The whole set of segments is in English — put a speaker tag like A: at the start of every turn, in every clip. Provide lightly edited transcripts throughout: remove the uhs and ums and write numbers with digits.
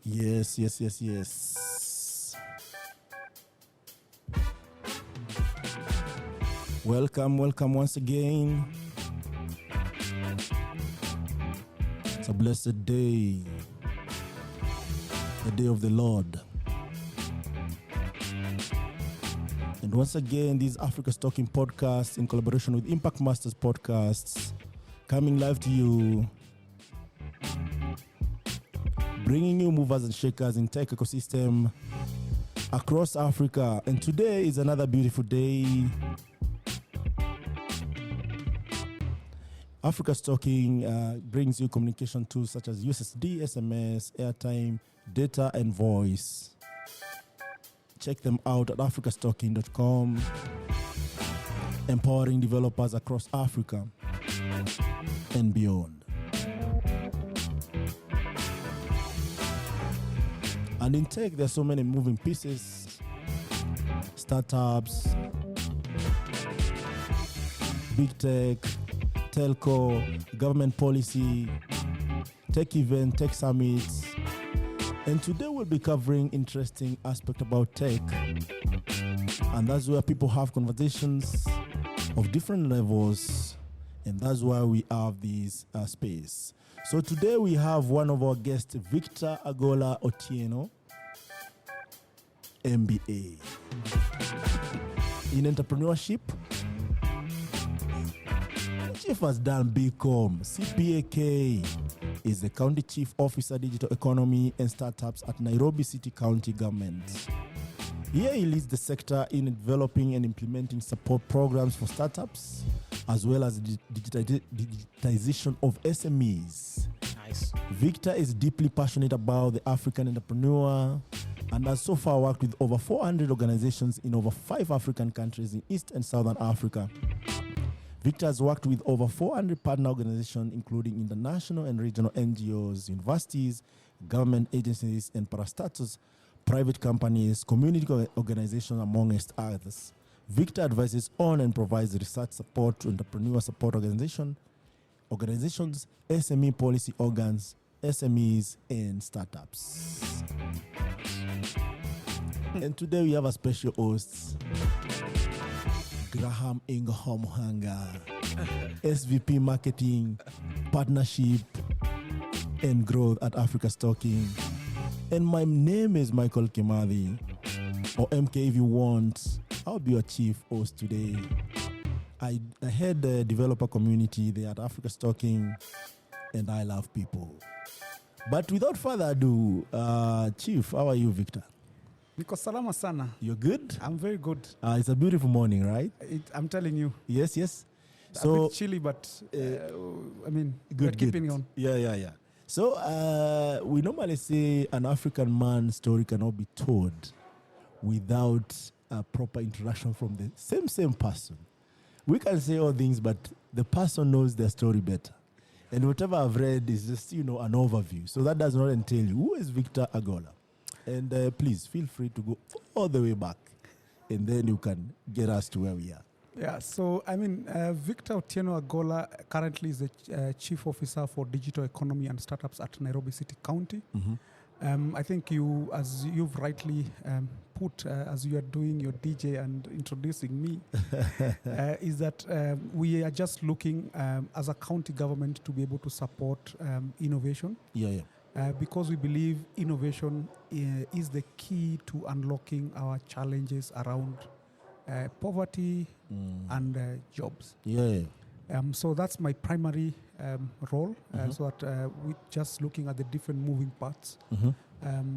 A: Yes. Welcome once again. It's a blessed day, the day of the Lord. And once again, this Africastalking podcast in collaboration with Impact Masters Podcasts, coming live to you, bringing you movers and shakers in tech ecosystem across Africa. And today is another beautiful day. Africastalking brings you communication tools such as USSD, SMS, airtime, data, and voice. Check them out at africastalking.com, empowering developers across Africa and beyond. And in tech, there are so many moving pieces, startups, big tech, telco, government policy, tech event, tech summits. And today we'll be covering interesting aspect about tech. And that's where people have conversations of different levels. And that's why we have this space. So today we have one of our guests, Victor Agolla Otieno MBA. In entrepreneurship, Chief has done BCOM CPA, is the County Chief Officer Digital Economy and Startups at Nairobi City County Government. Here he leads the sector in developing and implementing support programs for startups, as well as digitization of SMEs.
B: Nice.
A: Victor is deeply passionate about the African entrepreneur and has so far worked with over 400 organizations in over 5 African countries in East and Southern Africa. Victor has worked with over 400 partner organizations, including international and regional NGOs, universities, government agencies and parastatals, private companies, community organizations, amongst others. Victor advises on and provides research support to entrepreneur support organizations, SME policy organs, SMEs, and startups. And today we have a special host, Graham Ingham Hanga, SVP Marketing, Partnership, and Growth at Africastalking. And my name is Michael Kimathi, or MK if you want. I'll be your chief host today. I head the developer community there at Africastalking, and I love people. But without further ado, Chief, how are you, Victor?
C: Niko salama sana.
A: You're good?
C: I'm very good.
A: It's a beautiful morning, right?
C: I'm telling you.
A: Yes.
C: So, a bit chilly, but we're keeping on.
A: Yeah. So we normally say an African man's story cannot be told without a proper introduction from the same person. We can say all things, but the person knows their story better. And whatever I've read is just, an overview. So that does not entail you. Who is Victor Agolla? And please feel free to go all the way back, and then you can get us to where we are.
C: Yeah, so Victor Otieno Agolla currently is the Chief Officer for Digital Economy and Startups at Nairobi City County. Mm-hmm. I think you, as you've rightly put, as you are doing your DJ and introducing me, is that we are just looking as a county government to be able to support innovation.
A: Yeah.
C: Because we believe innovation is the key to unlocking our challenges around poverty and jobs.
A: Yeah.
C: So that's my primary role. So that we're just looking at the different moving parts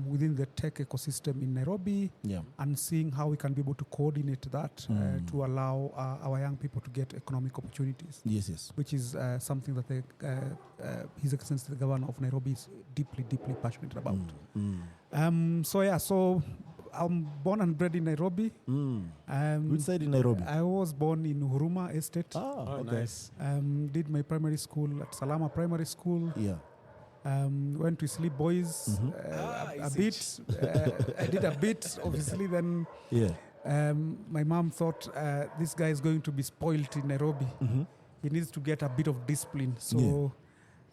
C: within the tech ecosystem in Nairobi, and seeing how we can be able to coordinate that to allow our young people to get economic opportunities.
A: Yes.
C: Which is something that His Excellency the Governor of Nairobi is deeply passionate about. So I'm born and bred in Nairobi.
A: Which side in Nairobi?
C: I was born in Huruma Estate.
A: Oh, okay.
B: Nice.
C: Did my primary school at Salama Primary School.
A: Yeah.
C: Went to Sleep Boys a bit. I did a bit, obviously. Then my mom thought this guy is going to be spoiled in Nairobi. He needs to get a bit of discipline. So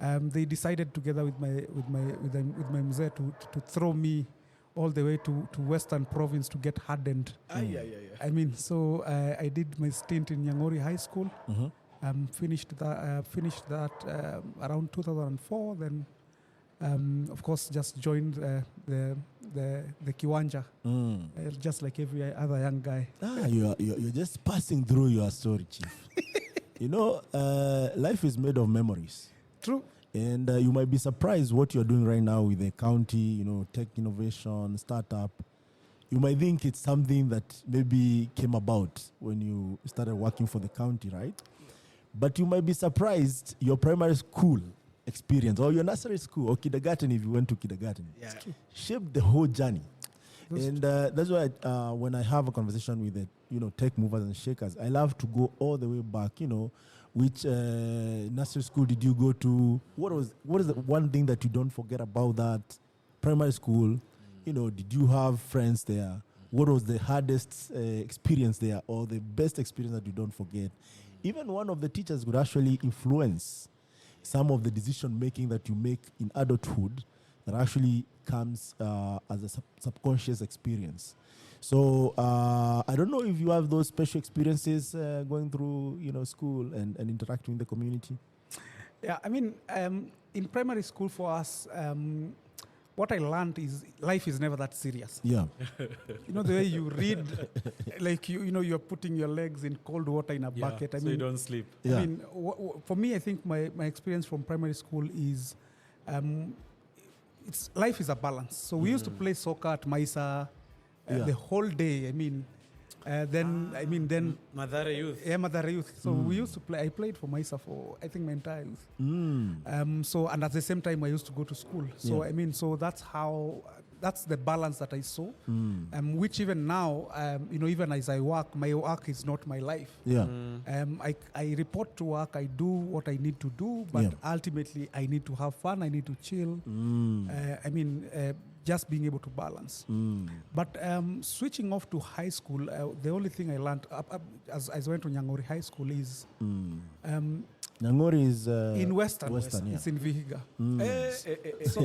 C: they decided together with my mzee to throw me all the way to Western Province to get hardened. I mean, so I did my stint in Nyangori High School. Finished that around 2004. Then, of course, just joined the Kiwanja, just like every other young guy.
A: You're just passing through your story, Chief. Life is made of memories.
C: True.
A: And you might be surprised what you're doing right now with the county, tech innovation, startup. You might think it's something that maybe came about when you started working for the county, right? But you might be surprised your primary school experience or your nursery school or kindergarten, if you went to kindergarten, shaped the whole journey. That's why when I have a conversation with the tech movers and shakers, I love to go all the way back, which nursery school did you go to? What is the one thing that you don't forget about that primary school? Did you have friends there? What was the hardest experience there or the best experience that you don't forget? Even one of the teachers could actually influence some of the decision making that you make in adulthood that actually comes as a subconscious experience. So I don't know if you have those special experiences going through, school and interacting with the community.
C: Yeah, I mean, in primary school for us, what I learned is life is never that serious.
A: Yeah.
C: The way you read, like you're putting your legs in cold water in a bucket.
B: So you don't sleep.
A: Yeah.
C: I mean, for me, I think my experience from primary school is, life is a balance. So we used to play soccer at Maisa. The whole day. Then
B: Madara Youth.
C: Yeah, Madara Youth. So we used to play. I played for Maisa for I think my entire youth. So and at the same time I used to go to school. So so that's the balance that I saw. Which even now, even as I work, my work is not my life.
A: Yeah.
C: I report to work. I do what I need to do, but ultimately I need to have fun. I need to chill. Just being able to balance. But switching off to high school, the only thing I learned as I went to Nyangori High School is...
A: Nyangori is...
C: in Western.
A: Yeah.
C: It's in Vihiga. So,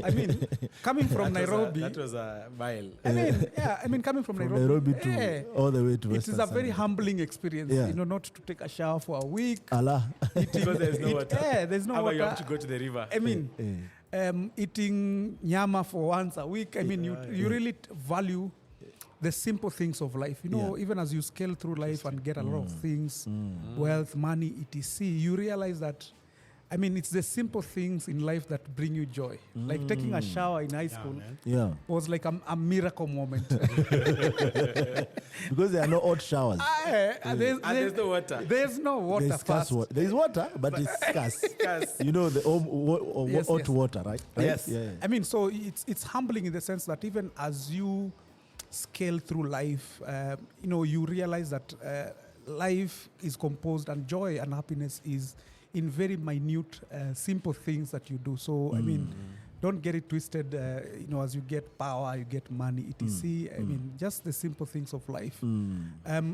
C: coming from Nairobi...
B: That was a mile.
C: Coming from
A: Nairobi to all the way to Western.
C: It is a very humbling experience, not to take a shower for a week.
B: Because there's no water.
C: There's no water.
B: You have to go to the river.
C: Eating nyama for once a week. You really value the simple things of life. Even as you scale through life and get a lot of things, wealth, money, etc., you realize that, it's the simple things in life that bring you joy. Like taking a shower in high school was like a miracle moment.
A: Because there are no hot showers.
C: There's
B: no water.
C: There's no water.
A: There's scarce water. There's water, but it's scarce. The hot water, right?
C: Yes. Yeah. So it's humbling in the sense that even as you scale through life, you realize that life is composed and joy and happiness is in very minute, simple things that you do. So, don't get it twisted. As you get power, you get money, etc. Just the simple things of life.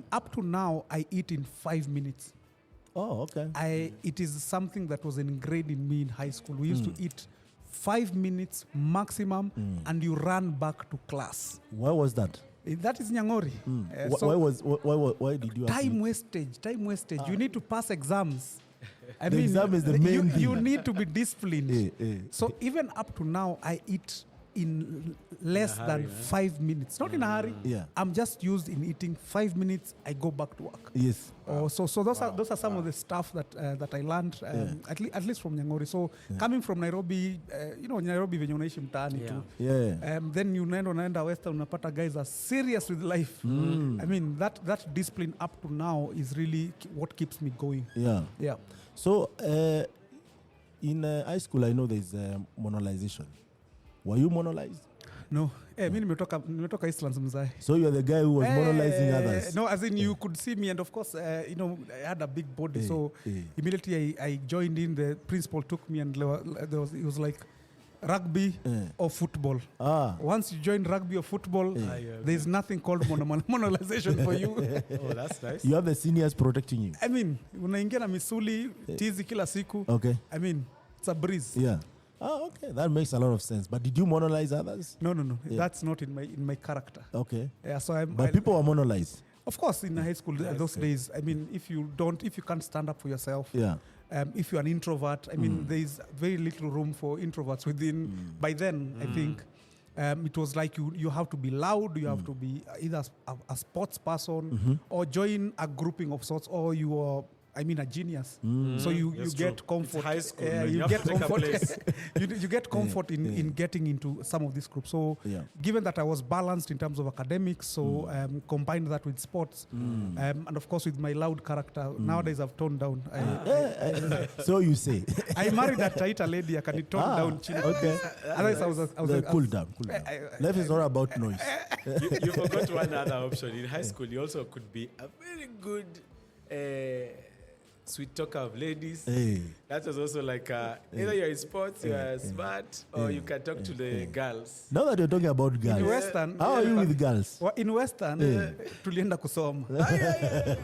C: Up to now, I eat in 5 minutes.
A: Oh, okay.
C: It is something that was ingrained in me in high school. We used to eat 5 minutes maximum, and you run back to class.
A: Why was that?
C: That is Nyangori.
A: Why did you?
C: Time wastage. You need to pass exams.
A: The exam is the main thing.
C: You need to be disciplined. So even up to now, I eat in less than 5 minutes. Not in a hurry.
A: Yeah.
C: I'm just used in eating 5 minutes. I go back to work.
A: Yes.
C: So those are some of the stuff that I learned at least from Nyangori. So coming from Nairobi, Nairobi venye unaishi mtaani tu. Then unaenda Western, unapata guys are serious with life. That discipline up to now is really what keeps me going. Yeah.
A: So in high school, I know there's monolization. Were you monolized?
C: No. Mi nimetoka Eastlands mzai.
A: So you're the guy who was monolizing others?
C: No, as in you could see me, and of course, I had a big body. So immediately I joined in. The principal took me, and it was like rugby or football. Once you join rugby or football, there's nothing called monolization for you.
B: Oh, that's nice.
A: You have the seniors protecting you.
C: unaingia na misuli tizi kila siku.
A: Okay.
C: it's a breeze.
A: Yeah. Oh, okay. That makes a lot of sense. But did you monolize others?
C: No.
A: Yeah.
C: That's not in my character.
A: Okay.
C: Yeah, so
A: But people are monolized.
C: Of course, in high school those days, I mean, if you can't stand up for yourself,
A: Yeah.
C: if you're an introvert, I mean, there is very little room for introverts within. By then, I think it was like you have to be loud, you have to be either a sports person or join a grouping of sorts, or you are, I mean, a genius. So you get comfort.
B: It's high school.
C: You
B: have
C: get
B: to take a
C: comfort.
B: place.
C: you get comfort in getting into some of these groups. So given that I was balanced in terms of academics, so combined that with sports, and of course with my loud character, nowadays I've toned down.
A: So you say.
C: I married a tighter lady. I can tone down.
A: Okay.
C: Otherwise, I was
A: Cool down. Life is not about noise.
B: You forgot one other option. In high school, you also could be a very good sweet talker of ladies.
A: Hey.
B: That was also like either you're in sports, you're smart, or you can talk to the girls.
A: Now that you're talking about girls,
C: in Western.
A: how are you with girls?
C: In Western, tulienda kusoma.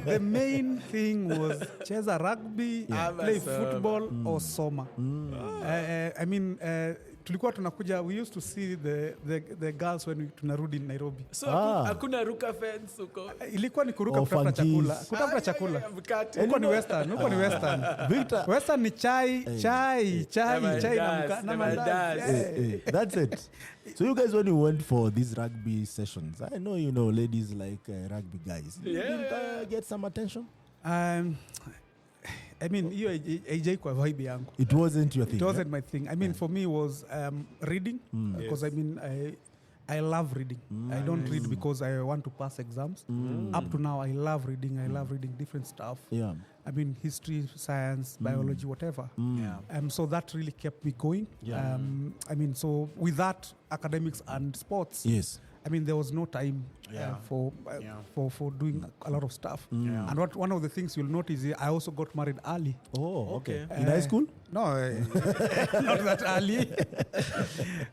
C: The main thing was cheza rugby, play football, or soma. I mean, tulikuwa tunakuja, we used to see the girls when tunarudi in Nairobi.
B: So hakuna ruka fence huko.
C: Ilikuwa ni kuruka kutafuta chakula. Kutafuta chakula. Huko ni Western, Victor. Western ni chai na mandazi.
A: That's it. So you guys, when you went for these rugby sessions, I know you know ladies like rugby guys. Did you get some attention?
C: I mean, AJ kwa vibe yangu.
A: It wasn't your thing.
C: It wasn't my thing. I mean, for me, it was reading because I mean, I love reading. I don't read because I want to pass exams. Up to now, I love reading. I love reading different stuff.
A: Yeah.
C: I mean, history, science, biology, whatever.
B: Yeah.
C: So that really kept me going.
A: Yeah.
C: I mean, so with that, academics and sports.
A: Yes.
C: I mean, there was no time for doing a lot of stuff. And one of the things you'll notice is I also got married early.
A: Oh, okay. In high school?
C: No, not that early.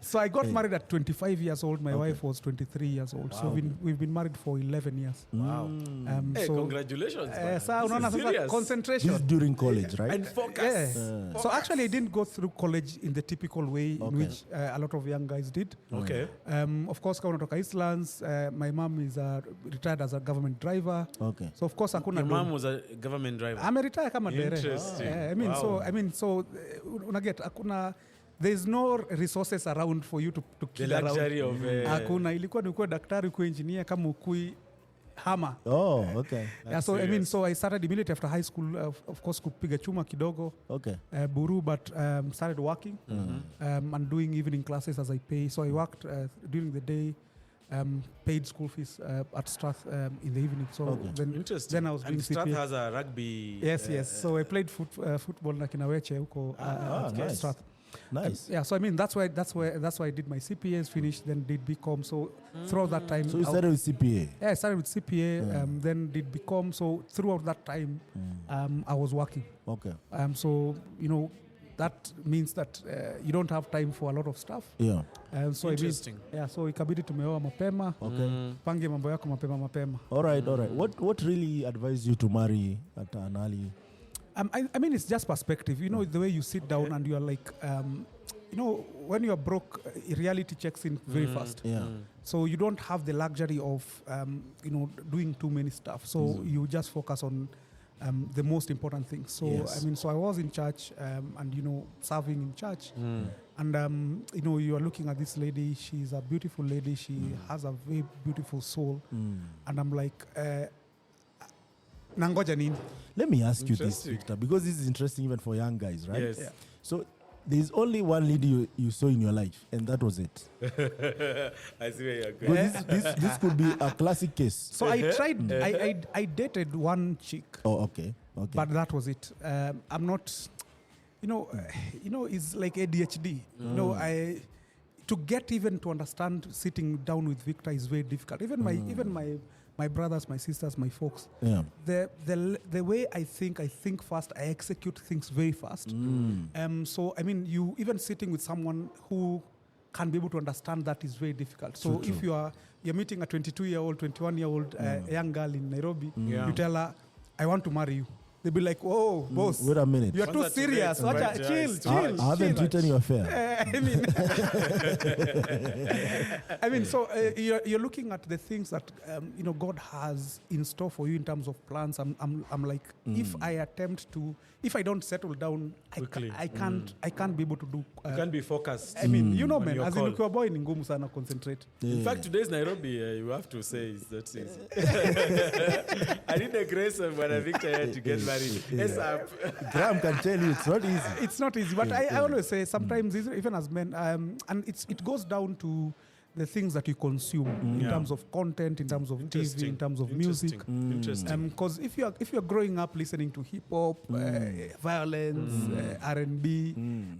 C: So I got married at 25 years old. My wife was 23 years old. Wow. So we've been married for 11 years.
B: Wow.
C: Hey,
B: so congratulations.
C: Concentration.
A: This is during college, right?
B: And focus.
C: So actually, I didn't go through college in the typical way in which a lot of young guys did.
B: Okay.
C: Of course, kama unatoka Islands, my mom is retired as a government driver.
A: Okay.
C: So of course,
B: Your mom was a government driver.
C: I'm a retired kama dere.
B: Interesting.
C: So unaget akuna, there's no resources around for you to kid around.
B: The luxury of
C: akuna, ilikuwa ni kuwa daktari, kuwa engineer, kama ukui hammer.
A: Oh, okay.
C: Yeah, so serious. I mean, so I started immediately after high school, of course, kupiga chuma kidogo.
A: Okay.
C: Buru, but started working and doing evening classes as I pay. So I worked during the day, paid school fees at Strath in the evening. So then I was doing CPA.
B: Strath has a rugby.
C: Yes. So I played football na kinaweche huko at
A: nice.
C: Strath.
A: Nice.
C: Yeah, so I mean that's why I did my CPAs, finished, then did BCOM. So throughout that time,
A: so you started with CPA.
C: Yeah, I started with CPA, then did BCOM. So throughout that time, I was working.
A: Okay.
C: So that means that you don't have time for a lot of stuff.
A: Yeah.
C: So
B: interesting.
C: So ikabidi tumeoa mapema.
A: Okay.
C: Pange mambo yako mapema.
A: All right. What really advised you to marry at an early?
C: I mean, it's just perspective. The way you sit down and you are like, when you are broke, reality checks in very fast.
A: Yeah.
C: So you don't have the luxury of, doing too many stuff. So you just focus on the most important things. So,
A: yes.
C: I mean, so I was in church and, serving in church. And, you are looking at this lady. She's a beautiful lady. She has a very beautiful soul. And I'm like, nangoja nini?
A: Let me ask you this, Victor, because this is interesting even for young guys, right?
B: Yes. Yeah.
A: So there's only one lady you saw in your life, and that was it.
B: I see where you're going.
A: This could be a classic case.
C: So I tried. I dated one chick.
A: Oh, okay.
C: But that was it. I'm not. It's like ADHD. To get even to understand sitting down with Victor is very difficult. Even my brothers, my sisters, my folks.
A: Yeah.
C: The way I think fast. I execute things very fast. So I mean, you even sitting with someone who can be able to understand that is very difficult. So if you're meeting a 22-year-old, 21-year-old young girl in Nairobi, you tell her, "I want to marry you." they'll be like, "Whoa, boss,
A: Wait a minute.
C: you're too
B: Once are
C: serious.
B: together,
C: Watch out,
B: but,
C: chill,
B: still-
C: chill."
A: I haven't
C: chill.
A: treated you fair.
C: I mean, I mean, so you're looking at the things that God has in store for you in terms of plans. I'm like, if I don't settle down,
B: Quickly.
C: I can't be able to do.
B: You can't be focused.
C: I mean, you know,
B: on
C: man,
B: your
C: as in
B: call.
C: ukiwa boy ni ngumu sana concentrate.
B: In fact, today's Nairobi, you have to say is that easy. I need the grace of Brother Victor here to get married. Yes,
A: Graham can tell you it's not easy.
C: It's not easy, but I always say sometimes even as men, and it goes down to the things that you consume in
B: Yeah.
C: terms of content, in terms of TV, in terms of music.
B: Interesting.
C: Because if you're growing up listening to hip hop, violence, R&B,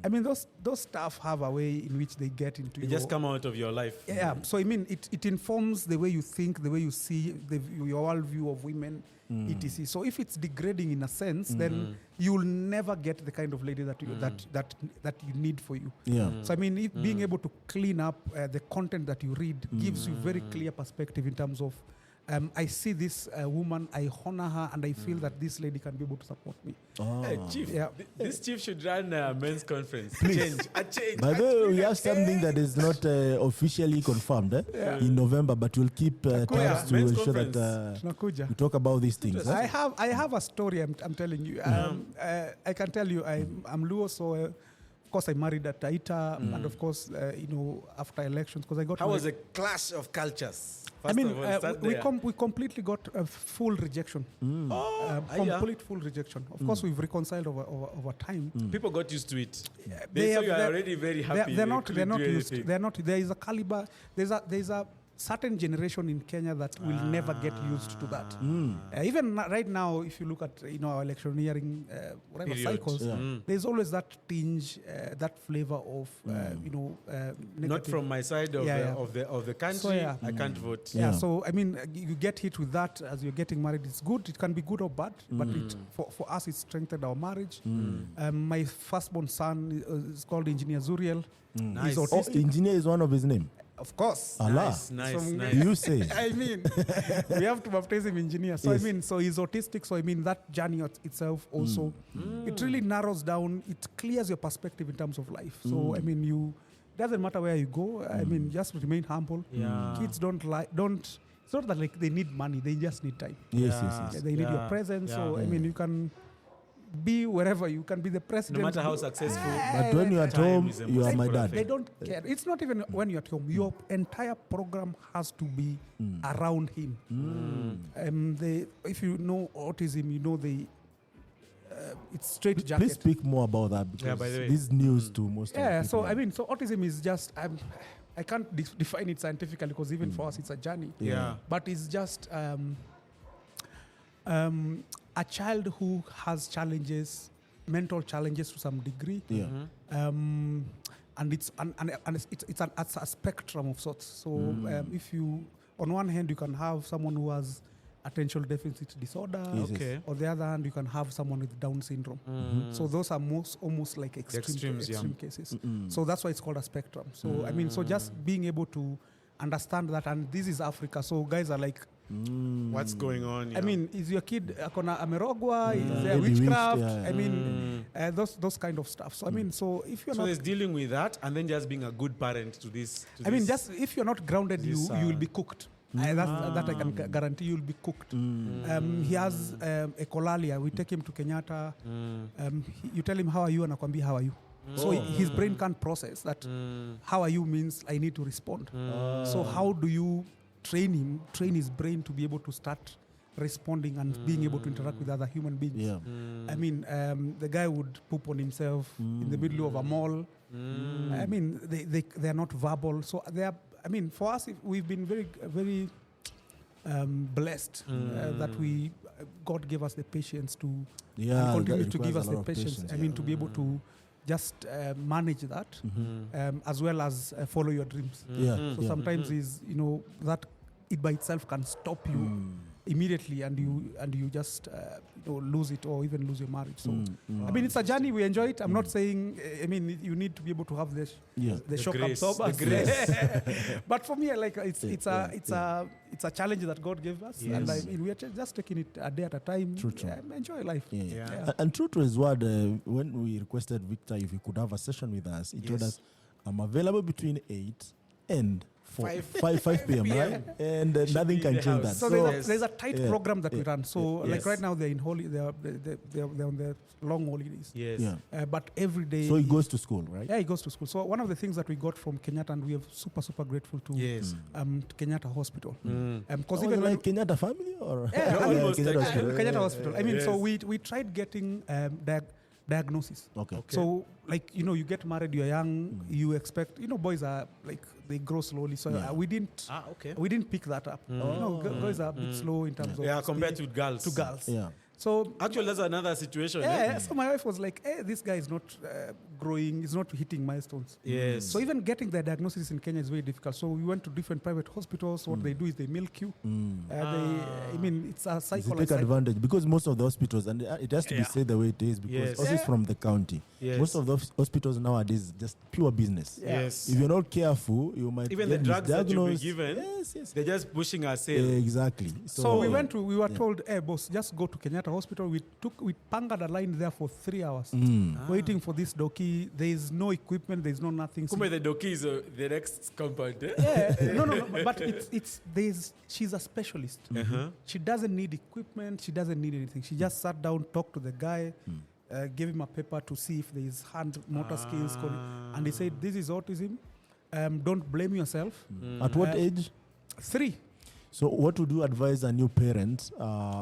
C: I mean those stuff have a way in which they get into
B: They just come out of your life.
C: Yeah, so I mean it informs the way you think, the way you see your worldview of women, etc. So if it's degrading in a sense, then you'll never get the kind of lady that you that you need for you.
A: Yeah.
C: So I mean, if being able to clean up the content that you read gives you very clear perspective in terms of, I see this woman, I honor her, and I feel that this lady can be able to support me.
B: Hey, Chief,
C: Yeah.
B: this chief should run a men's conference.
A: Please.
B: Change.
A: By the way, we have something that is not officially confirmed in November, but we'll keep tabs to
B: Men's
A: ensure that
B: conference.
A: we talk about these things.
C: I have a story. I'm telling you. I can tell you. I'm Luo, so of course I married at Taita, and of course after elections, because I got.
B: How was the clash of cultures?
C: I mean,
B: First of all, start there.
C: we completely got a full rejection. Complete full rejection. Of course, we've reconciled over time.
B: People got used to it.
C: They
B: So
C: have-
B: you are
C: they're-
B: already very happy.
C: They're
B: you
C: not
B: couldn't do
C: used.
B: anything.
C: They're not. There is a caliber. There's a certain generation in Kenya that will never get used to that. Even right now, if you look at our electioneering whatever
B: Period.
C: cycles, there's always that tinge, that flavor of negative.
B: Not from my side of
C: Yeah,
B: of the country.
C: So, yeah.
B: I can't vote.
C: Yeah, so I mean, you get hit with that as you're getting married. It's good. It can be good or bad, but for us, it strengthened our marriage. My firstborn son is called Engineer Zuriel.
B: Nice.
C: He's
A: Oh,
C: autistic.
A: engineer is one of his name.
C: Of course.
A: Allah.
B: Nice.
C: So-
A: You say.
C: I mean, we have to baptize him engineer. So
A: Yes.
C: I mean, so he's autistic. So I mean, that journey itself also, it really narrows down. It clears your perspective in terms of life. So I mean, doesn't matter where you go. I mean, just remain humble.
B: Yeah.
C: Kids don't. It's not that like they need money. They just need time.
A: Yes.
C: They need your presence. So I mean, you can be wherever. You can be the president.
B: No matter how successful.
A: But when you're at
B: Time
A: home,
B: is the
A: you
B: most
A: are my
B: important
A: dad.
C: They don't care. It's not even when you're at home. Your entire program has to be around him. If you know autism, you know it's straight jacket.
A: Please speak more about that because
B: by the way.
A: this is news to most of the
C: Yeah,
A: people.
C: so I mean, so autism is just, I can't define it scientifically because even for us it's a journey.
B: Yeah.
C: But it's just a child who has challenges, mental challenges to some degree.
A: Yeah.
C: And it's a spectrum of sorts. So if you, on one hand, you can have someone who has attention deficit disorder.
A: Yes, yes.
B: Okay.
C: On the other hand, you can have someone with Down syndrome. So those are almost like extreme cases. So that's why it's called a spectrum. So I mean, so just being able to understand that, and this is Africa. So guys are like,
B: What's going on?
C: I mean, is your kid akona amerogwa? Is there
A: Maybe
C: witchcraft?
A: witched, yeah.
C: I mean, those kind of stuff. So I mean, so if you're
B: so
C: not,
B: there's dealing with that and then just being a good parent to this.
C: I mean, just if you're not grounded, you will be cooked. That I can guarantee you'll be cooked. He has echolalia. We take him to Kenyatta. You tell him, how are you? And Akwambi, how are you? So his brain can't process that. How are you means I need to respond. So how do you train his brain to be able to start responding and being able to interact with other human beings?
A: Yeah.
C: I mean, the guy would poop on himself in the middle of a mall. I mean, they are not verbal. So they are. I mean, for us, we've been very blessed that God gave us the patience to and continue to give us the patience. I mean, to be able to just manage that as well as follow your dreams. So sometimes is that it by itself can stop you immediately, and you just lose it or even lose your marriage. So I mean, it's a journey. We enjoy it. I'm not saying. I mean, you need to be able to have the shock absorbers.
B: The grace.
C: But for me, like it's a challenge that God gave us, and I mean, we are just taking it a day at a time.
A: True.
C: Enjoy life.
A: And true to his word, when we requested Victor if he could have a session with us, he told us, I'm available between 8 and 5 p.m. right? And nothing can change that.
C: So there's a tight program that we run. So like right now they're in they're on their long holidays. But every day.
A: So he goes to school, right?
C: Yeah, he goes to school. So one of the things that we got from Kenyatta, and we are super grateful to Kenyatta Hospital.
A: Because even like Kenyatta family or
C: almost
A: Kenyatta
C: Hospital. I mean, so we tried getting diagnosis.
A: Okay.
C: So like you get married, you're young, you expect boys are like they grow slowly. So we didn't pick that up. Boys are a bit slow in terms of
B: compared to girls.
C: Yeah. So
B: actually, that's another situation.
C: So my wife was like, "Hey, this guy is not growing. He's not hitting milestones."
B: Yes.
C: So even getting the diagnosis in Kenya is very difficult. So we went to different private hospitals. What they do is they milk you. It's a cycle.
A: They take advantage because most of the hospitals, and it has to be said the way it is, because also it's from the county. Most of the hospitals nowadays is just pure business.
B: Yes.
A: If you're not careful, you might
B: even
A: get
B: the drugs that you be
A: misdiagnosed.
B: given.
A: Yes.
B: They're just pushing our sale.
A: Exactly.
C: So we were told, "Hey, boss, just go to Kenyatta Hospital." We pangered a line there for 3 hours, waiting for this doki. There is no equipment. There is no nothing.
B: Kumbe the doki is the next compound.
C: No. But she's a specialist. She doesn't need equipment. She doesn't need anything. She just sat down, talked to the guy, gave him a paper to see if there is hand motor skills, and he said, "This is autism. Don't blame yourself."
A: At what age?
C: 3.
A: So what would you advise a new parent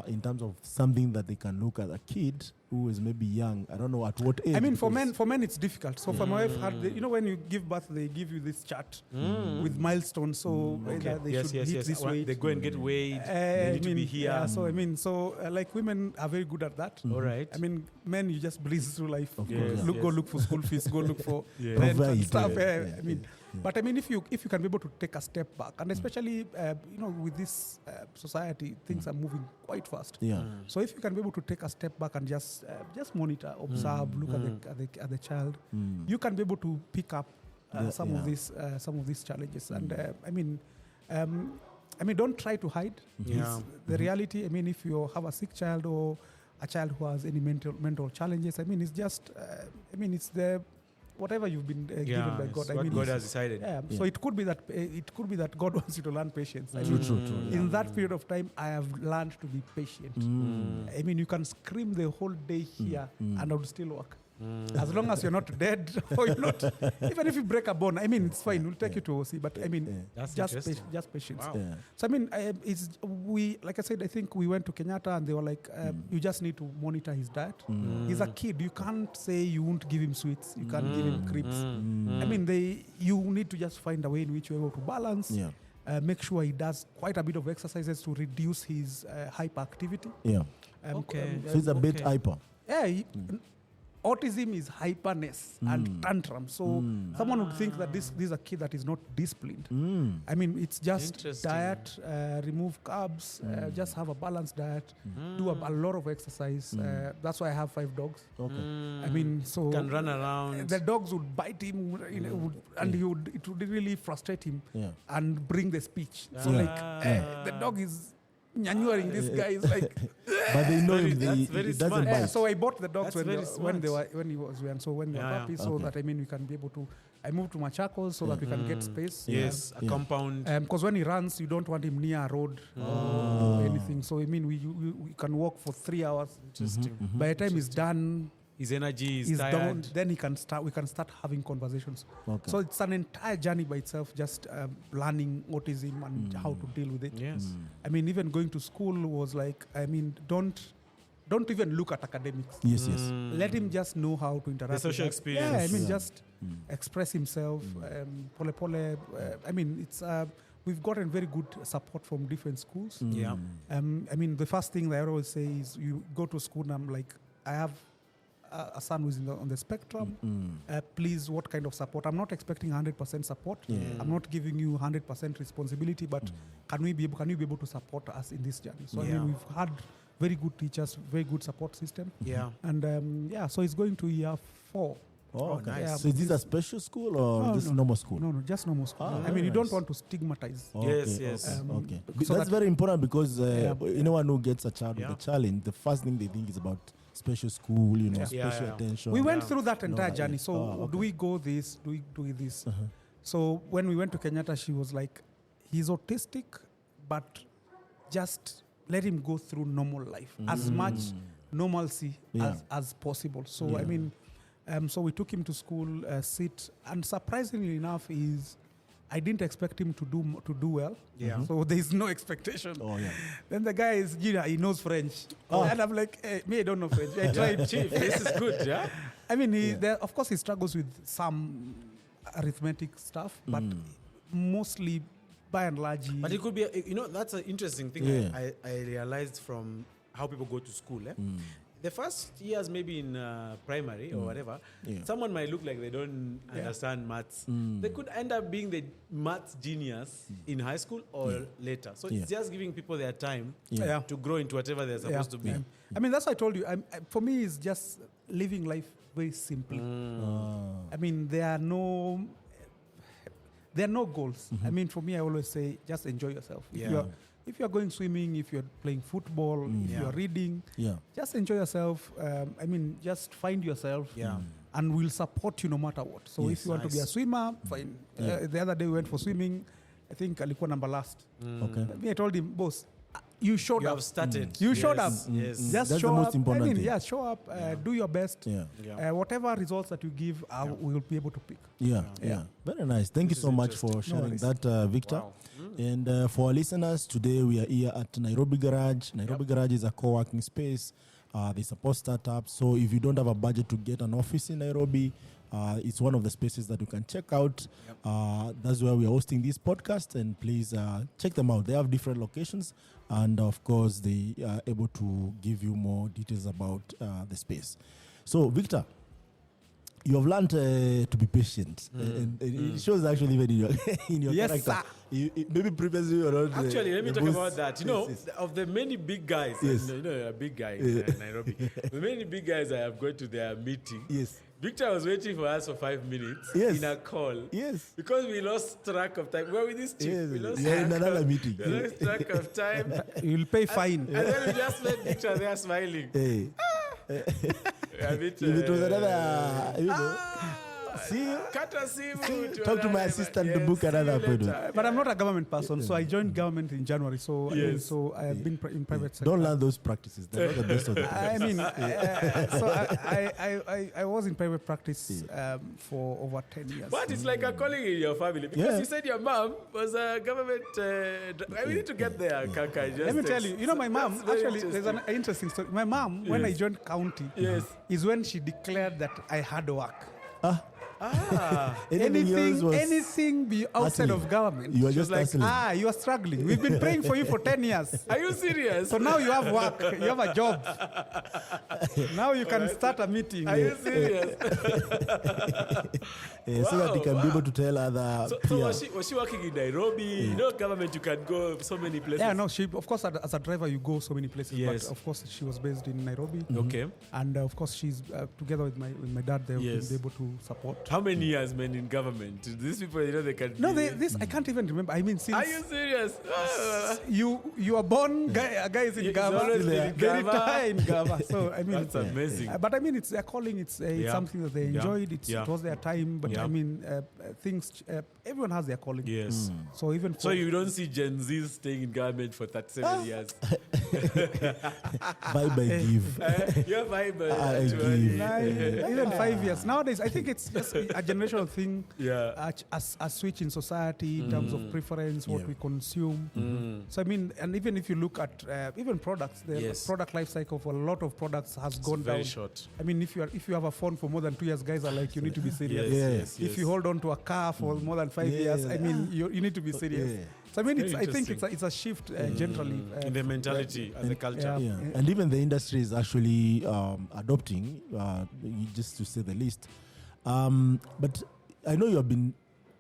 A: in terms of something that they can look at a kid who is maybe young? I don't know at what age.
C: I mean, for men it's difficult. So for my wife, when you give birth, they give you this chart with milestones. So they should hit this weight.
B: They go and get weighed. They need to be here.
C: Yeah, so like women are very good at that.
B: All right.
C: I mean, men, you just breeze through life.
A: Go
C: look for school fees. Go look for rent and stuff. But I mean, if you can be able to take a step back, and especially with this society, things are moving quite fast. So if you can be able to take a step back and just monitor, observe, look at the child, you can be able to pick up some of these challenges. And I mean, don't try to hide. The reality. I mean, if you have a sick child or a child who has any mental challenges, I mean, it's just. It's the whatever you've been given by God.
B: What God has decided.
C: So it could be that God wants you to learn patience.
A: True.
C: In that period of time, I have learned to be patient. I mean, you can scream the whole day here, and I would still work. As long as you're not dead, or you're not, even if you break a bone, I mean, it's fine. We'll take you to OC, but I mean, just patience.
B: Wow.
C: So I mean, like I said, I think we went to Kenyatta and they were like, you just need to monitor his diet. He's a kid. You can't say you won't give him sweets. You can't give him crepes. I mean, you need to just find a way in which you're able to balance. Make sure he does quite a bit of exercises to reduce his hyperactivity.
A: So he's a bit hyper.
C: Autism is hyperness and tantrum. So someone would think that this is a kid that is not disciplined. I mean, it's just diet, remove carbs, just have a balanced diet, do a lot of exercise. That's why I have 5 dogs. I mean, so
B: can run around.
C: The dogs would bite him, and it would really frustrate him and bring the speech. So the dog is nyanyuring this guy is like,
A: but they know him. It doesn't bite.
C: So I bought the dogs when he was young. So when they were puppies, so that I mean we can be able to. I moved to Machakos so that we can get space.
B: Yes, a compound.
C: Because when he runs, you don't want him near a road or anything. So I mean we can walk for 3 hours.
B: Interesting.
C: By the time he's done,
B: his energy is tired.
C: Down, then we can start having conversations. So it's an entire journey by itself, just learning autism and how to deal with it.
B: Yes.
C: I mean, even going to school was like, I mean, don't even look at academics.
A: Yes.
C: Let him just know how to interact.
B: The social experience.
C: Yeah, I mean, just express himself. Pole. I mean, it's we've gotten very good support from different schools. I mean, the first thing that I always say is you go to school and I'm like, I have a son who's on the spectrum. Please, what kind of support? I'm not expecting 100% support. I'm not giving you 100% responsibility, but can you be able to support us in this journey? So I mean, we've had very good teachers, very good support system. And so it's going to year 4.
A: Oh, okay.
C: Nice. Yeah,
A: so is this a special school or just normal school?
C: No, just normal school. I mean, you don't want to stigmatize.
B: Yes.
A: Okay.
C: So
A: That's very important because anyone who gets a child with a challenge, the first thing they think is about special school, special attention.
C: We went through that entire journey. So do we go this? Do we do this? So when we went to Kenyatta, she was like, he's autistic, but just let him go through normal life. As much normalcy as possible. So I mean, so we took him to school, sit, and surprisingly enough, I didn't expect him to do well. So there is no expectation. Then the guy is, he knows French, and I'm like, hey, me, I don't know French. I tried.
B: Chief, this is good, yeah.
C: I mean, of course, he struggles with some arithmetic stuff, but mostly, by and large,
B: but it could be, that's an interesting thing. I realized from how people go to school. The first years, maybe in primary or whatever, someone might look like they don't understand maths. They could end up being the maths genius in high school or later. So it's just giving people their time to grow into whatever they're supposed to be.
C: I mean, that's what I told you. For me, it's just living life very simply. I mean, there are no goals. I mean, for me, I always say, just enjoy yourself. If you're going swimming, if you're playing football, if you're reading, just enjoy yourself. I mean, just find yourself, and we'll support you no matter what. So if you want to be a swimmer, fine. The other day we went for swimming. I think alikuwa number last. I told him, boss, you showed up.
B: You have started.
C: You showed up.
B: Yes.
C: Just
A: That's
C: show
A: the most
C: up.
A: important thing.
C: Show up. Do your best. Whatever results that you give, we will be able to pick.
A: Very nice. Thank you so much for sharing that, Victor.
B: Wow.
A: And for our listeners, today we are here at Nairobi Garage. Nairobi Garage is a co-working space. They support startups. So if you don't have a budget to get an office in Nairobi, it's one of the spaces that you can check out. That's where we are hosting this podcast. And please check them out. They have different locations. And of course, they are able to give you more details about the space. So, Victor, you have learned to be patient. And it shows actually even in your
C: Yes,
A: character. It maybe previously you are not.
B: Actually, let me talk about that. Of the many big guys, a big guy in Nairobi, the many big guys I have gone to their meeting. Victor was waiting for us for 5 minutes in a call. Because we lost track of time. We're with this chief. We lost
A: in another meeting.
B: We lost track of time.
C: You'll pay fine.
B: And then we just let Victor there smiling.
A: If it was another, talk to my assistant to book another appointment.
C: But I'm not a government person, so I joined government in January. So I have been in private sector.
A: Don't learn those practices. They're not the best of them.
C: I mean, I was in private practice for over 10 years.
B: But it's like a calling in your family because you said your mom was a government. We need to get there, Kaka.
C: Let me tell you, my mom, actually, there's an interesting story. My mom, when I joined county, is when she declared that I had work. Anything be outside of government.
A: You are just like,
C: you are struggling. We've been praying for you for 10 years.
B: Are you serious?
C: So now you have work. You have a job. Now you can start a meeting.
B: Are you serious?
A: So that you can be able to tell other
B: So was she working in Nairobi? Government, you can go so many places.
C: Yeah, no, she, of course, as a driver, you go so many places. But of course, she was based in Nairobi.
B: Okay.
C: And of course, she's together with my dad. They've been able to support.
B: How many years, man, in government? These people, they can.
C: No, this I can't even remember. I mean, since.
B: Are you serious?
C: You are born, guys in Gava. They retire in Gava. So I mean,
B: that's amazing.
C: But I mean, it's their calling. It's something that they enjoyed. It was their time. But I mean, things. Everyone has their calling.
B: Yes.
C: So even
B: so you don't see Gen Zs staying in government for 37 years.
A: Bye give.
B: You're vibe.
C: Even 5 years nowadays. I think it's just a generational thing. A switch in society in terms of preference, what we consume. So I mean, and even if you look at even products, the product life cycle for a lot of products has gone down.
B: Very short.
C: I mean, if you have a phone for more than 2 years, guys are like, you need to be serious. If you hold on to a car for more than 5 years, I mean, you need to be serious. So I mean, I think it's a shift generally
B: in the mentality and the culture.
A: Yeah. And even the industry is actually adopting, just to say the least. But I know you have been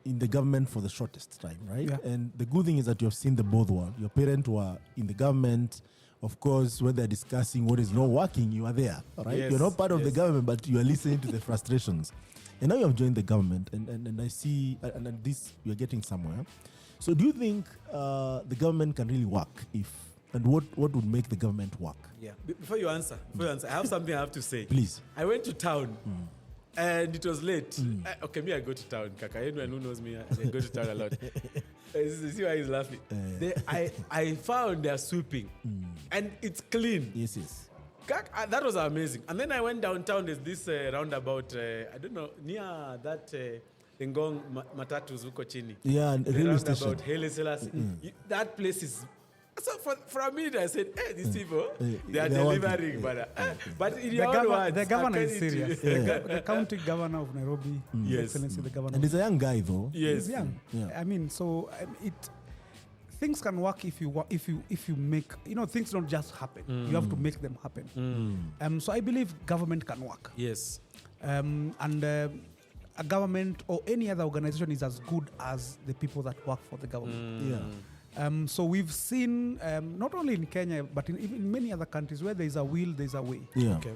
A: in the government for the shortest time, right?
C: Yeah.
A: And the good thing is that you have seen the both world. Your parents were in the government. Of course, when they're discussing what is not working, you are there, right?
B: Yes,
A: You're not part of the government, but you are listening to the frustrations. And now you have joined the government, and I see, and this, you're getting somewhere. So do you think the government can really work and what would make the government work?
B: Yeah. Before you answer, I have something I have to say.
A: Please.
B: I went to town. And it was late. Okay, me, I go to town. Kaka, anyone who knows me, I go to town a lot. See why he's laughing. I found they're sweeping. And it's clean.
A: Yes.
B: That was amazing. And then I went downtown. There's this roundabout, I don't know, near that Ngong Matatu Zuko Chini.
A: Yeah, and railway station.
B: Haile Selassie. That place is... So for a minute I said, these people, they are delivering. But in your own words,
C: the governor is serious. The county governor of Nairobi, Excellency, the governor.
A: And he's a young guy, though.
B: Yes.
C: He's young. Yeah. I mean, so things can work if you make, things don't just happen. You have to make them happen. So I believe government can work.
B: Yes.
C: And a government or any other organization is as good as the people that work for the government.
A: Yeah.
C: So we've seen, not only in Kenya, but in many other countries, where there is a will, there is a way.
A: Yeah.
B: Okay.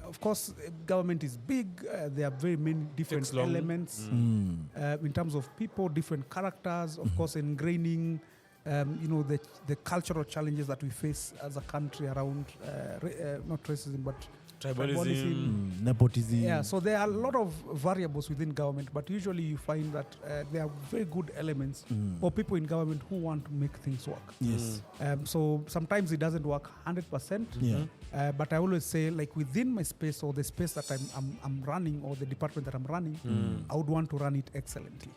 C: Of course, government is big. There are very many different elements in terms of people, different characters. Of course, ingraining, the cultural challenges that we face as a country around not racism, but
B: tribalism,
A: nepotism.
C: Yeah, so there are a lot of variables within government, but usually you find that there are very good elements for people in government who want to make things work.
A: Yes.
C: So sometimes it doesn't work 100%.
A: Yeah.
C: But I always say, like, within my space or the space that I'm running or the department that I'm running, I would want to run it excellently.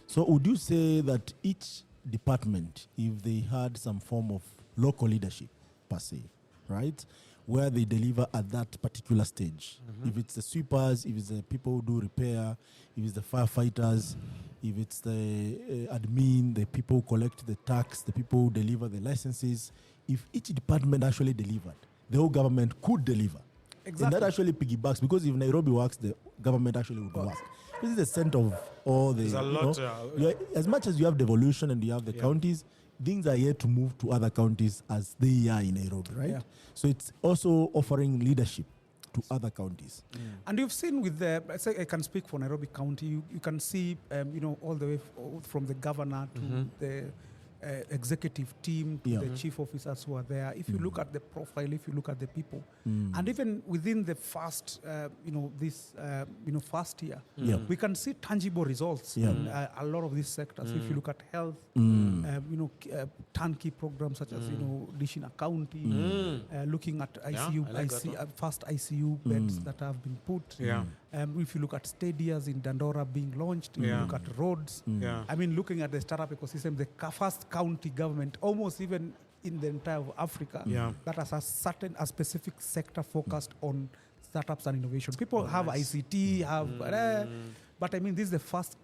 A: So would you say that each department, if they had some form of local leadership per se, right, where they deliver at that particular stage, if it's the sweepers, if it's the people who do repair, if it's the firefighters, if it's the admin, the people who collect the tax, the people who deliver the licenses, if each department actually delivered, the whole government could deliver. Exactly. And that actually piggybacks, because if Nairobi works, the government actually would work. This is the center of all the... There's a lot. As much as you have devolution and you have the counties, things are yet to move to other counties as they are in Nairobi, right? Yeah. So it's also offering leadership to other counties.
C: And you've seen with I can speak for Nairobi County, you can see, all the way from the governor to the executive team, to the chief officers who are there. If you look at the profile, if you look at the people, and even within the first, first year, we can see tangible results in a lot of these sectors. If you look at health, turnkey programs such as dishing accounting, looking at ICU, first ICU beds that have been put. If you look at stadiums in Dandora being launched, if you look at roads. I mean, looking at the startup ecosystem, the first county government, almost even in the entire of Africa, that has a specific sector focused on startups and innovation. People have ICT, but I mean, this is the first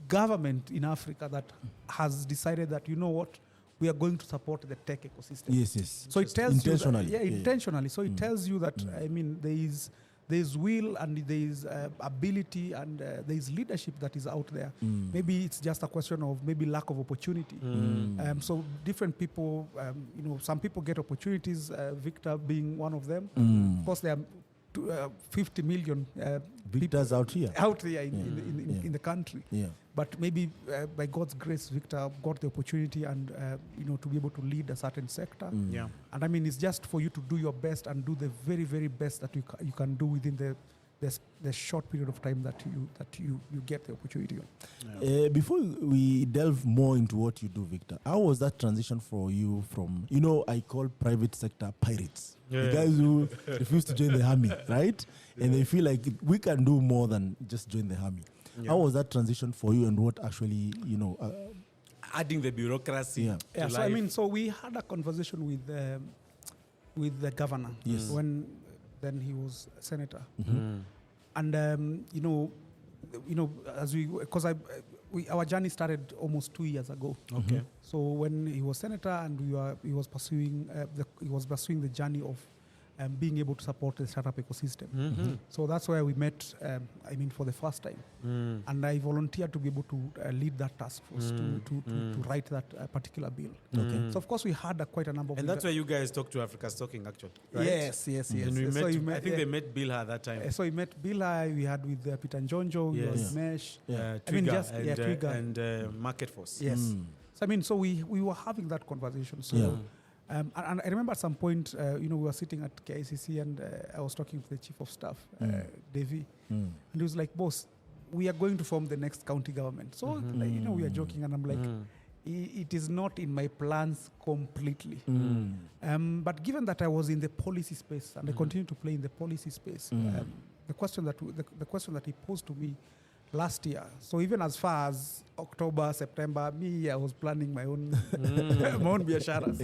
C: government in Africa that has decided that, we are going to support the tech ecosystem.
A: Yes.
C: So it tells
A: intentionally.
C: you that, intentionally. So it tells you that, I mean, there is will and there is ability and there is leadership that is out there. Maybe it's just a question of maybe lack of opportunity. So different people, some people get opportunities, Victor being one of them. Of course, there are 50 million
A: Victors out here
C: in the country. But maybe by God's grace, Victor got the opportunity and to be able to lead a certain sector. And I mean, it's just for you to do your best and do the very, very best that you can do within the short period of time that you get the opportunity on.
A: Before we delve more into what you do, Victor, how was that transition for you from, I call private sector pirates, the guys who refuse to join the army, right? And they feel like we can do more than just join the army. How was that transition for you, and what actually,
B: adding the bureaucracy to life?
C: So I mean, so we had a conversation with the governor when then he was senator, and as because our journey started almost 2 years ago.
B: Okay.
C: So when he was senator and he was pursuing the journey of being able to support the startup ecosystem. So that's where we met, for the first time. And I volunteered to be able to lead that task force to write that particular bill. So of course we had quite a number of...
B: And that's where you guys talked to Africastalking actually, right?
C: Yes.
B: And we met, I think they met Bilha that time.
C: So we met Bilha, we had with Peter Njonjo, we had Mesh.
B: Trigger and Market Force.
C: Yes. So we were having that conversation. So and I remember at some point, we were sitting at KICC and I was talking to the chief of staff, Devi, and he was like, boss, we are going to form the next county government. So, we are joking and I'm like, it is not in my plans completely. But given that I was in the policy space and I continue to play in the policy space, the question that he posed to me last year. So even as far as October, September, I was planning my own my own biasharas.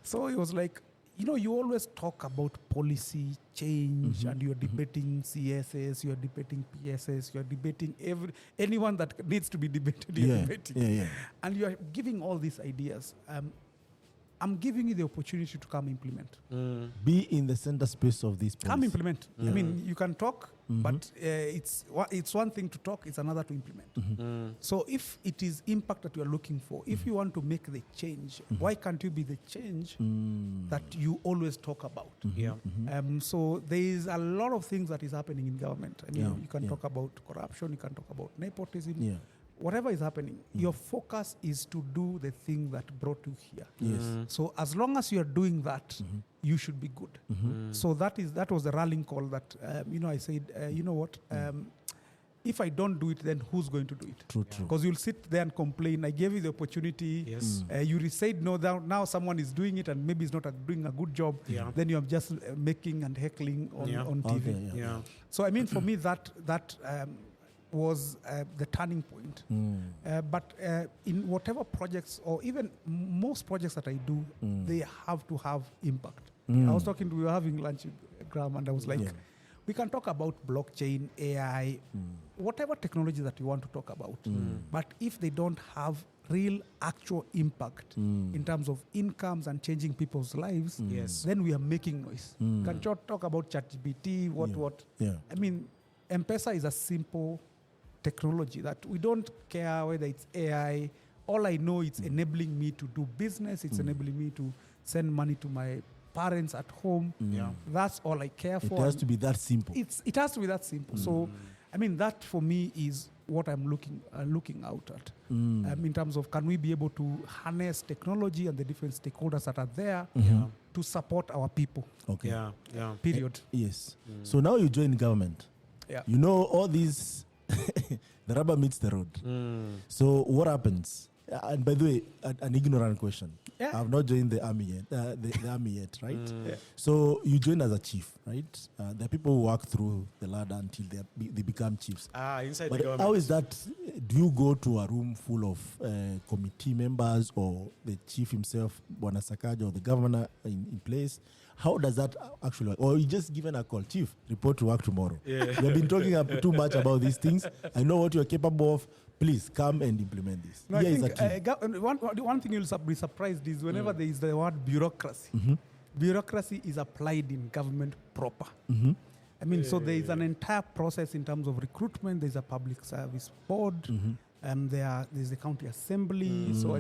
C: So it was like, you always talk about policy change and you're debating CSS, you're debating PSS, you're debating anyone that needs to be debated, you're debating. And you're giving all these ideas. I'm giving you the opportunity to come implement.
A: Be in the center space of this policy.
C: Come implement. You can talk, but it's one thing to talk, it's another to implement. So if it is impact that you are looking for, if you want to make the change, why can't you be the change that you always talk about? So there is a lot of things that is happening in government. You can talk about corruption, you can talk about nepotism. Whatever is happening, your focus is to do the thing that brought you here. So as long as you are doing that, you should be good. So that was the rallying call that, I said, if I don't do it, then who's going to do it?
A: True.
C: Because you'll sit there and complain, I gave you the opportunity. You said no, now someone is doing it and maybe is not doing a good job. Then you're just making and heckling on TV. So for me, that was the turning point. But in whatever projects, or even most projects that I do, they have to have impact. We were having lunch with Graham, and I was like, we can talk about blockchain, AI, whatever technology that you want to talk about. But if they don't have real actual impact in terms of incomes and changing people's lives, then we are making noise. Can talk about ChatGPT, what. M-Pesa is a simple technology that we don't care whether it's AI. All I know, it's enabling me to do business. It's enabling me to send money to my parents at home. That's all I care for.
A: It has to be that simple.
C: It has to be that simple. So, that for me is what I'm looking out at. In terms of, can we be able to harness technology and the different stakeholders that are there to support our people?
A: Okay.
C: Period.
A: Yes. So now you join government. All these... the rubber meets the road. So what happens? And by the way, an ignorant question. I've not joined the army yet. The army yet, right? So you join as a chief, right? There are people who work through the ladder until they become chiefs.
B: Inside
A: but
B: the government.
A: How is that? Do you go to a room full of committee members or the chief himself, Bwana Sakaja, or the governor in place? How does that actually work? Or you just given a call, chief, report to work tomorrow. We have been talking too much about these things. I know what you are capable of. Please come and implement this.
C: No, I think one thing you'll be surprised is whenever there is the word bureaucracy, bureaucracy is applied in government proper. So there is an entire process in terms of recruitment. There's a public service board. There's the county assembly. So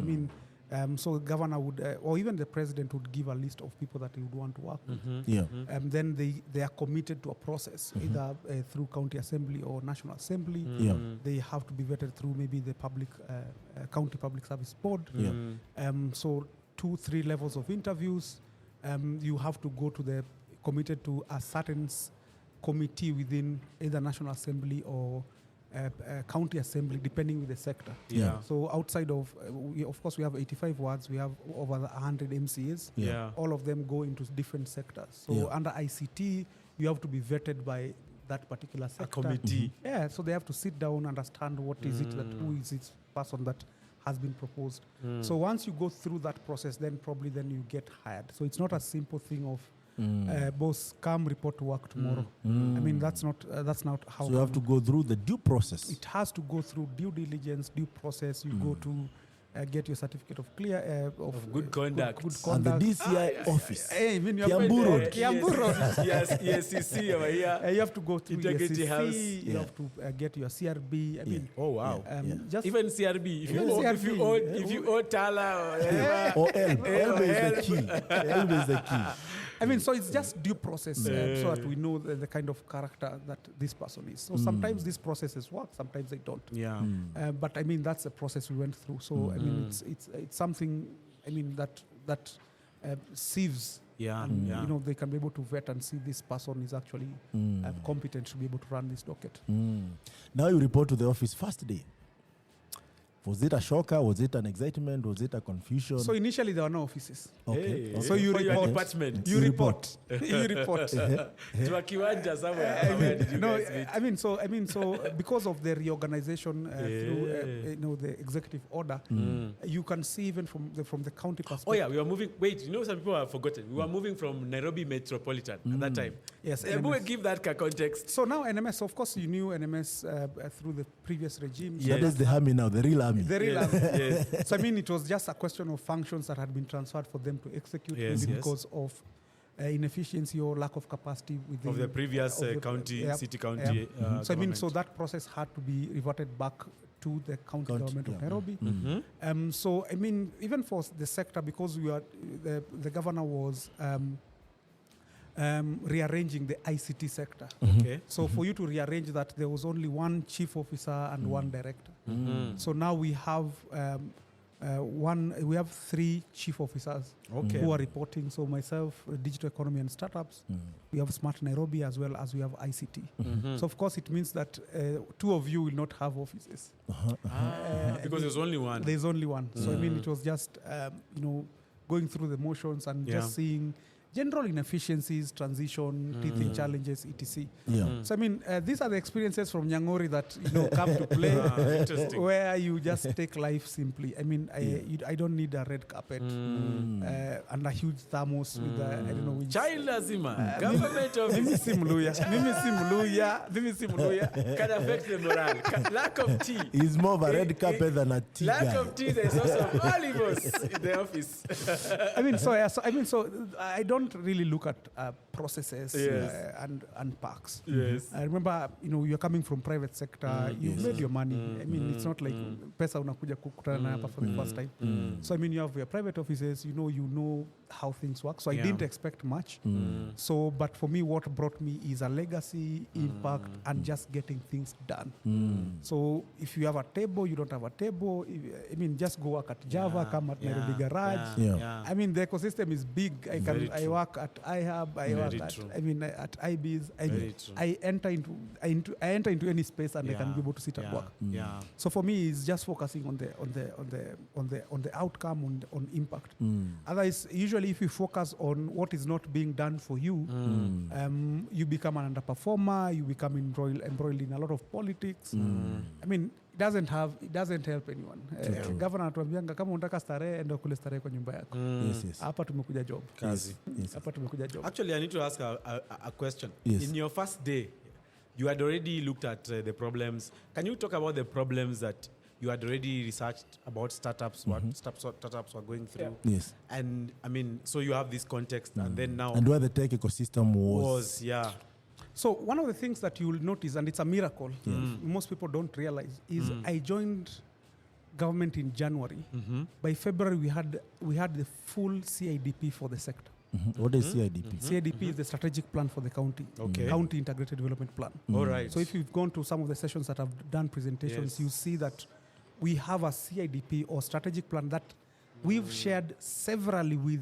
C: so the governor would, or even the president would give a list of people that he would want to work with. And then they are committed to a process, either through county assembly or national assembly. They have to be vetted through maybe the county public service board. So 2-3 levels of interviews. You have to go to committed to a certain committee within either national assembly or county assembly, depending with the sector. So outside of course, we have 85 wards. We have over 100 MCAs. All of them go into different sectors. So under ICT, you have to be vetted by that particular sector.
B: A committee.
C: So they have to sit down, understand what is it who is this person that has been proposed. So once you go through that process, then you get hired. So it's not a simple thing of boss, come report to work tomorrow. I mean, that's not how.
A: So you have to go through the due process.
C: It has to go through due diligence, due process. You go to get your certificate of clear
B: of good conduct.
C: Good
A: And the
C: conduct.
A: DCI office.
C: Hey, I mean,
A: Kiambu Road.
C: Kiambu Road.
B: Yes, ESCC over here.
C: You have to go through
B: Integrity
C: ESCC,
B: House.
C: you have to get your CRB. I mean,
B: Oh wow.
C: just
B: Even CRB. If
C: Even
B: you owe,
C: CRB.
B: if you owe Tala or whatever.
A: Or ELB. ELB is the key. ELB is the key.
C: I mean, so it's just due process so that we know the kind of character that this person is. So sometimes these processes work, sometimes they don't.
B: Yeah.
C: But I mean, that's the process we went through. So I mean, it's something. I mean that sieves.
B: Yeah.
C: And
B: yeah.
C: you know, they can be able to vet and see this person is actually competent to be able to run this docket.
A: Now you report to the office first day. Was it a shocker? Was it an excitement? Was it a confusion?
C: So initially there were no offices.
A: Okay.
B: Hey,
C: So you
B: for your
C: report.
B: department.
C: You report. You report.
B: To a kiwanja somewhere. Where did you
C: No,
B: guys meet?
C: I mean, so because of the reorganization through the executive order, you can see even from the county perspective.
B: Oh yeah, we were moving. Wait, you know, some people have forgotten. We were moving from Nairobi Metropolitan at that time.
C: Yes,
B: We'll
C: NMS.
B: give that context.
C: So now NMS, of course, you knew NMS through the previous regime.
A: That is the army now, the real army.
C: The real army.
B: Yes.
C: So I mean, it was just a question of functions that had been transferred for them to execute,
B: Yes,
C: maybe
B: yes.
C: because of inefficiency or lack of capacity within
B: Of the previous
C: of the-
B: county,
C: yeah,
B: city county.
C: yeah. So I mean,
B: government.
C: so that process had to be reverted back to the county government of
A: yeah.
C: Nairobi.
B: Mhm.
C: So I mean, even for the sector, because we are the governor was rearranging the ICT sector.
B: Okay.
C: So for you to rearrange that, there was only one chief officer and one director. So now we have we have 3 chief officers
B: Okay.
C: who are reporting. So myself, digital economy and startups. We have Smart Nairobi as well as we have ICT. So of course it means that 2 of you will not have offices.
B: Because there's only one.
C: There's only one. So I mean, it was just going through the motions and
B: Yeah.
C: just seeing general inefficiencies, transition, teething challenges, etc.
A: Yeah.
C: So I mean, these are the experiences from Nyangori that come to play,
B: Interesting.
C: where you just take life simply. I mean, I don't need a red carpet and a huge thermos with I don't know which.
B: Child lazima. Government of
C: Mimi si Mluya. Mimi si Mluya.
B: can affect the morale. Lack of tea.
A: He's more of a red carpet than a tea
B: Lack
A: guy.
B: of tea. There's also olivos in the office.
C: I mean, so I don't really look at processes
B: Yes.
C: and parks.
B: Yes.
C: I remember, you're coming from private sector, you've made your money. I mean, it's not like pesa unakuja kukutana na hapa for the first time. So I mean, you have your private offices, you know how things work. So I didn't expect much. So, but for me, what brought me is a legacy, impact, and just getting things done. So if you have a table, you don't have a table. I mean, just go work at Java, come at Nairobi Garage.
A: Yeah.
C: I mean, the ecosystem is big.
B: Very
C: I
B: true.
C: work at iHub. I work at
B: true.
C: at IBs.
B: Very true.
C: I enter into any space and I can be able to sit and work.
B: Yeah.
C: So for me, it's just focusing on the outcome, on impact. Otherwise, usually if you focus on what is not being done for you, you become an underperformer. You become embroiled in a lot of politics. I mean, it doesn't help anyone. Governor atuambianga kama unataka starehe enda kule starehe kwa nyumba yako.
A: Yes.
C: Hapa tumekuja job.
B: Kazi.
C: Hapa tumekuja job.
B: Actually, I need to ask a question.
A: Yes.
B: In your first day, you had already looked at the problems. Can you talk about the problems that you had already researched about startups, what startups were going through?
A: Yes.
B: And I mean, so you have this context, and then now
A: And where the tech ecosystem was.
C: So one of the things that you will notice, and it's a miracle, most people don't realize, is I joined government in January. By February, we had the full CIDP for the sector.
A: What is CIDP?
C: CIDP is the strategic plan for the county.
B: Okay.
C: County Integrated Development Plan.
B: All right.
C: So if you've gone to some of the sessions that I've done presentations,
B: Yes.
C: you see that we have a CIDP or strategic plan that we've shared severally with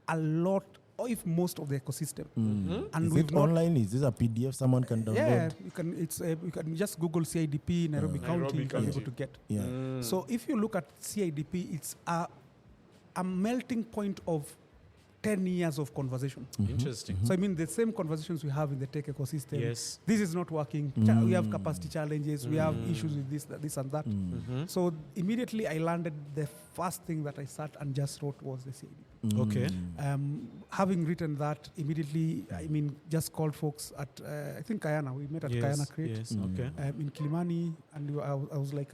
C: a lot, or if most of the ecosystem. And
A: Is
C: we've
A: it
C: not-
A: online? Is this a PDF someone can download?
C: Yeah, you can just Google CIDP Nairobi County,
B: Nairobi
C: you'll be able
B: County.
C: to get.
A: Yeah.
C: So if you look at CIDP, it's a melting point of 10 years of conversation.
B: Interesting.
C: So I mean, the same conversations we have in the tech ecosystem.
B: Yes.
C: This is not working. We have capacity challenges. We have issues with this and that. So immediately I landed. The first thing that I sat and just wrote was the CIDP.
B: Okay.
C: Having written that immediately, just called folks at, I think Kayana, we met at Kayana Create.
B: Yes, okay.
C: In Kimathi, and I was like,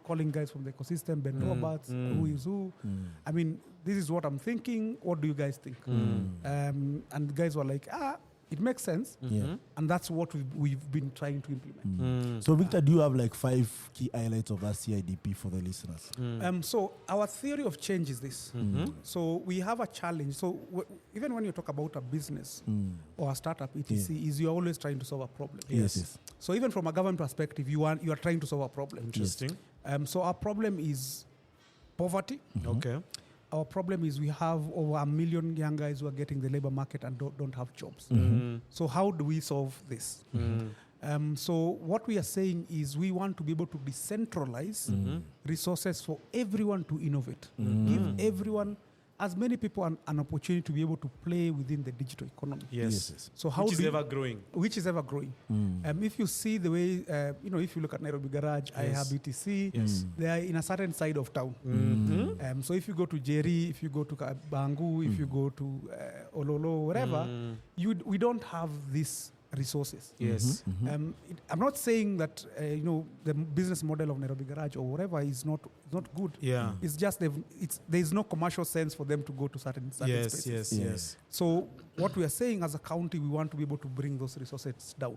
C: calling guys from the ecosystem, Ben Roberts, who is who. This is what I'm thinking. What do you guys think? And the guys were like, it makes sense. And that's what we've been trying to implement.
A: So Victor, do you have like 5 key highlights of that CIDP for the listeners?
C: So our theory of change is this. So we have a challenge. So even when you talk about a business or a startup, etc., is you're always trying to solve a problem.
A: Yes.
C: So even from a government perspective, you are trying to solve a problem.
B: Interesting.
C: So our problem is poverty.
B: Okay.
C: Our problem is we have over 1 million young guys who are getting the labor market and don't have jobs. So how do we solve this? So what we are saying is we want to be able to decentralize resources for everyone to innovate. Give everyone, as many people, an opportunity to be able to play within the digital economy.
B: Yes.
C: So how
B: which is ever growing.
C: Which is ever growing. If you see the way, if you look at Nairobi Garage, IHub, etc., they are in a certain side of town. So if you go to Jerry, if you go to Bangu, if you go to Ololo, wherever, we don't have this resources.
B: Yes.
C: I'm not saying that the business model of Nairobi Garage or whatever is not good.
B: Yeah.
C: It's just there is no commercial sense for them to go to certain spaces.
B: Yes.
C: So what we are saying as a county, we want to be able to bring those resources down.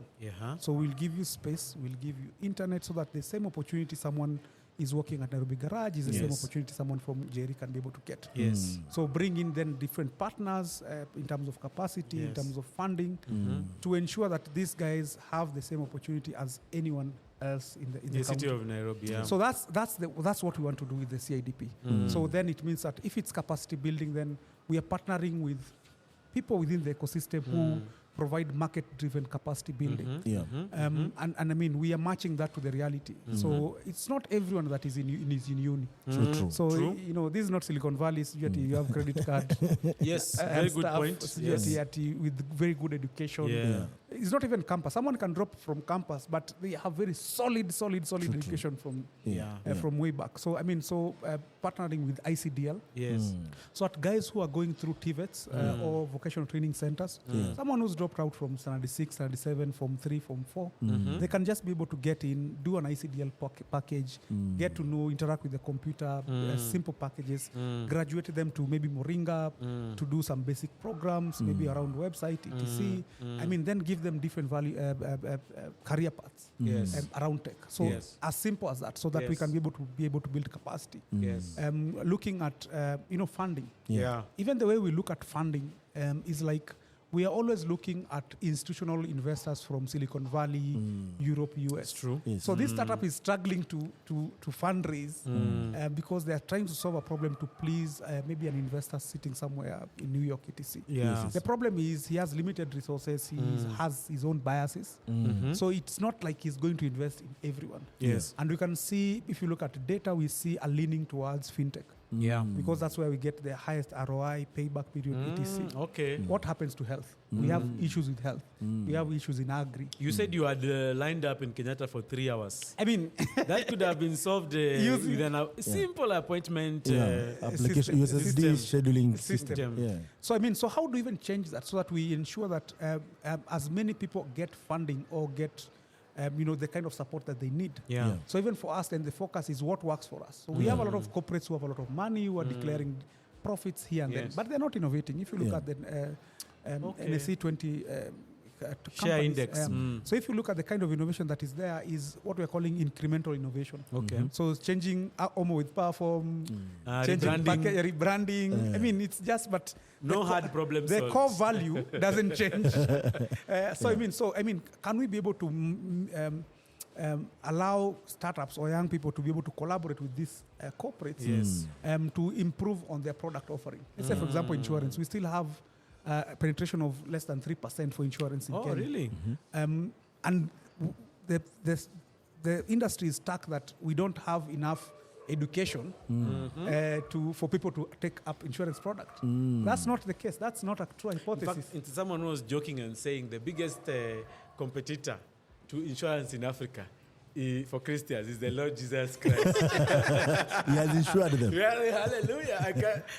C: So we'll give you space, we'll give you internet, so that the same opportunity someone is working at Nairobi Garage is the same opportunity someone from Jerry can be able to get.
B: Yes.
C: So bring in then different partners in terms of capacity, in terms of funding, to ensure that these guys have the same opportunity as anyone else in the
B: city of Nairobi. Yeah.
C: So that's what we want to do with the CIDP. So then it means that if it's capacity building, then we are partnering with people within the ecosystem who provide market-driven capacity building. And we are matching that to the reality. So it's not everyone that is in uni.
A: True.
C: So this is not Silicon Valley. You have credit card.
B: Yes, very good point.
C: With very good education. It's not even campus. Someone can drop from campus, but they have very solid education from way back. So partnering with ICDL.
B: Yes.
C: So at guys who are going through TVETs or vocational training centers, someone who's dropped out from standard 6, standard 7, Form 3, Form 4, they can just be able to get in, do an ICDL package, get to know, interact with the computer, simple packages, graduate them to maybe Moringa to do some basic programs, maybe around website, etc. Then give them different value career paths around tech. So as simple as that, so that we can be able to build capacity. Looking at funding. Even the way we look at funding is like we are always looking at institutional investors from Silicon Valley, Europe, US.
B: True.
A: Yes.
C: So this startup is struggling to fundraise because they are trying to solve a problem to please maybe an investor sitting somewhere in New York, etc. The problem is he has limited resources. He has his own biases. So it's not like he's going to invest in everyone. And we can see, if you look at the data, we see a leaning towards fintech. Because that's where we get the highest ROI, payback period, etc.
B: Okay.
C: What happens to health? We have issues with health. We have issues in agri.
B: You said you had lined up in Kenyatta for 3 hours.
C: That
B: could have been solved with a simple appointment
A: application, USSD scheduling system.
C: So how do we even change that so that we ensure that as many people get funding or get the kind of support that they need. So even for us, then the focus is what works for us. So we have a lot of corporates who have a lot of money, who are declaring profits here and there, but they're not innovating. If you look at the NSE 20
B: share index.
C: So if you look at the kind of innovation that is there, is what we're calling incremental innovation. So changing Omo with Perform, changing rebranding. It's just, but
B: no hard problems.
C: The core value doesn't change. Can we be able to allow startups or young people to be able to collaborate with these corporates to improve on their product offering? Let's say, for example, insurance. We still have penetration of less than 3% for insurance in Kenya.
B: Really?
C: And the industry is stuck that we don't have enough education for people to take up insurance product. That's not the case. That's not a true hypothesis.
B: In fact, it's someone was joking and saying the biggest competitor to insurance in Africa for Christians, is the Lord Jesus Christ.
A: He has insured them.
B: Yeah, hallelujah.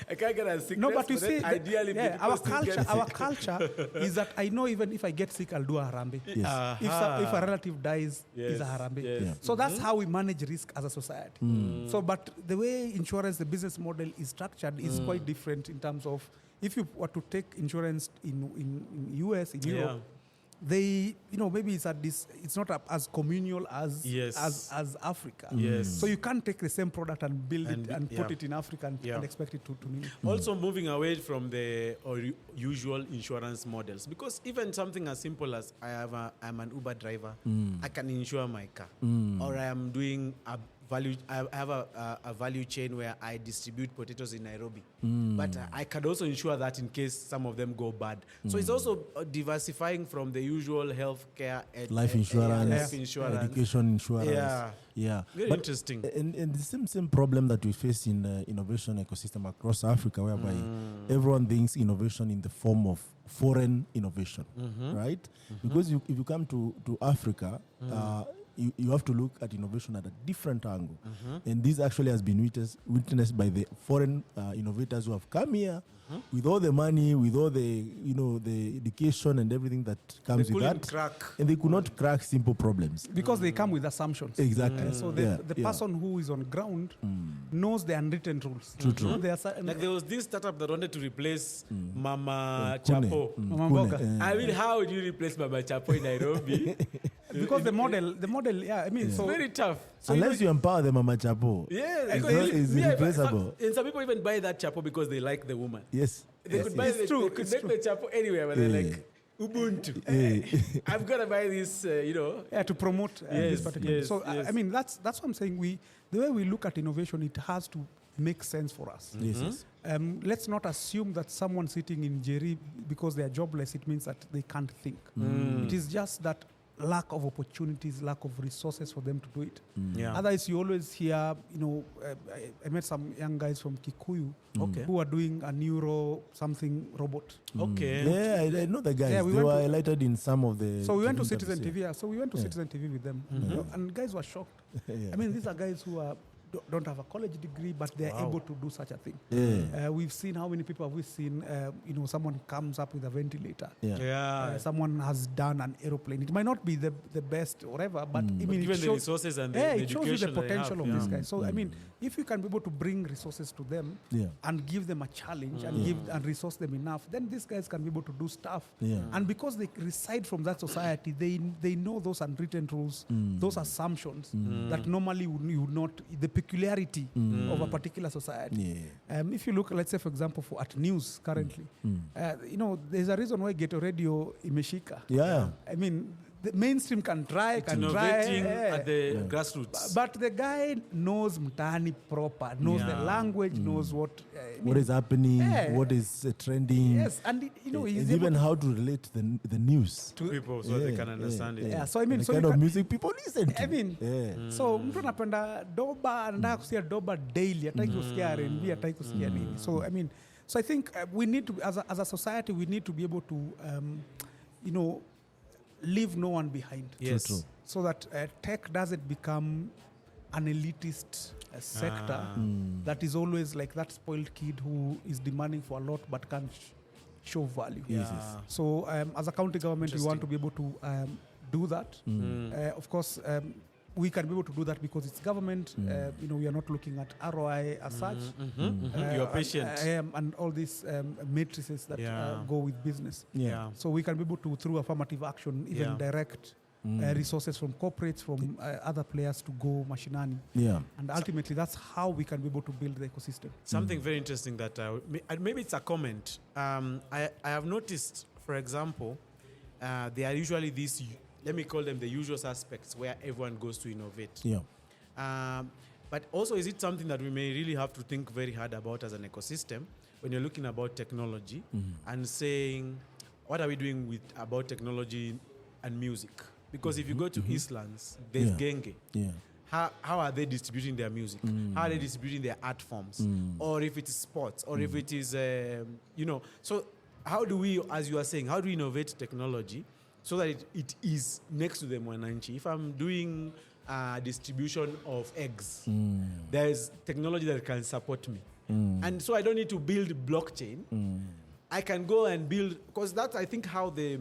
B: I can't get a sickness.
C: No, but you see,
B: ideally,
C: our culture is that I know even if I get sick, I'll do a harambe.
A: Yes.
C: If a relative dies, it's a harambe.
B: Yes.
A: Yeah.
C: So that's how we manage risk as a society. So, but the way insurance, the business model is structured is quite different in terms of if you were to take insurance in US, in Europe, they, maybe it's not as communal as Africa.
B: Yes.
C: So you can't take the same product and build it and put it in Africa and expect it to need.
B: Also moving away from the usual insurance models, because even something as simple as I'm an Uber driver, I can insure my car, or I am doing I have a value chain where I distribute potatoes in Nairobi, but I can also insure that in case some of them go bad. So it's also diversifying from the usual healthcare,
A: life insurance, education insurance.
B: Yeah. Very interesting.
A: And the same problem that we face in the innovation ecosystem across Africa, whereby everyone thinks innovation in the form of foreign innovation, right? Because if you come to Africa, you have to look at innovation at a different angle. And this actually has been witnessed by the foreign innovators who have come here with all the money, with all the, the education and everything that comes with that. And they could not crack simple problems.
C: Because they come with assumptions.
A: Exactly.
C: So the person who is on ground knows the unwritten rules.
A: True.
B: Like there was this startup that wanted to replace Mama Chapo.
C: Mama Mboga.
B: I mean, how would you replace Mama Chapo in Nairobi?
C: Because the model, it's
B: very tough.
A: So unless you empower the Mama Chapo, it's irreplaceable.
B: And some people even buy that Chapo because they like the woman.
A: Yes.
B: They could buy the Chapo anywhere, but they're like, Ubuntu. I've got to buy this,
C: to promote this particular. So, I mean, that's what I'm saying. The way we look at innovation, it has to make sense for us.
A: Yes.
C: Let's not assume that someone sitting in Jerry, because they are jobless, it means that they can't think. It is just that lack of opportunities, lack of resources for them to do it. Otherwise, you always hear, I met some young guys from Kikuyu who are doing a neuro something robot.
A: Yeah, I know the guys. They were highlighted in some of the...
C: So we went to Citizen TV. So we went to Citizen TV with them. And guys were shocked. I mean, these are guys who don't have a college degree, but they're able to do such a thing. We've seen how many people have we seen, someone comes up with a ventilator. Someone has done an aeroplane. It might not be the best or whatever, but I mean,
B: given the resources and the
C: it shows you the potential of these guys. So I mean, if you can be able to bring resources to them and give them a challenge and resource them enough, then these guys can be able to do stuff. And because they reside from that society, they know those unwritten rules, those assumptions that normally you would not, the peculiarity of a particular society. If you look, let's say, for example, at news currently, there's a reason why Ghetto Radio imeshika. I mean, the mainstream can try,
B: at the grassroots.
C: But the guy knows mtaani proper, knows the language, knows what
A: is happening, what is trending.
C: Yes, and
A: he's even how to relate the news
B: to people so they can understand it.
C: So I mean,
A: the kind of music people listen to.
C: I mean, so mtu anapenda doba, anataka kusikia doba daily, hataki kusikia R&B, hataki kusikia nini. So I mean, so I think we need to, as a society, we need to be able to, leave no one behind.
B: Yes.
A: True.
C: So that tech doesn't become an elitist sector that is always like that spoiled kid who is demanding for a lot but can't show value. So as a county government, we want to be able to do that. Of course, we can be able to do that because it's government. We are not looking at ROI as such.
B: You are patient.
C: And all these matrices that go with business. So we can be able to, through affirmative action, even direct resources from corporates, from other players to go machinani. And ultimately, that's how we can be able to build the ecosystem.
B: Something very interesting that, maybe it's a comment. I have noticed, for example, there are usually these... Let me call them the usual suspects where everyone goes to innovate. But also, is it something that we may really have to think very hard about as an ecosystem when you're looking about technology and saying, what are we doing about technology and music? Because if you go to Eastlands, there's Genge. How are they distributing their music? How are they distributing their art forms? Or if it is sports, or if it is, so how do we, as you are saying, how do we innovate technology so that it is next to the mwananchi. If I'm doing distribution of eggs, there is technology that can support me. And so I don't need to build blockchain. I can go and build, because that's, I think, how the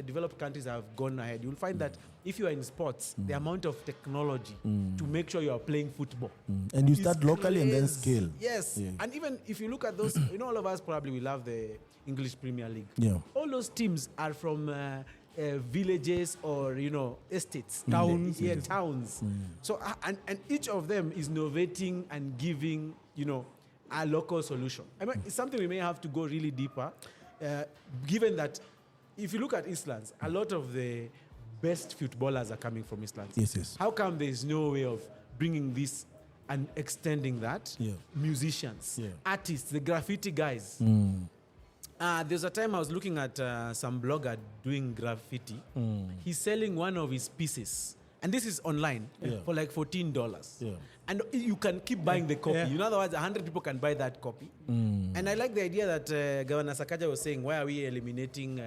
B: developed countries have gone ahead. You'll find that if you are in sports, the amount of technology to make sure you are playing football.
A: And you start locally and then scale.
B: Yes. Yeah. And even if you look at those, all of us probably will love the English Premier League.
A: Yeah.
B: All those teams are from villages or, estates.
C: Towns.
B: Towns. So, and each of them is innovating and giving, a local solution. I mean, it's something we may have to go really deeper, given that if you look at Eastlands, a lot of the best footballers are coming from Eastlands.
A: Yes.
B: How come there is no way of bringing this and extending that?
A: Yeah.
B: Musicians, artists, the graffiti guys. There's a time I was looking at some blogger doing graffiti. He's selling one of his pieces. And this is online for like $14.
A: Yeah.
B: And you can keep buying the copy.
C: Yeah.
B: In other words, 100 people can buy that copy. And I like the idea that Governor Sakaja was saying, why are we eliminating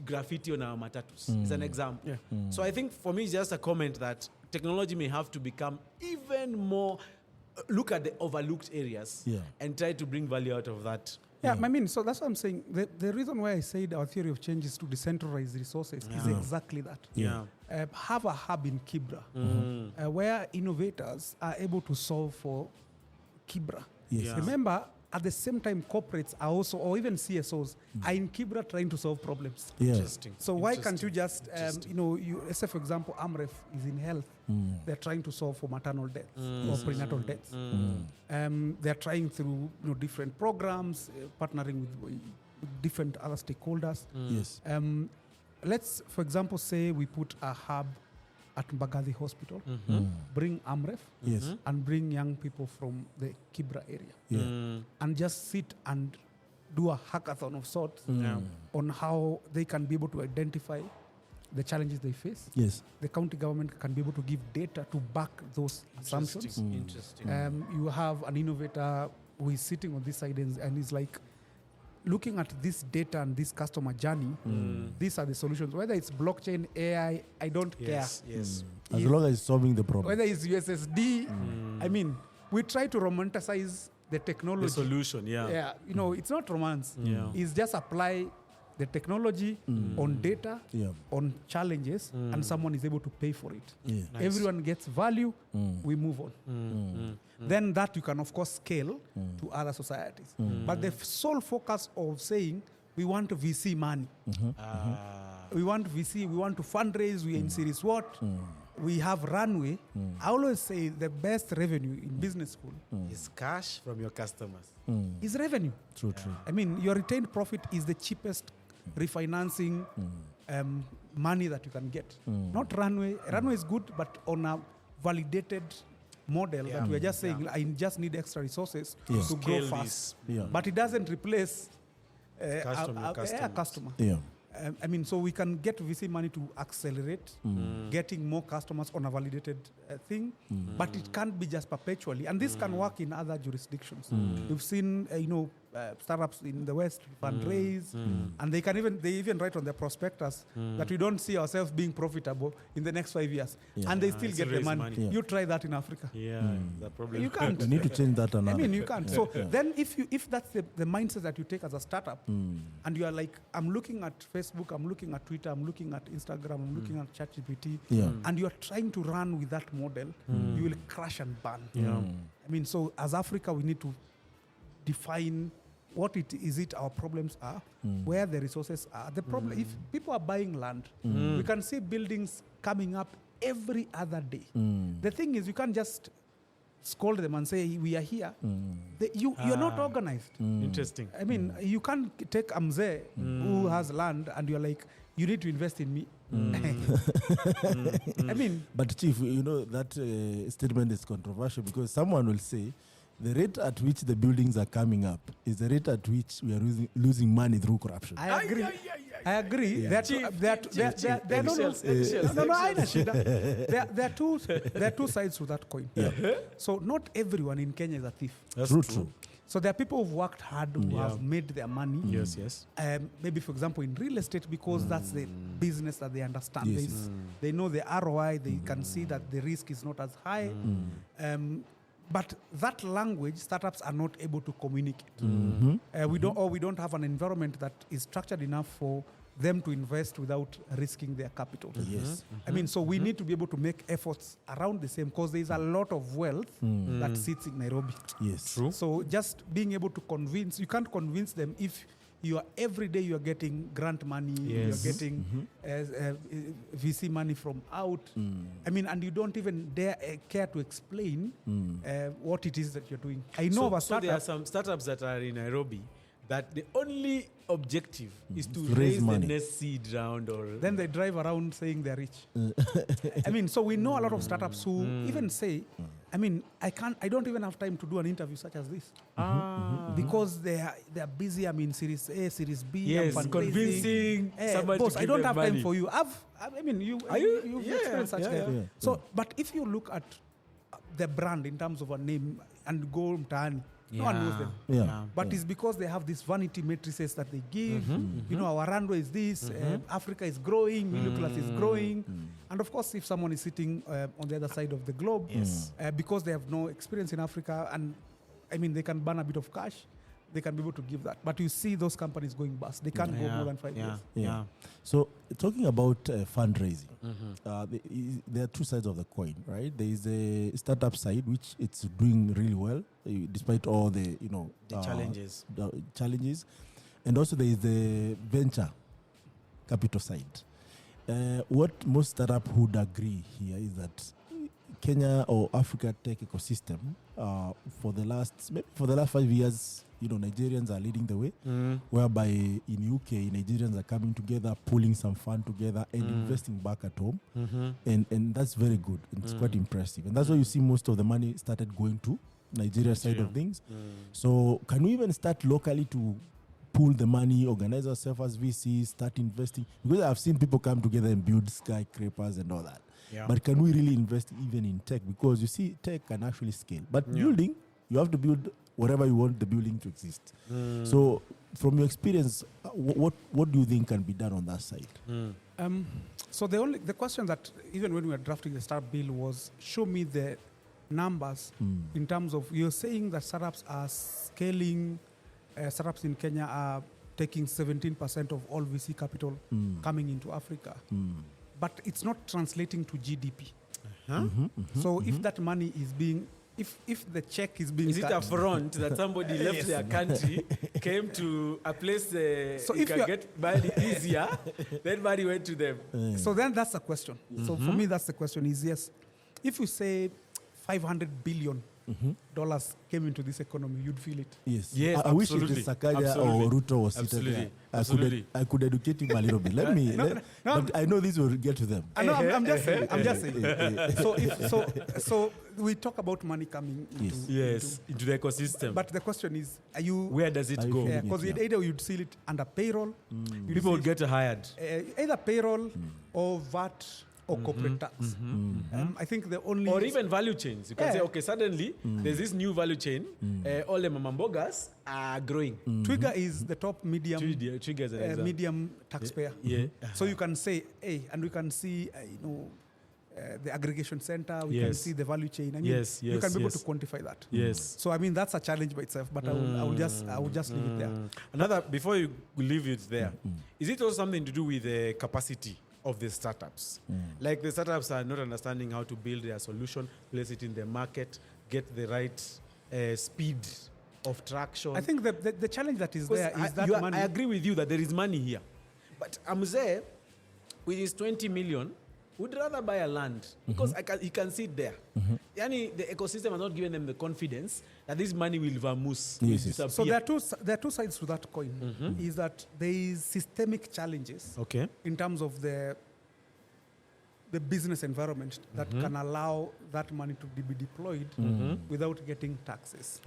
B: graffiti on our matatus? It's an example.
C: Yeah.
B: So I think for me, it's just a comment that technology may have to become even more, look at the overlooked areas and try to bring value out of that.
C: Yeah, I mean, so that's what I'm saying. The reason why I said our theory of change is to decentralize resources is exactly that.
B: Yeah.
C: Have a hub in Kibra where innovators are able to solve for Kibra.
A: Yes.
B: Yeah.
C: Remember, at the same time, corporates are also, or even CSOs, are in Kibra trying to solve problems.
A: Yeah.
B: Interesting.
C: So why can't you just, let's say, for example, AMREF is in health. They're trying to solve for maternal deaths or prenatal deaths. They're trying through different programs, partnering with different other stakeholders.
A: Yes.
C: Let's, for example, say we put a hub at Mbagathi Hospital, bring AMREF, and bring young people from the Kibra area, and just sit and do a hackathon of sorts on how they can be able to identify the challenges they face.
A: Yes.
C: The county government can be able to give data to back those assumptions.
B: Interesting.
C: You have an innovator who is sitting on this side and is like, looking at this data and this customer journey, these are the solutions. Whether it's blockchain, AI, I don't care.
B: Yes.
A: As long as it's solving the problem.
C: Whether it's USSD, I mean, we try to romanticize the technology.
B: The solution,
C: Yeah, it's not romance.
B: Yeah.
C: It's just apply the technology on data, on challenges, and someone is able to pay for it.
A: Yeah.
B: Nice.
C: Everyone gets value, we move on. Then that you can, of course, scale to other societies. But the sole focus of saying, we want VC money. We want VC, we want to fundraise, we are in Series what? We have runway. I always say the best revenue in business school
B: is cash from your customers.
C: is revenue.
A: True.
C: I mean, your retained profit is the cheapest refinancing money that you can get. Not runway. Runway is good, but on a validated model that we are just saying, I just need extra resources to grow fast. But it doesn't replace a customer.
A: Yeah.
C: I mean, so we can get VC money to accelerate getting more customers on a validated thing, but it can't be just perpetually. And this can work in other jurisdictions. We've seen, startups in the West fundraise, and they even write on their prospectus that we don't see ourselves being profitable in the next 5 years, and they still get the money.
A: Yeah.
C: You try that in Africa.
B: The problem.
C: You can't.
A: You need to change that another.
C: I mean, you can't. So then if that's the mindset that you take as a startup, and you are like, I'm looking at Facebook, I'm looking at Twitter, I'm looking at Instagram, I'm looking at ChatGPT, and you're trying to run with that model, you will crash and burn. I mean, so as Africa, we need to define what our problems are, where the resources are. The problem, if people are buying land, we can see buildings coming up every other day. The thing is, you can't just scold them and say, we are here. You're not organized.
B: Interesting.
C: I mean, you can't take Amze who has land and you're like, you need to invest in me. I mean,
A: but Chief, that statement is controversial because someone will say the rate at which the buildings are coming up is the rate at which we are losing money through corruption.
C: I agree. I agree.
B: There
C: are two sides to that coin. So not everyone in Kenya is a thief.
A: That's true.
C: So there are people who've worked hard who have made their money.
B: Yes, yes.
C: Maybe, for example, in real estate, because that's the business that they understand.
A: Yes.
C: They know the ROI. They can see that the risk is not as high. But that language, startups are not able to communicate. We don't have an environment that is structured enough for them to invest without risking their capital.
A: Yes.
C: I mean, so we need to be able to make efforts around the same, because there is a lot of wealth that sits in Nairobi.
A: Yes.
B: True.
C: So just being able to convince, you can't convince them if every day you are getting grant money, you're getting VC money from out. I mean, and you don't even dare care to explain what it is that you're doing. I know of a
B: So there are
C: startup.
B: some startups that are in Nairobi that the only objective is to
A: raise
B: raise the
A: money.
B: next seed round, or
C: Then they drive around saying they're rich. I mean, so we know a lot of startups who even say, I mean, I don't even have time to do an interview such as this. Because they are busy. I mean, Series A, Series B.
B: Yes,
C: I'm fundraising.
B: convincing somebody
C: Boss,
B: to
C: I
B: give
C: don't
B: them
C: have
B: money.
C: time for you. I mean, you've experienced such things.
A: Yeah.
C: So, but if you look at the brand in terms of a name and go mtaani, no one knows them.
A: Yeah.
C: But it's because they have these vanity matrices that they give. You know, our runway is this, Africa is growing, middle class is growing. And of course, if someone is sitting on the other side of the globe, because they have no experience in Africa, and I mean, they can burn a bit of cash, they can be able to give that. But you see those companies going bust. They can't go more than 5 years.
A: Yeah. So talking about fundraising, there are two sides of the coin, right? There is the startup side, which it's doing really well, despite all the
B: challenges.
A: The challenges, and also there is the venture capital side. What most startup would agree here is that Kenya or Africa tech ecosystem, for the last 5 years, Nigerians are leading the way, whereby in UK, Nigerians are coming together, pulling some fund together and investing back at home. And that's very good. It's quite impressive. And that's why you see most of the money started going to Nigeria side of things. So can we even start locally to pool the money, organize ourselves as VCs, start investing? Because I've seen people come together and build skyscrapers and all that.
B: Yeah.
A: But can we really invest even in tech? Because you see, tech can actually scale. But building, you have to build wherever you want the building to exist. So from your experience, what do you think can be done on that side?
C: So the question that even when we were drafting the startup bill was, show me the numbers in terms of, you're saying that startups are scaling, startups in Kenya are taking 17% of all VC capital coming into Africa. But it's not translating to GDP. So if that money is being, if the check is being
B: Is it a front that somebody left their country, came to a place so you can get money easier, then money went to them?
C: So then that's the question. So for me, that's the question is, yes, if you say $500 billion came into this economy, you'd feel it.
A: Yes. I wish it was Sakaja or Ruto was seated there. I could educate him a little bit. But I know this will get to them.
C: I'm just saying. So we talk about money coming
B: into the ecosystem.
C: But the question is,
B: where does it go?
C: Because either you'd see it under payroll.
B: People would get hired.
C: Either payroll or VAT or corporate tax. I think the only...
B: Or even value chains. You can say, okay, suddenly there's this new value chain. All the mamambogas are growing.
C: Twiga is the top medium medium taxpayer. So you can say, hey, and we can see, the aggregation center, we can see the value chain. I mean, you can be able to quantify that. So, I mean, that's a challenge by itself, but I will just leave it there.
B: Another, before you leave it there, is it also something to do with the capacity of the startups? Like the startups are not understanding how to build their solution, place it in the market, get the right speed of traction.
C: I think the challenge that is there is that money.
B: I agree with you that there is money here. But Amze, with his 20 million, would rather buy a land because he can sit there. Yani, the ecosystem has not given them the confidence that this money will vamoose.
C: So there are two sides to that coin. Is that there is systemic challenges in terms of the business environment that can allow that money to be deployed without getting taxes.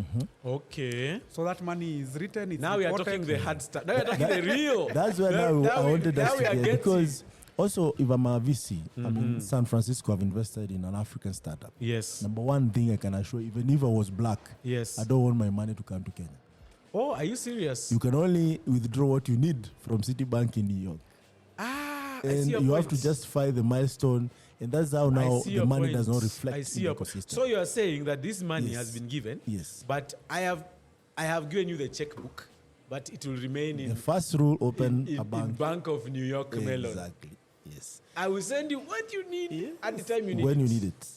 C: So that money is written. It's
B: now
C: reported.
B: We are talking the hard stuff. Now we are talking the real.
A: That's why I wanted us to get, because Also, if I'm a VC, I'm in San Francisco, I've invested in an African startup.
B: Yes.
A: Number one thing I can assure, even if I was black,
B: Yes.
A: I don't want my money to come to Kenya.
B: Oh, are you serious?
A: You can only withdraw what you need from Citibank in New York.
B: I
A: And
B: see your
A: you
B: point.
A: have to justify the milestone, and that's how now the money does not reflect
B: I see
A: in the
B: your point.
A: ecosystem.
B: So you are saying that this money
A: Yes.
B: has been given,
A: Yes.
B: but I have given you the checkbook, but it will remain
A: The
B: in
A: first rule, open a
B: in
A: bank.
B: Bank of New York Mellon.
A: Exactly. Yes.
B: I will send you what you need at the time you need
A: When
B: it.
A: you need it.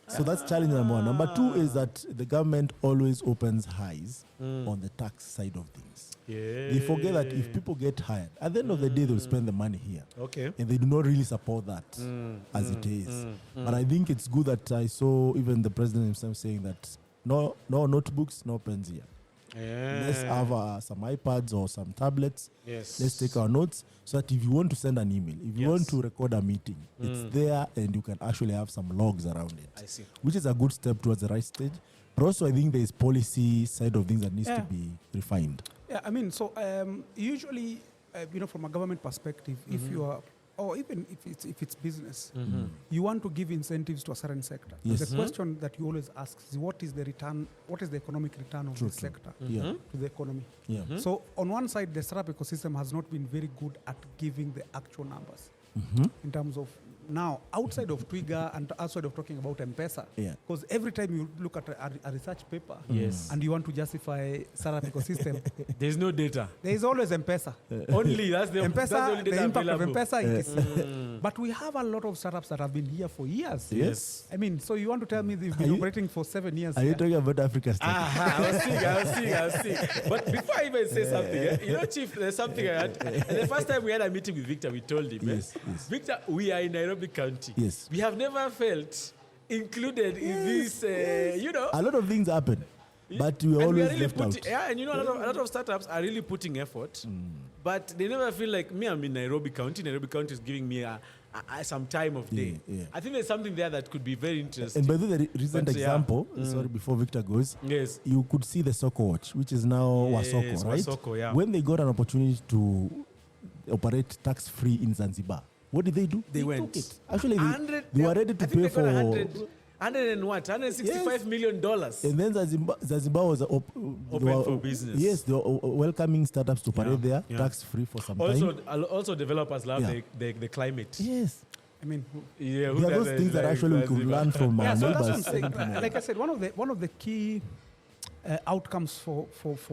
A: So that's challenge number one. Number two is that the government always opens highs on the tax side of things.
B: Yeah.
A: They forget that if people get hired, at the end of the day, they'll spend the money here.
B: Okay.
A: And they do not really support that as it is. But I think it's good that I saw even the president himself saying that no notebooks, no pens here.
B: Yeah.
A: Let's have some iPads or some tablets.
B: Yes.
A: Let's take our notes so that if you want to send an email, if you want to record a meeting, it's there and you can actually have some logs around it.
B: I see.
A: Which is a good step towards the right stage. But also, I think there is policy side of things that needs to be refined.
C: Yeah, I mean, so usually, from a government perspective, if you are, or even if it's business, you want to give incentives to a certain sector.
A: Yes.
C: The question that you always ask is, what is the return? What is the economic return of this sector
A: Yeah.
C: to the economy?
A: Yeah.
C: So on one side, the startup ecosystem has not been very good at giving the actual numbers in terms of now outside of Twiga and outside of talking about M-Pesa.
A: Yeah.
C: Because every time you look at a research paper
B: Yes.
C: and you want to justify startup ecosystem,
B: There's no data.
C: there is always M-Pesa.
B: Only that's the
C: M-Pesa,
B: that's the only
C: the
B: data
C: impact
B: available.
C: of M-Pesa is. But we have a lot of startups that have been here for years.
A: Yes.
C: I mean, so you want to tell me they've been
A: you-
C: operating for 7 years?
A: Are you
C: here?
A: talking about Africa stuff?
B: I was seeing. But before I even say something, Chief, there's something I had. And the first time we had a meeting with Victor, we told him,
A: Yes, yes.
B: Victor, we are in Nairobi County.
A: Yes.
B: We have never felt included in this,
A: A lot of things happen, but we
B: and
A: always
B: we are really
A: left out.
B: yeah, and a lot of startups are really putting effort, but they never feel like me. I'm in Nairobi County. Nairobi County is giving me some time of day.
A: Yeah.
B: I think there's something there that could be very interesting.
A: And by the way, the recent
B: But, yeah.
A: example, sorry, before Victor goes,
B: Yes.
A: you could see the Soko Watch, which is now
B: Yes,
A: Wasoko, right?
B: Wasoko, yeah.
A: When they got an opportunity to operate tax-free in Zanzibar, what did they do?
B: They went.
A: took it. Actually,
B: 100
A: they were ready to
B: I think
A: pay
B: they
A: for...
B: got 100 and what? $165 million.
A: And then Zanzibar was
B: Open for business.
A: Yes, they were welcoming startups to operate there,
B: yeah.
A: tax-free for some time.
B: Also developers love
A: Yeah.
B: the climate.
A: Yes.
C: I mean,
B: Yeah, who
A: There are those
B: doesn't
A: things that
B: like
A: actually we could
B: Zanzibar?
A: learn from our
C: yeah, so that's what I'm
A: neighbors.
C: saying. Like I said, one of the key outcomes for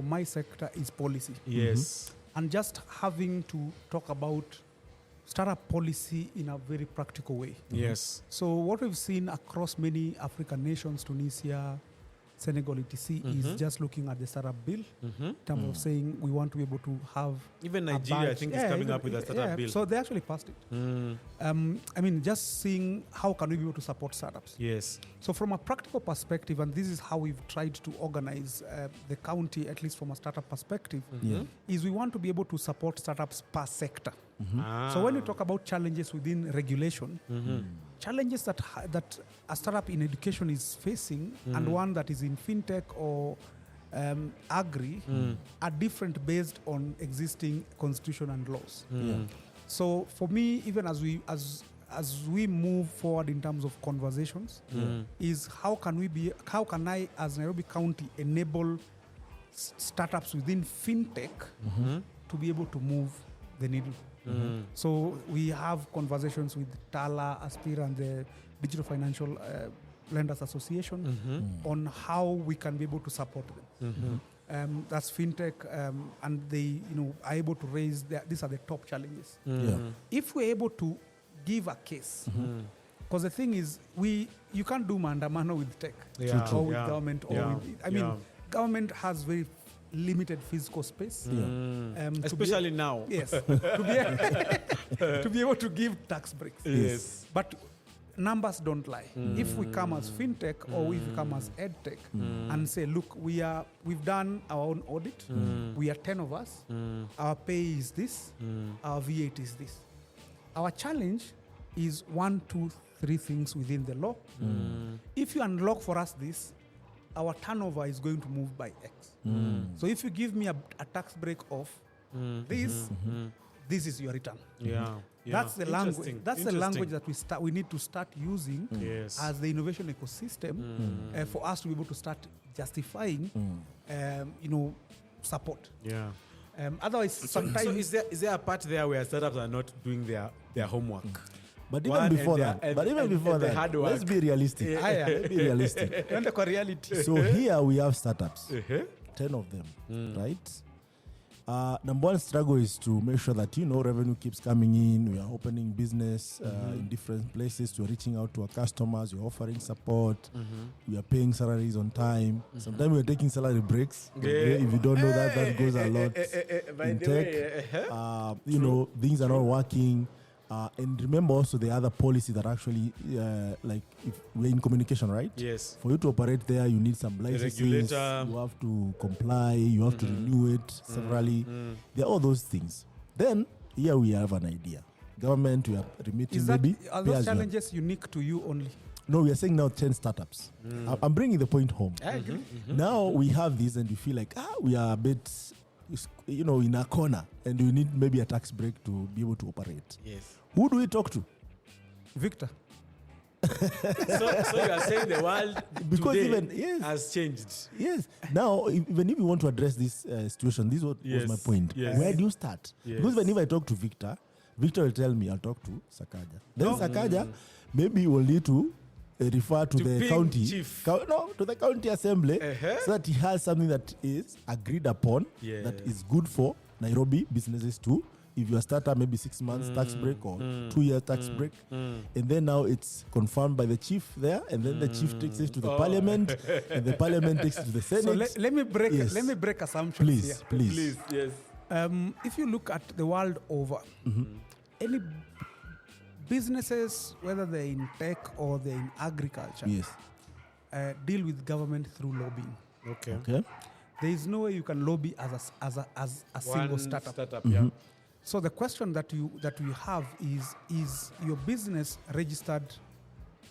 C: my sector is policy.
B: Yes.
C: And just having to talk about startup policy in a very practical way.
B: Yes.
C: So what we've seen across many African nations, Tunisia, Senegal, etc., is just looking at the startup bill in terms of saying we want to be able to have
B: Even
C: a
B: Nigeria, I
C: badge.
B: think, is coming up with a startup bill.
C: So they actually passed it. I mean, just seeing how can we be able to support startups.
B: Yes.
C: So from a practical perspective, and this is how we've tried to organize the county, at least from a startup perspective, is we want to be able to support startups per sector. So when we talk about challenges within regulation, challenges that a startup in education is facing and one that is in fintech or agri are different based on existing constitution and laws. So for me, even as we move forward in terms of conversations, is how can I as Nairobi County enable startups within fintech to be able to move the needle. So we have conversations with Tala, Aspira, and the Digital Financial Lenders Association on how we can be able to support them. That's fintech, and they are able to raise these are the top challenges. If we're able to give a case, because the thing is, you can't do mandamano with tech or with government. Government has very limited physical space.
B: Especially now.
C: Yes. to be able to give tax breaks.
B: Yes.
C: But numbers don't lie. If we come as fintech or if we come as edtech and say, look, we've done our own audit. We are 10 of us. Our pay is this. Our V8 is this. Our challenge is 1, 2, 3 things within the law. If you unlock for us this, our turnover is going to move by X. So if you give me a tax break of this is your return. That's the language.
B: Interesting.
C: That's the language that we need to start using as the innovation ecosystem for us to be able to start justifying, support.
B: Yeah.
C: Otherwise, sometimes
B: So is there a part there where startups are not doing their homework?
A: But even before that,
B: the hard work.
A: let's be realistic. Let's be realistic.
C: when the reality.
A: So here we have startups, 10 of them, right? Number one struggle is to make sure that, revenue keeps coming in. We are opening business in different places. We're reaching out to our customers. We're offering support. We are paying salaries on time. Sometimes we're taking salary breaks. If you don't know that goes a lot in tech. Things are not working. And remember also the other policy that actually, if we're in communication, right?
B: Yes.
A: For you to operate there, you need some licenses.
B: Regulator.
A: You have to comply. You have to renew it severally. There are all those things. Then, here we have an idea. Government, we are remitting maybe.
C: Are those challenges unique to you only?
A: No, we are saying now 10 startups. I'm bringing the point home.
C: I agree.
A: Now we have this and you feel like, we are a bit, in a corner. And we need maybe a tax break to be able to operate.
B: Yes.
A: Who do we talk to?
C: Victor.
B: So you are saying the world
A: Because
B: today has changed.
A: Yes. Now, even if you want to address this situation, this was my point.
B: Yes.
A: Where do you start?
B: Yes.
A: Because when if I talk to Victor will tell me I'll talk to Sakaja. Then Sakaja maybe will need to refer to the county
B: chief.
A: To the county assembly so that he has something that is agreed upon that is good for Nairobi businesses too. If you're a startup, maybe 6 months tax break or 2 year tax break. And then now it's confirmed by the chief there, and then the chief takes it to the parliament, and the parliament takes it to the Senate.
C: So let me break assumptions here.
A: Please.
B: Yes.
C: If you look at the world over, any businesses, whether they're in tech or they're in agriculture, deal with government through lobbying.
B: Okay.
C: There is no way you can lobby as a single startup.
B: Yeah.
C: So the question that you have is your business registered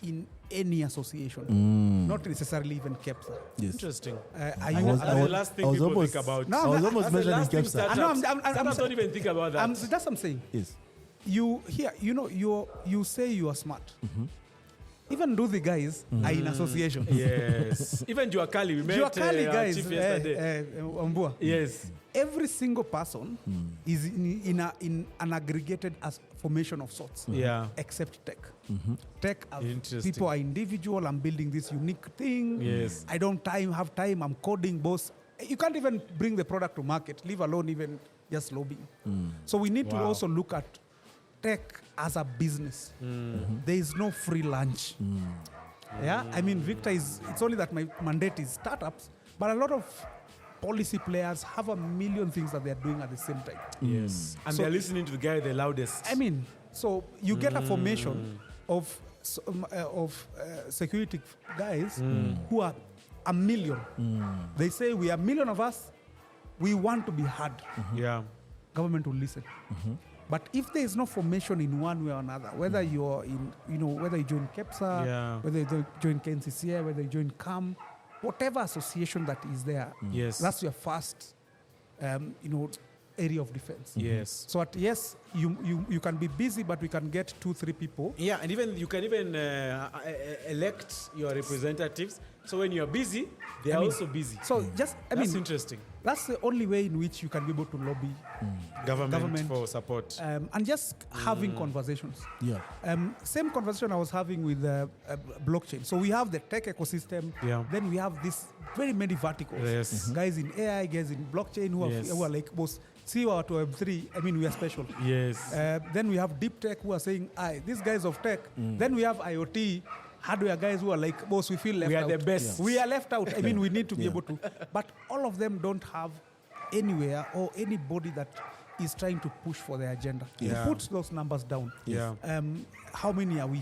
C: in any association, not necessarily even KEPSA.
A: Yes.
B: Interesting.
C: The
B: last thing people think about.
A: I was almost mentioning KEPSA.
B: Startups don't even think about that.
C: That's what I'm saying.
A: Yes.
C: You say you are smart. Even do the guys are in association.
B: Yes. Even Juakali, we met
C: guys,
B: chief yesterday.
C: Ombua.
B: Yes.
C: Every single person is in an aggregated formation of sorts.
B: Yeah.
C: Except tech. Tech,
B: Interesting.
C: people are individual. I'm building this unique thing.
B: Yes.
C: I don't have time. I'm coding, boss. You can't even bring the product to market, leave alone even just lobbying. So we need to also look at tech as a business. There is no free lunch. Yeah, I mean, Victor it's only that my mandate is startups, but a lot of policy players have a million things that they're doing at the same time.
B: Yes. And they're listening to the guy the loudest.
C: I mean, so you get a formation of security guys who are a million. They say we are a million of us. We want to be heard.
B: Yeah.
C: Government will listen. But if there is no formation in one way or another, whether you're whether you join KEPSA, whether you join KNCCA, whether you join CAM, whatever association that is there, that's your first, area of defense.
B: Yes.
C: So you can be busy, but we can get 2-3 people.
B: Yeah, and you can even elect your representatives. So when you're busy, they are also busy.
C: So that's
B: interesting.
C: That's the only way in which you can be able to lobby
B: government for support.
C: And just having conversations.
A: Yeah.
C: Same conversation I was having with blockchain. So we have the tech ecosystem.
B: Yeah.
C: Then we have this very many verticals.
B: Yes.
C: Guys in AI, guys in blockchain who are like both CEO to Web3. I mean, we are special.
B: Yes.
C: Then we have deep tech who are saying, these guys of tech. Then we have IoT. Hardware guys who are like, boss, we feel left out.
B: We are the best.
C: Yeah. We are left out. I mean, we need to be able to. But all of them don't have anywhere or anybody that is trying to push for their agenda.
B: Yeah.
C: Put those numbers down.
B: Yeah.
C: How many are we?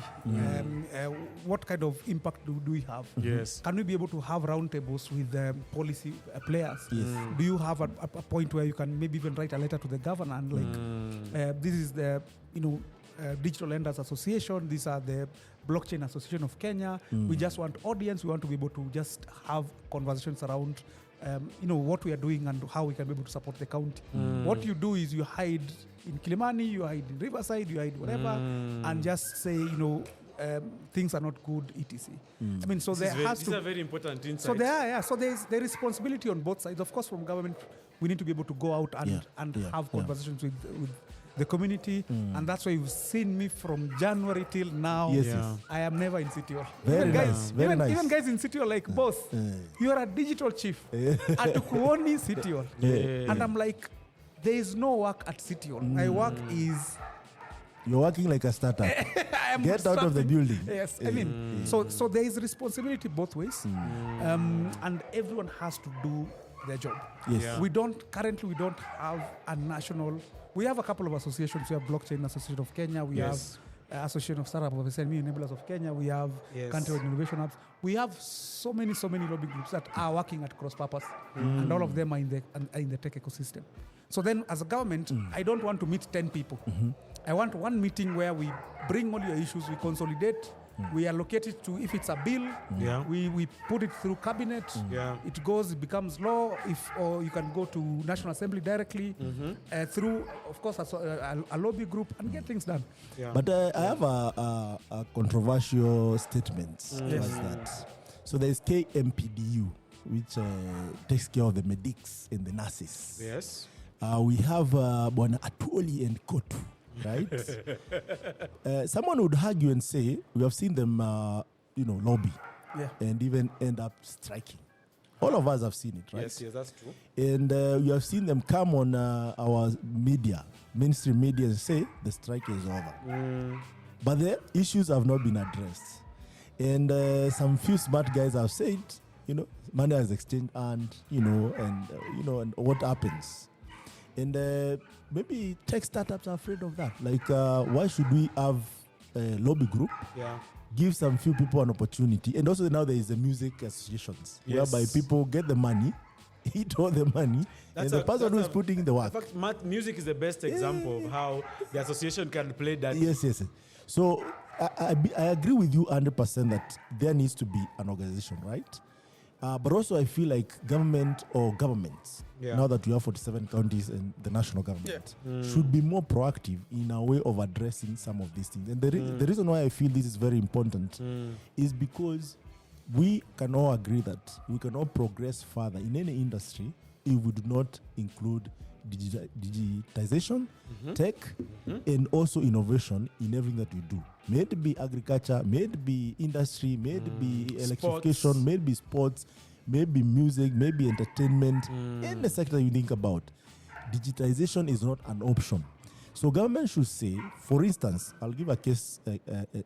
C: What kind of impact do we have?
B: Yes.
C: Can we be able to have roundtables with policy players?
A: Yes.
C: Do you have a point where you can maybe even write a letter to the governor and like, this is the, Digital Lenders Association. These are the Blockchain Association of Kenya. We just want audience. We want to be able to just have conversations around what we are doing and how we can be able to support the county. What you do is you hide in Kilimani, you hide in Riverside, you hide whatever, and just say, things are not good, etc. I mean, so there has to...
B: These are very important insights.
C: So there's the responsibility on both sides. Of course, from government, we need to be able to go out and have conversations with the community, and that's why you've seen me from January till now. I am never in City Hall. Even guys in City Hall, like, boss, you are a digital chief at Kuoni City Hall. And I'm like, there is no work at City Hall. My work is...
A: You're working like a startup. Get out of the building.
C: Yes, I mean, so there is responsibility both ways, and everyone has to do their job.
A: Yes. Yeah.
C: We don't have a national. We have a couple of associations. We have Blockchain Association of Kenya. We have Association of Startups of SMEs and Enablers of Kenya. We have Country Innovation Hubs. We have so many lobby groups that are working at cross purpose, and all of them are in the tech ecosystem. So then, as a government, I don't want to meet 10 people. I want one meeting where we bring all your issues, we consolidate, we allocate it to, if it's a bill, we put it through cabinet, it becomes law, or you can go to National Assembly directly through, of course, a lobby group, and get things done.
A: But I have a controversial statement towards that. So there's KMPDU, which takes care of the medics and the nurses.
B: Yes.
A: We have Bwana Atwoli and Kotu. Right? Someone would argue and say, we have seen them, lobby and even end up striking. All of us have seen it, right?
B: Yes, that's true.
A: And we have seen them come on our media, mainstream media, and say the strike is over. But the issues have not been addressed. And some few smart guys have said, money has exchanged and what happens. And maybe tech startups are afraid of that. Like, why should we have a lobby group? Give some few people an opportunity. And also now there is the music associations, whereby people get the money, eat all the money, and the person who is putting in the work.
B: In fact, music is the best example of how the association can play that.
A: Yes. So I agree with you 100% that there needs to be an organization, right? But also I feel like government or governments, now that we have 47 counties and the national government, should be more proactive in a way of addressing some of these things. And the reason why I feel this is very important is because we can all agree that we can all progress further in any industry if we do not include digitization, tech, and also innovation in everything that we do. May it be agriculture, may it be industry, may it be electrification,
B: sports.
A: may it be sports, may it be music, may it be entertainment, any sector you think about. Digitization is not an option. So government should say, for instance, I'll give a case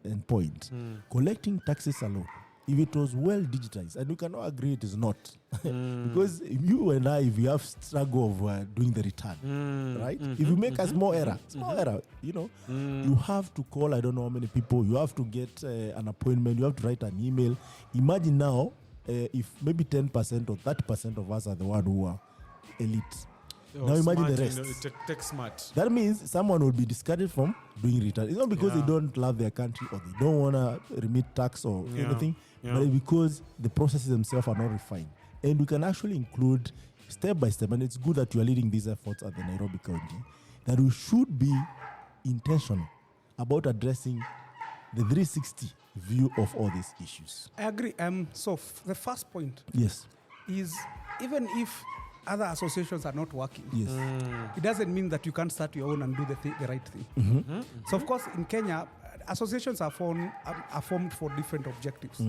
A: in point, collecting taxes alone. If it was well digitized, and we cannot agree it is not, because you and I, if we have struggle of doing the return, right? If you make a small error, you have to call, I don't know how many people, you have to get an appointment, you have to write an email. Imagine now, if maybe 10% or 30% of us are the one who are elite. Now imagine the rest.
B: Tech smart.
A: That means someone will be discarded from doing return. It's not because they don't love their country or they don't want to remit tax or anything, but because the processes themselves are not refined. And we can actually include step by step, and it's good that you are leading these efforts at the Nairobi County, that we should be intentional about addressing the 360 view of all these issues.
C: I agree. So the first point is, even if other associations are not working, it doesn't mean that you can't start your own and do the right thing. So of course in Kenya, associations are formed for different objectives.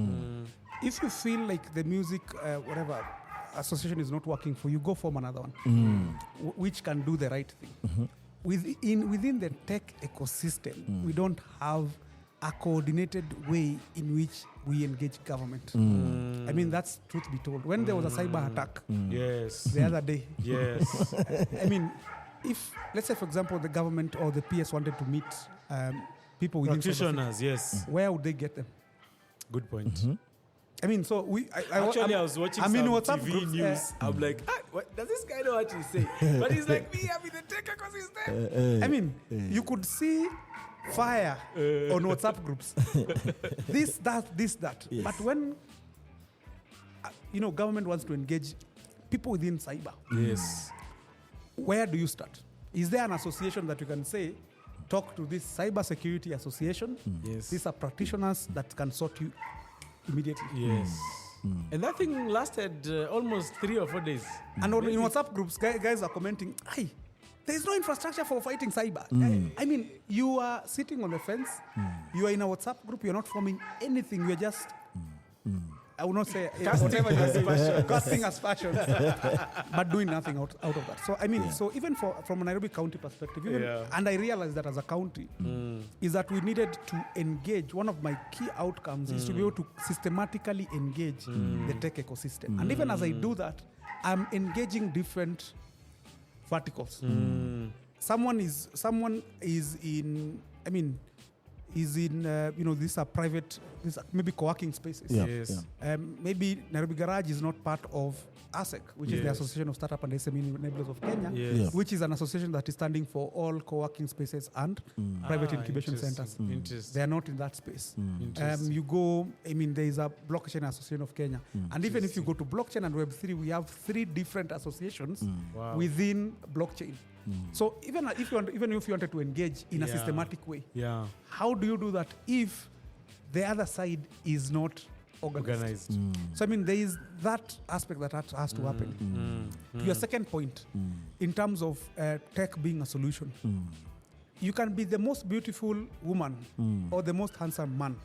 C: If you feel like the music whatever association is not working for you, go form another one which can do the right thing. Within the tech ecosystem, we don't have a coordinated way in which we engage government. I mean, that's truth be told. When there was a cyber attack the other day, I mean, if, let's say, for example, the government or the PS wanted to meet people within
B: practitioners,
C: where would they get them?
B: Good point.
C: I mean, so
B: I was watching some TV news. I'm like, does this guy know what he's saying? But he's like, me, I'm in the tech ecosystem.
C: I mean, you could see fire on WhatsApp groups. This, that.
A: Yes.
C: But when, government wants to engage people within cyber,
B: Yes.
C: where do you start? Is there an association that you can say, talk to this cyber security association?
B: Yes.
C: These are practitioners that can sort you immediately.
B: Yes. And that thing lasted almost 3 or 4 days.
C: And in WhatsApp groups, guys are commenting, "Hey, there is no infrastructure for fighting cyber." I mean, you are sitting on the fence. You are in a WhatsApp group. You're not forming anything. You're just, I will not say whatever you are casting as fashion, but doing nothing out of that. So I mean, so even from a Nairobi County perspective, and I realized that as a county, is that we needed to engage. One of my key outcomes is to be able to systematically engage the tech ecosystem. And even as I do that, I'm engaging different verticals. Someone is in. I mean, is in these are private, these are maybe co-working spaces.
B: Yes.
C: Maybe Nairobi Garage is not part of ASEC, which is the Association of Startup and SME Enablers of Kenya, which is an association that is standing for all co-working spaces and private incubation centers. They are not in that space. You go, I mean, there is a Blockchain Association of Kenya. And even if you go to blockchain and Web3, we have 3 different associations within blockchain. So even if you wanted to engage in a systematic way, how do you do that if the other side is not organized? So I mean, there is that aspect that has to happen. To your second point, in terms of tech being a solution, you can be the most beautiful woman or the most handsome man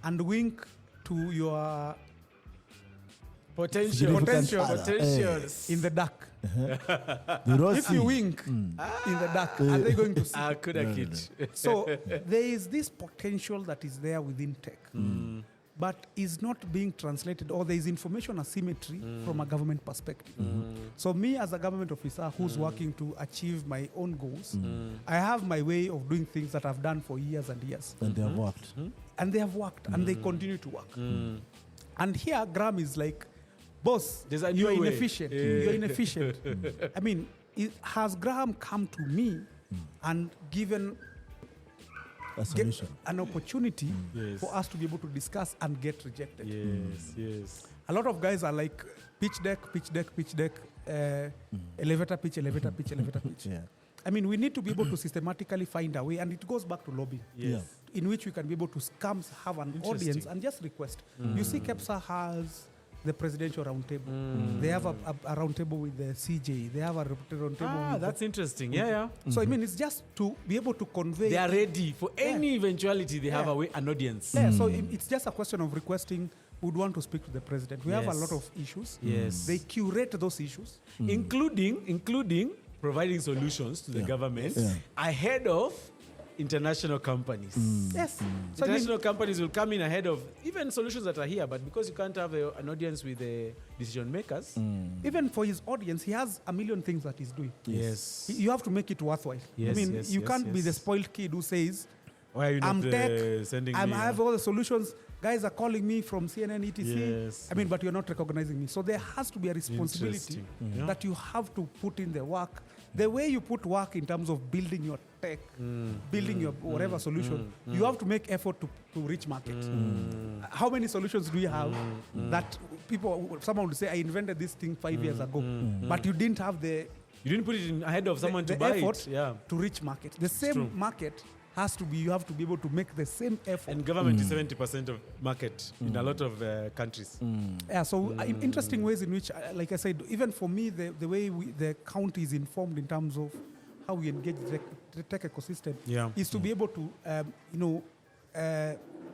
C: and wink to your potential in the dark. If you wink in the dark, are they going to see? So there is this potential that is there within tech, but is not being translated, or there is information asymmetry from a government perspective. So me as a government officer who's working to achieve my own goals, I have my way of doing things that I've done for years and years.
A: And they have worked.
C: And they have worked, and they continue to work. And here, Graham is like, boss, you're inefficient. You're inefficient. I mean, has Graham come to me and given an opportunity for us to be able to discuss and get rejected?
B: Yes.
C: A lot of guys are like, pitch deck, elevator pitch. I mean, we need to be able to systematically find a way, and it goes back to lobbying, in which we can be able to have an audience and just request. You see, KEPSA has the presidential roundtable. They have a roundtable with the CJ. They have a roundtable with
B: that's interesting.
C: So I mean, it's just to be able to convey.
B: They are ready for any eventuality. They have an audience.
C: So it's just a question of requesting. Would want to speak to the president. We have a lot of issues. They curate those issues,
B: including providing solutions to the government ahead of international companies. So international companies will come in ahead of even solutions that are here, but because you can't have an audience with the decision makers.
C: Even for his audience, he has a million things that he's doing. You have to make it worthwhile. I mean, you can't be the spoiled kid who says,
B: why are you
C: I'm
B: not
C: tech,
B: sending
C: I
B: me?
C: have all the solutions. Guys are calling me from CNN, etc. I mean, but you're not recognizing me. So there has to be a responsibility that you have to put in the work. The way you put work in terms of building your tech, building your whatever solution, you have to make effort to reach market. How many solutions do you have that someone would say, I invented this thing 5 years ago, but you didn't have you
B: didn't put it in ahead of someone to buy
C: effort
B: it.
C: To reach market. The same market has to be, you have to be able to make the same effort.
B: And government is 70% of market in a lot of countries.
C: So interesting ways in which, like I said, even for me, the way the county is informed in terms of how we engage the tech ecosystem is to be able to,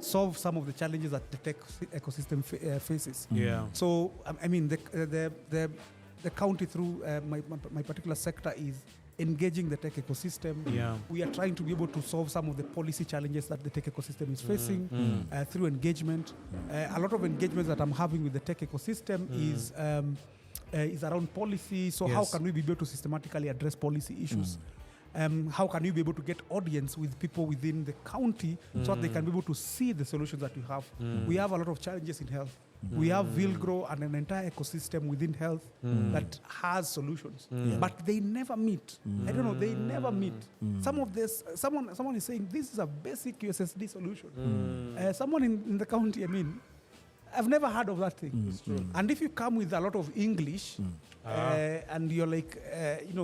C: solve some of the challenges that the tech ecosystem faces. So, I mean, the county through my particular sector is engaging the tech ecosystem. We are trying to be able to solve some of the policy challenges that the tech ecosystem is facing through engagement. A lot of engagements that I'm having with the tech ecosystem is around policy. So how can we be able to systematically address policy issues? How can you be able to get audience with people within the county so that they can be able to see the solutions that you have? We have a lot of challenges in health. We have Vilgro and an entire ecosystem within health that has solutions, but they never meet. I don't know, they never meet. Some of this, someone is saying this is a basic USSD solution. Someone in the county, I mean, I've never heard of that thing.
B: It's true.
C: And if you come with a lot of English and you're like,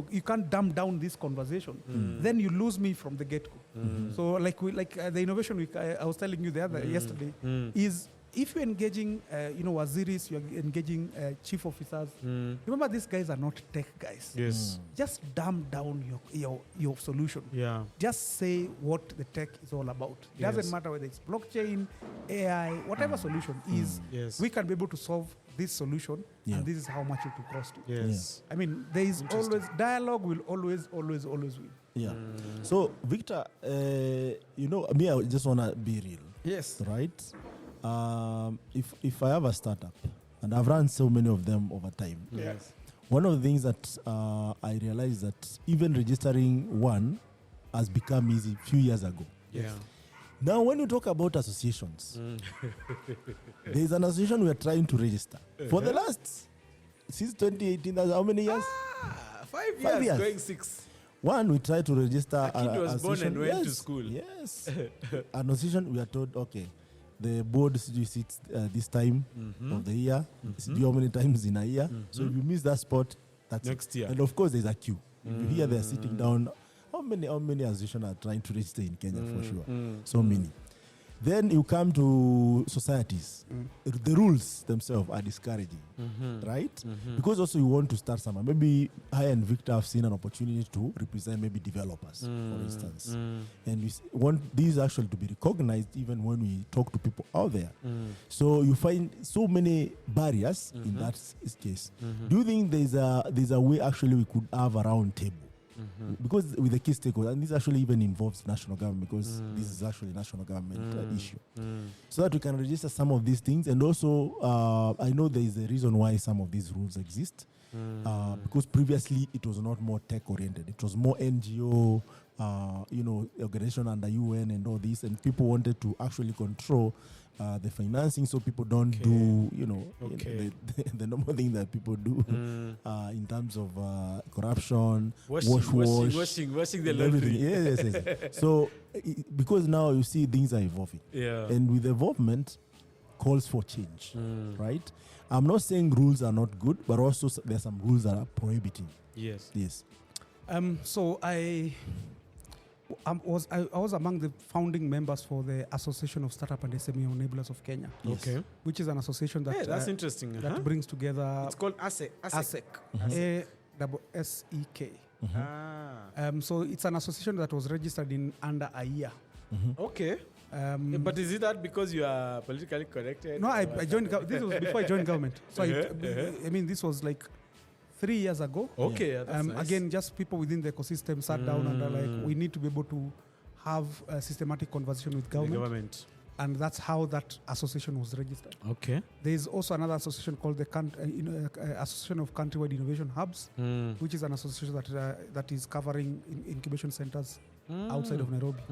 C: you can't dumb down this conversation, then you lose me from the get-go. So the innovation week I was telling you yesterday is, if you're engaging, waziris, you're engaging chief officers, remember these guys are not tech guys.
B: Yes.
C: Just dumb down your solution.
B: Yeah.
C: Just say what the tech is all about. It doesn't matter whether it's blockchain, AI, whatever solution is, we can be able to solve this solution, and this is how much it will cost you.
B: Yes.
C: I mean, there is always, dialogue will always win.
A: Yeah. So, Victor, me, I just want to be real.
C: Yes.
A: Right? If I have a startup, and I've run so many of them over time, one of the things that I realized that even registering one has become easy a few years ago.
B: Yeah.
A: Now, when you talk about associations, there is an association we are trying to register. For the last, since 2018, that's how many years?
B: 5 years, going 6.
A: One, we tried to register
B: A kid was born and went to school.
A: Yes. An association, we are told, okay, the board sits this time of the year. It's due how many times in a year. So if you miss that spot, that's
B: next year.
A: And of course, there's a queue. If you hear they're sitting down, how many associations are trying to register in Kenya for sure? So many. Then you come to societies. The rules themselves are discouraging, right? Because also you want to start somewhere. Maybe I and Victor have seen an opportunity to represent maybe developers, for instance. And we want these actually to be recognized even when we talk to people out there. So you find so many barriers in that case. Do you think there's a way actually we could have a round table? Because with the key stakeholders, and this actually even involves national government, because this is actually a national government issue, so that we can register some of these things. And also, I know there is a reason why some of these rules exist, because previously it was not more tech oriented; it was more NGO, organization under UN and all this, and people wanted to actually control the financing, so people don't do, the normal thing that people do in terms of corruption,
B: washing the laundry.
A: Yes. So, because now you see things are evolving, and with evolvement calls for change, right? I'm not saying rules are not good, but also there's some rules that are prohibiting.
B: Yes.
C: So I was among the founding members for the Association of Startup and SME Enablers of Kenya.
B: Okay.
C: Which is an association that
B: that's interesting.
C: That brings together.
B: It's called ASEC.
C: ASEC. ASEK. So it's an association that was registered in under a year.
B: Okay. But is it that because you are politically connected?
C: No, I joined. This was before I joined government. So I mean, this was like 3 years ago.
B: Okay, that's nice.
C: Again, just people within the ecosystem sat down and are like, we need to be able to have a systematic conversation with government. And that's how that association was registered.
B: Okay.
C: There is also another association called the Association of Countrywide Innovation Hubs, which is an association that is covering incubation centers outside of Nairobi.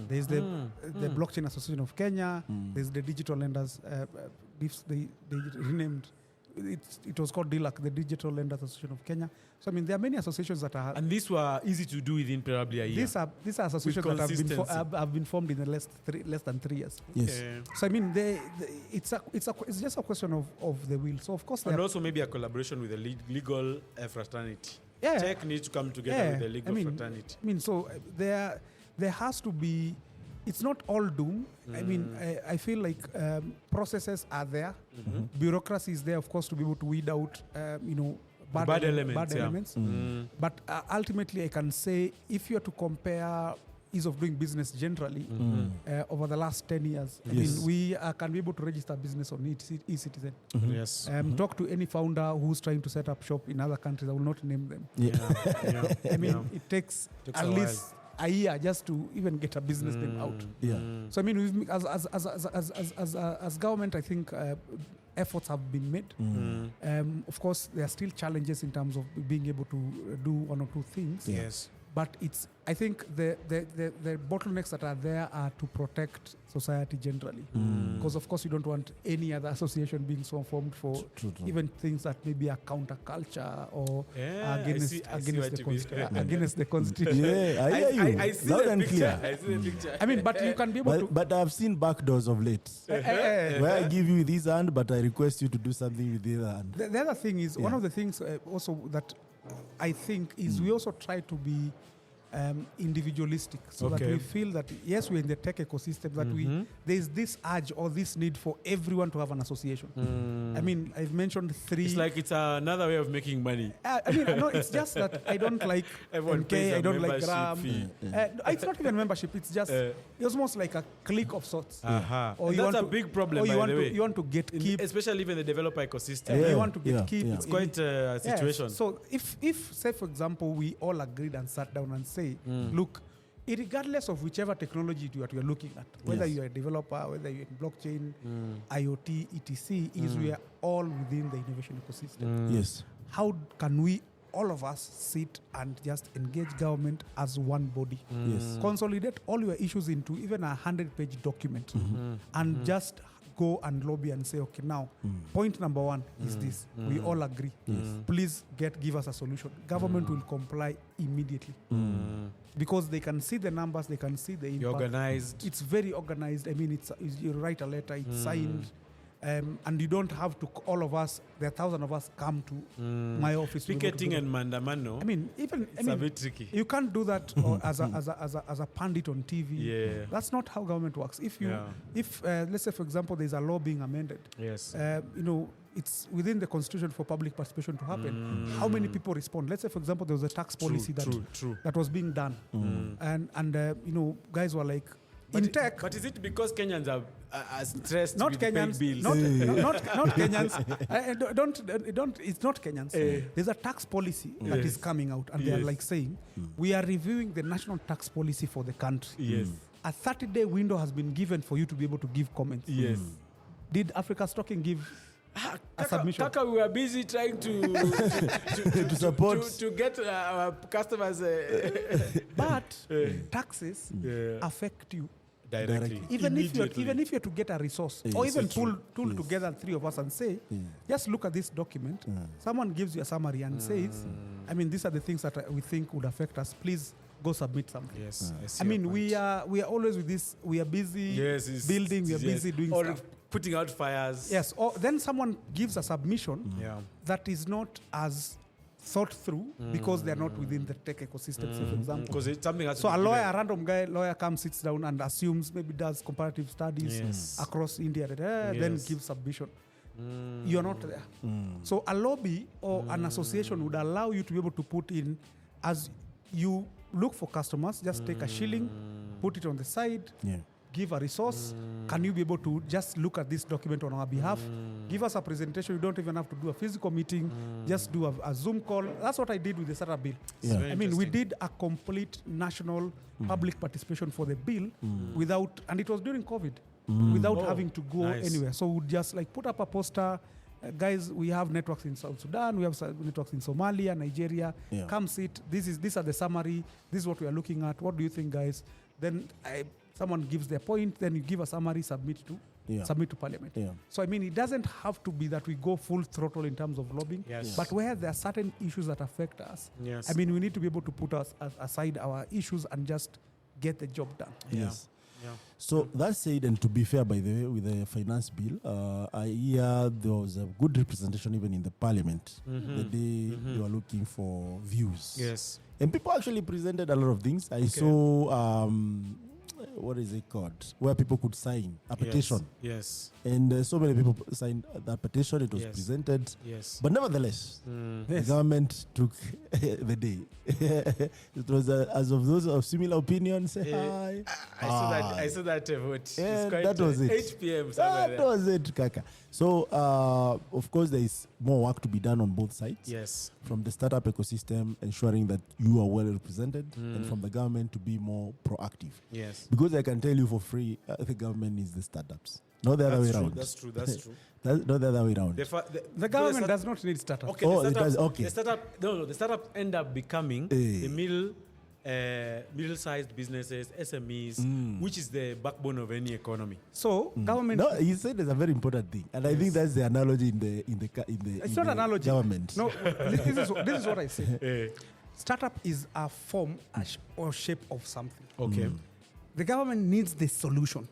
C: There is the Blockchain Association of Kenya. There's the Digital Lenders. They renamed. It was called DILAC, the Digital Lenders Association of Kenya. So I mean, there are many associations that are.
B: And these were easy to do within probably a year.
C: These are associations that have been formed in the less than 3 years.
A: Yes.
B: Okay.
C: So I mean, it's just a question of the will. So of course,
B: and also maybe a collaboration with the legal fraternity. Tech needs to come together with the legal fraternity.
C: I mean, so there has to be. It's not all doom. I mean, I feel like processes are there. Bureaucracy is there, of course, to be able to weed out, bad elements. But ultimately, I can say, if you're to compare ease of doing business generally over the last 10 years, I mean, we can be able to register business on e-Citizen.
B: Yes.
C: Talk to any founder who's trying to set up shop in other countries. I will not name them. I mean, it takes at least a year just to even get a business name out. So I mean, as government, I think efforts have been made. Of course, there are still challenges in terms of being able to do one or two things.
B: Yes.
C: But I think the bottlenecks that are there are to protect society generally. Because of course you don't want any other association being so formed for even things that maybe are counterculture or against the constitution.
A: Yeah, I hear you.
B: I see
A: Loud
B: the
A: and
B: picture.
A: clear.
B: I see the picture.
C: I mean, but you can be able to.
A: But I've seen backdoors of late. Where I give you this hand, but I request you to do something with the other hand.
C: The other thing is, one of the things also that I think is we also try to be individualistic, so that we feel that yes, we're in the tech ecosystem, that there's this urge or this need for everyone to have an association. I mean, I've mentioned 3.
B: It's like it's another way of making money.
C: I mean, no, it's just that I don't like MK, I don't like Gram. It's not even membership. It's just it's almost like a clique of sorts.
B: Or that's a big problem.
C: Or
B: you
C: want to get keep,
B: especially even the developer ecosystem.
C: You want to get keep.
B: It's quite a situation.
C: So if say for example we all agreed and sat down and say, look, regardless of whichever technology you are looking at, whether you're a developer, whether you're in blockchain, IoT, etc., we are all within the innovation ecosystem.
A: Yes.
C: How can we, all of us, sit and just engage government as one body?
A: Yes.
C: Consolidate all your issues into even a 100-page document and just go and lobby and say, okay, now, point number 1 is this. We all agree. Please give us a solution. Government will comply immediately. Because they can see the numbers, they can see the impact.
B: You're organized.
C: It's very organized. I mean, you write a letter, it's signed. And you don't have to, all of us, there are 1,000 of us come to my office.
B: Picketing and mandamano.
C: I mean,
B: it's a bit tricky.
C: You can't do that as a pundit on TV.
B: Yeah.
C: That's not how government works. If let's say, for example, there's a law being amended,
B: yes,
C: it's within the constitution for public participation to happen. How many people respond? Let's say, for example, there was a tax policy that was being done, and guys were like, in tech.
B: But is it because Kenyans are stressed
C: not
B: with
C: Kenyans,
B: bills?
C: Not Kenyans. Don't. It's not Kenyans. There's a tax policy that is coming out, and they are like saying, we are reviewing the national tax policy for the country.
B: Yes.
C: A 30-day window has been given for you to be able to give comments.
B: Yes.
C: Did Africastalking give a submission?
B: Kaka, we were busy trying to
A: support
B: to get our customers.
C: But taxes affect you
B: directly.
C: Even if you're to get a resource, or even pull together 3 of us and say, just look at this document. Someone gives you a summary and says, I mean, these are the things that we think would affect us. Please go submit something.
B: Yes.
C: I mean, we are always with this. We are busy building. We are busy doing stuff.
B: Putting out fires.
C: Yes. Or then someone gives a submission that is not as thought through because they are not within the tech ecosystem, for example.
B: Because it's something has
C: so a random lawyer comes, sits down and assumes, maybe does comparative studies across India, then gives submission. You are not there. So a lobby or an association would allow you to be able to put in, as you look for customers, just take a shilling, put it on the side, give a resource. Can you be able to just look at this document on our behalf? Give us a presentation. You don't even have to do a physical meeting. Just do a Zoom call. That's what I did with the startup bill. I mean, we did a complete national public participation for the bill without, and it was during COVID, without having to go anywhere. So we'd just like put up a poster. Guys, we have networks in South Sudan, we have networks in Somalia, Nigeria. Come sit. These are the summary. This is what we are looking at. What do you think, guys? Then someone gives their point. Then you give a summary, submit to Parliament. So I mean, it doesn't have to be that we go full throttle in terms of lobbying. But where there are certain issues that affect us, I mean, we need to be able to put aside our issues and just get the job done.
A: Yes. So that said, and to be fair, by the way, with the finance bill, I hear there was a good representation even in the Parliament the day they were looking for views.
B: Yes.
A: And people actually presented a lot of things. I saw, what is it called? Where people could sign a petition.
B: Yes.
A: And so many people signed that petition. It was presented.
B: Yes.
A: But nevertheless, the government took the day. It was as of those of similar opinions. Hi.
B: I saw that vote.
A: Yeah, that was it.
B: 8 p.m.
A: That was it, Kaka. So, of course, there is more work to be done on both sides.
B: Yes.
A: From the startup ecosystem, ensuring that you are well represented, and from the government to be more proactive.
B: Yes.
A: Because I can tell you for free, the government needs the startups. Not the other way around.
B: That's true. That's true.
A: Not the other way around.
C: The government does not need startups.
B: Okay,
A: it does. Okay.
B: The startup end up becoming the middle middle-sized businesses, SMEs, which is the backbone of any economy.
C: So government.
A: No, you said there's a very important thing, and I think that's the analogy in the
C: It's not analogy.
A: government.
C: No, this is what I say. Startup is a form or shape of something.
B: Okay.
C: The government needs the solution.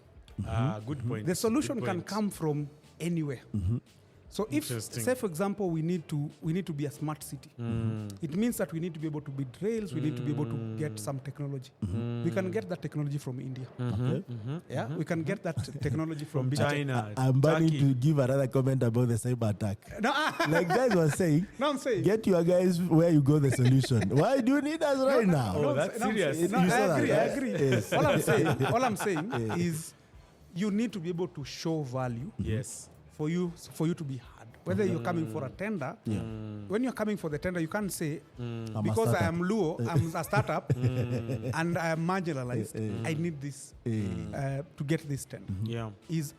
B: Good point.
C: The solution
B: Good
C: can
B: point.
C: come from anywhere. So if,
B: Interesting.
C: say for example, we need to be a smart city, it means that we need to be able to build rails. We need to be able to get some technology. We can get that technology from India. Yeah, we can get that technology from
B: China.
A: I'm planning
B: Turkey.
A: to give another comment about the cyber attack.
C: No,
A: Like guys were saying,
C: no, I'm saying.
A: get your guys where you go the solution. Why do you need us right now?
B: Oh, that's serious.
C: No,
A: You saw
C: I agree.
A: that,
C: I
A: right?
C: agree.
A: Yes.
C: All I'm saying is, you need to be able to show value
B: Yes.
C: for you to be heard. Whether you're coming for a tender, when you're coming for the tender, you can't say,
A: I'm a
C: because I
A: startup.
C: am Luo, I'm a startup, and I am marginalized, I need this to get this tender.
B: Yeah.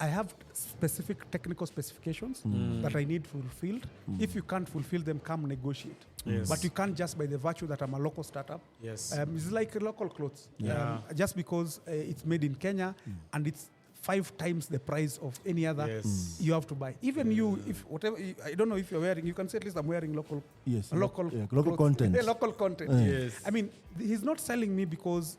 C: I have specific technical specifications that I need fulfilled. If you can't fulfill them, come negotiate.
B: Yes.
C: But you can't just by the virtue that I'm a local startup.
B: Yes.
C: It's like local clothes.
B: Yeah.
C: Just because it's made in Kenya and it's 5 times the price of any other,
B: Yes.
C: you have to buy. Even you, if whatever, I don't know if you're wearing, you can say at least I'm wearing local,
A: Yes,
C: local,
A: local
C: clothes.
A: content.
C: Yeah, local content.
B: Yes.
C: I mean, he's not selling me because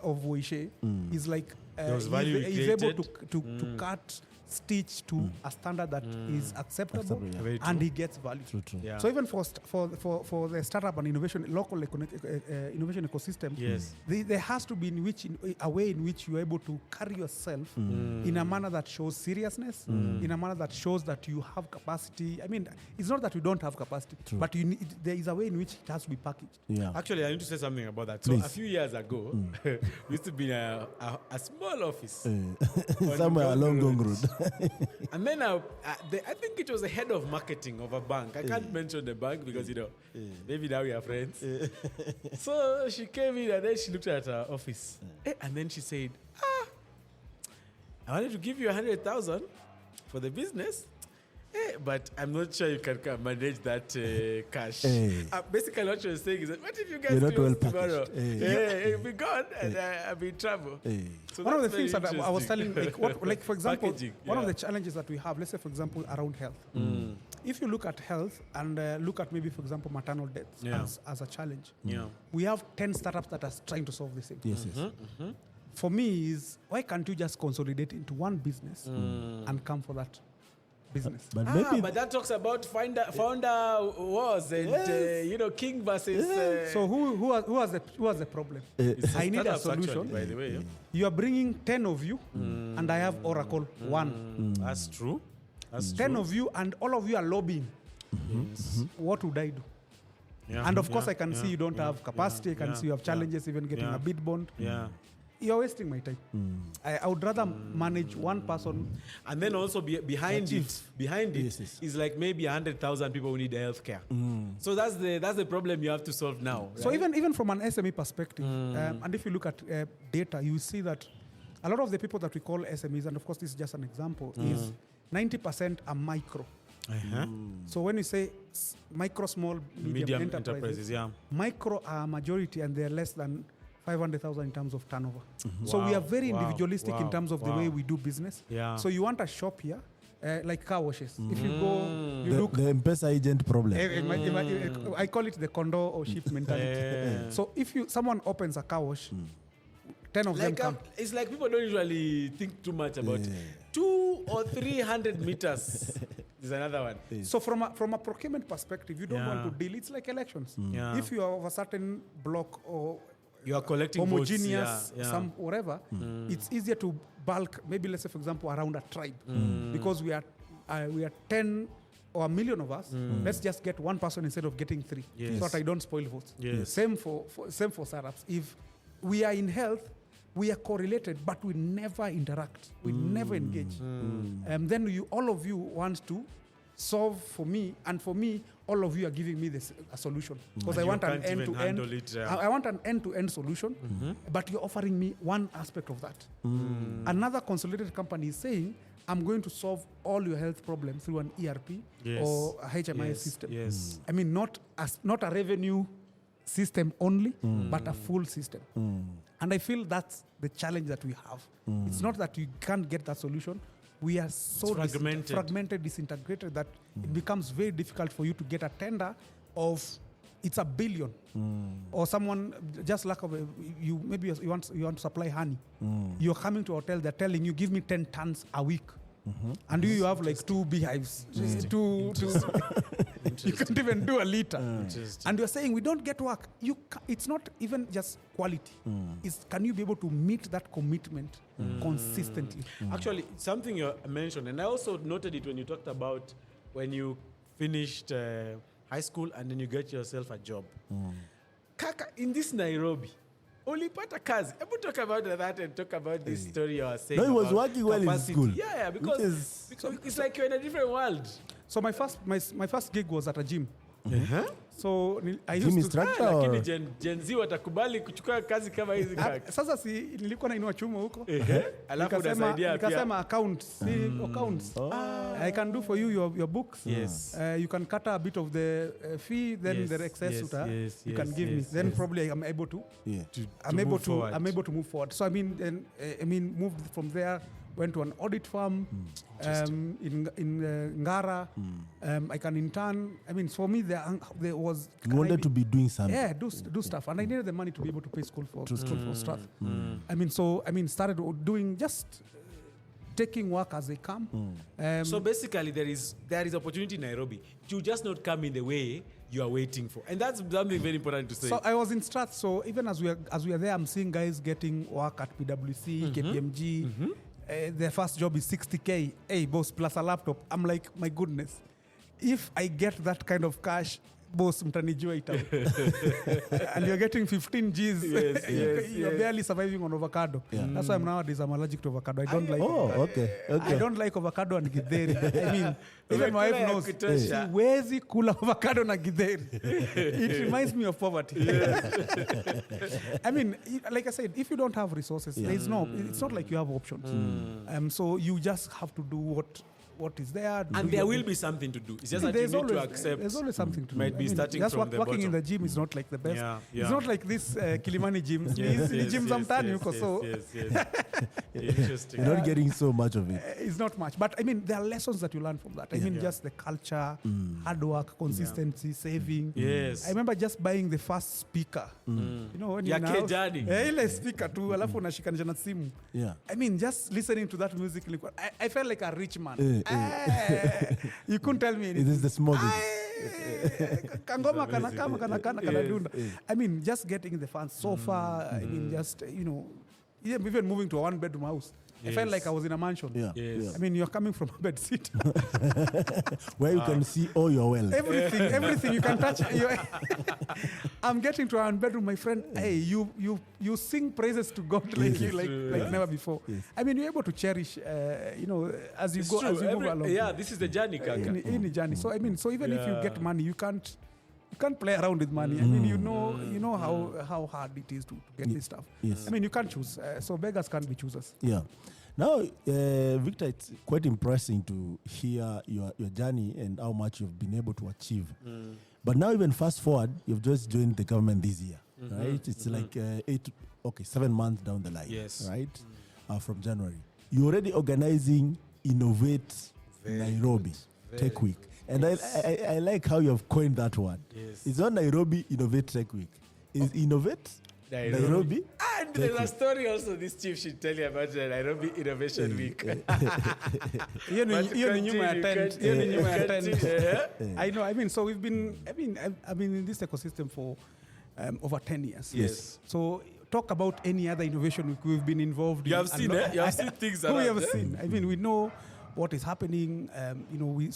C: of Woishe. He's like,
B: There was value
C: he's able
B: created.
C: to cut, stitch to a standard that is acceptable,
A: Acceptable, yeah.
B: Very
C: and
B: true.
C: he gets value.
A: True.
B: Yeah.
C: So even for the startup and innovation, local innovation ecosystem,
B: Yes.
C: there has to be a way in which you are able to carry yourself in a manner that shows seriousness, in a manner that shows that you have capacity. I mean, it's not that you don't have capacity, but there is a way in which it has to be packaged.
A: Yeah.
B: Actually, I need to say something about that. So
A: Please.
B: a few years ago, we used to be in a small office.
A: Somewhere along Gong Road.
B: And then I think it was the head of marketing of a bank. I can't mention the bank because, maybe now we are friends. So she came in and then she looked at her office. And then she said, I wanted to give you 100,000 for the business. But I'm not sure you can manage that cash. Basically, what she was saying is that, what if you guys
A: You're not
B: do
A: well
B: this tomorrow?
A: packaged.
B: You'll be gone and I'll be in trouble. So
C: One of the
B: that's
C: things
B: very
C: that I was telling,
B: interesting.
C: for example,
B: Packaging,
C: one of
B: yeah.
C: the challenges that we have, let's say, for example, around health. If you look at health and look at maybe, for example, maternal deaths as a challenge, we have 10 startups that are trying to solve the same.
A: Yes.
C: For me, is why can't you just consolidate into one business and come for that business?
A: But maybe
B: But that talks about founder wars and king versus.
C: So who has the problem? I need a
B: startups,
C: solution.
B: actually, by the way.
C: You are bringing 10 of you, and I have Oracle 1.
B: That's true. That's
C: 10
B: true.
C: of you, and all of you are lobbying. What would I do?
B: Yeah,
C: And of course,
B: yeah,
C: I can see you don't have capacity. I can see you have challenges even getting a bid bond.
B: Yeah.
C: You're wasting my time. I would rather manage one person.
B: And then also behind it
A: Yes.
B: is like maybe 100,000 people who need healthcare. So that's the problem you have to solve now.
C: So even from an SME perspective, and if you look at data, you see that a lot of the people that we call SMEs, and of course this is just an example, is 90% are micro. So when you say micro, small, medium enterprises, micro are majority and they're less than 500,000 in terms of turnover. So we are very individualistic in terms of the way we do business.
B: Yeah.
C: So you want a shop here, like car washes. If you go, you look.
A: the M-Pesa agent problem.
C: I call it the condo or ship mentality. So if someone opens a car wash, 10 of them come.
B: It's like people don't usually think too much about 200 or 300 meters. There's another one.
C: So from a procurement perspective, you don't want to deal. It's like elections.
B: Yeah.
C: If you are of a certain block or
B: You are collecting
C: homogeneous,
B: votes.
C: some whatever, it's easier to bulk. Maybe let's say, for example, around a tribe, because we are 10 or a million of us. Let's just get one person instead of getting 3, so that I don't spoil votes.
B: Yes.
C: Same for startups. If we are in health, we are correlated, but we never interact. We never engage. Then all of you want to solve for me, and for me, all of you are giving me a solution, because I want an end-to-end. I want an end-to-end solution, but you're offering me one aspect of that. Another consolidated company is saying, I'm going to solve all your health problems through an ERP or a HMIS system.
B: Yes.
C: I mean, not a revenue system only, but a full system. And I feel that's the challenge that we have. It's not that you can't get that solution. We are so fragmented, disintegrated, that it becomes very difficult for you to get a tender of it's $1 billion, or someone just like you want to supply honey. You're coming to a hotel, they're telling you, give me 10 tons a week. And you have like 2 beehives. You can't even do a liter. And you're saying we don't get work. It's not even just quality. It's can you be able to meet that commitment consistently?
B: Actually, something you mentioned, and I also noted it when you talked about when you finished high school and then you get yourself a job. Kaka, in this Nairobi, ulipata kazi. Ebu talk about that and talk about this story you were saying.
A: No, he was working well in school.
B: Yeah, because it's like you're in a different world.
C: So my first gig was at a gym. So I used
A: Gym
C: to
A: instructor.
B: Lakini Gen Z watakubali kuchukua kazi kama hizi kaka.
C: Sasa si nilikuwa nainua chuma huko.
B: Alafu unasaidia pia.
C: Nikasema accounts. I can do for you your books.
B: Yes.
C: You can cut a bit of the fee, then the excess you can give me. Then probably I'm able to. I'm able to move forward. So I mean moved from there. Went to an audit firm in Ngara. I can intern. I mean, for me, there was...
A: You wanted to be doing something.
C: Yeah, do stuff. And I needed the money to be able to pay school for stuff. Started doing just taking work as they come.
B: So basically, there is opportunity in Nairobi. You just not come in the way you are waiting for. And that's something very important to say.
C: So I was in Strath. So even as we are there, I'm seeing guys getting work at PwC, KPMG. Their first job is 60K. Hey, boss, plus a laptop. I'm like, my goodness. If I get that kind of cash, boss, mtanijua ita. And you're getting 15 Gs. You're barely surviving on avocado. That's why nowadays I'm allergic to avocado. I don't like.
A: Okay.
C: I don't like avocado and githeri. I mean, even my wife knows. Siwezi kula avocado na githeri. It reminds me of poverty. I mean, like I said, if you don't have resources, it's not like you have options. So you just have to do what is there.
B: And there will be something to do. It's just that you need to accept.
C: There's always something to do.
B: Might be starting
C: just
B: from the
C: working
B: bottom.
C: in the gym is not like the best. It's not like this Kilimani gym.
B: Interesting.
A: You're not getting so much of it.
C: It's not much. But I mean, there are lessons that you learn from that. I mean, just the culture, hard work, consistency, saving.
B: Yes.
C: I remember just buying the first speaker. You know, when you're in a house, ile speaker tu, alafu unashikanisha na simu. I mean, just listening to that music, I felt like a rich man. You couldn't tell me anything.
A: It is the smallest.
C: Kangoma kana dunda. I mean, just getting the fans so far. I mean, just, even moving to a 1-bedroom house. I felt like I was in a mansion. I mean, you're coming from a bed seat.
A: Where you can see all your wealth.
C: Everything you can touch. I'm getting to a 1-bedroom, my friend. Hey, you sing praises to God like never before. I mean, you're able to cherish, as you go, as you move along.
B: Yeah, this is the journey, Kaka.
C: In the journey. So I mean, so even if you get money, you can't play around with money. I mean, you know how hard it is to get this stuff. I mean, you can't choose. So beggars can't be choosers.
A: Yeah. Now, Victor, it's quite impressive to hear your journey and how much you've been able to achieve. But now, even fast forward, you've just joined the government this year, right? It's like 7 months down the line, right? From January. You're already organizing Innovate Nairobi Tech Week. And I like how you have coined that word. It's not Nairobi Innovate Tech Week. It's Innovate Nairobi.
B: And there's a story also this chief should tell you about the Nairobi Innovation Week.
C: You I know. I mean, so we've been. I've been in this ecosystem for over 10 years.
A: Yes.
C: So talk about any other innovation week we've been involved in.
B: You have seen it. You have seen things.
C: We have seen. I mean, we know what is happening.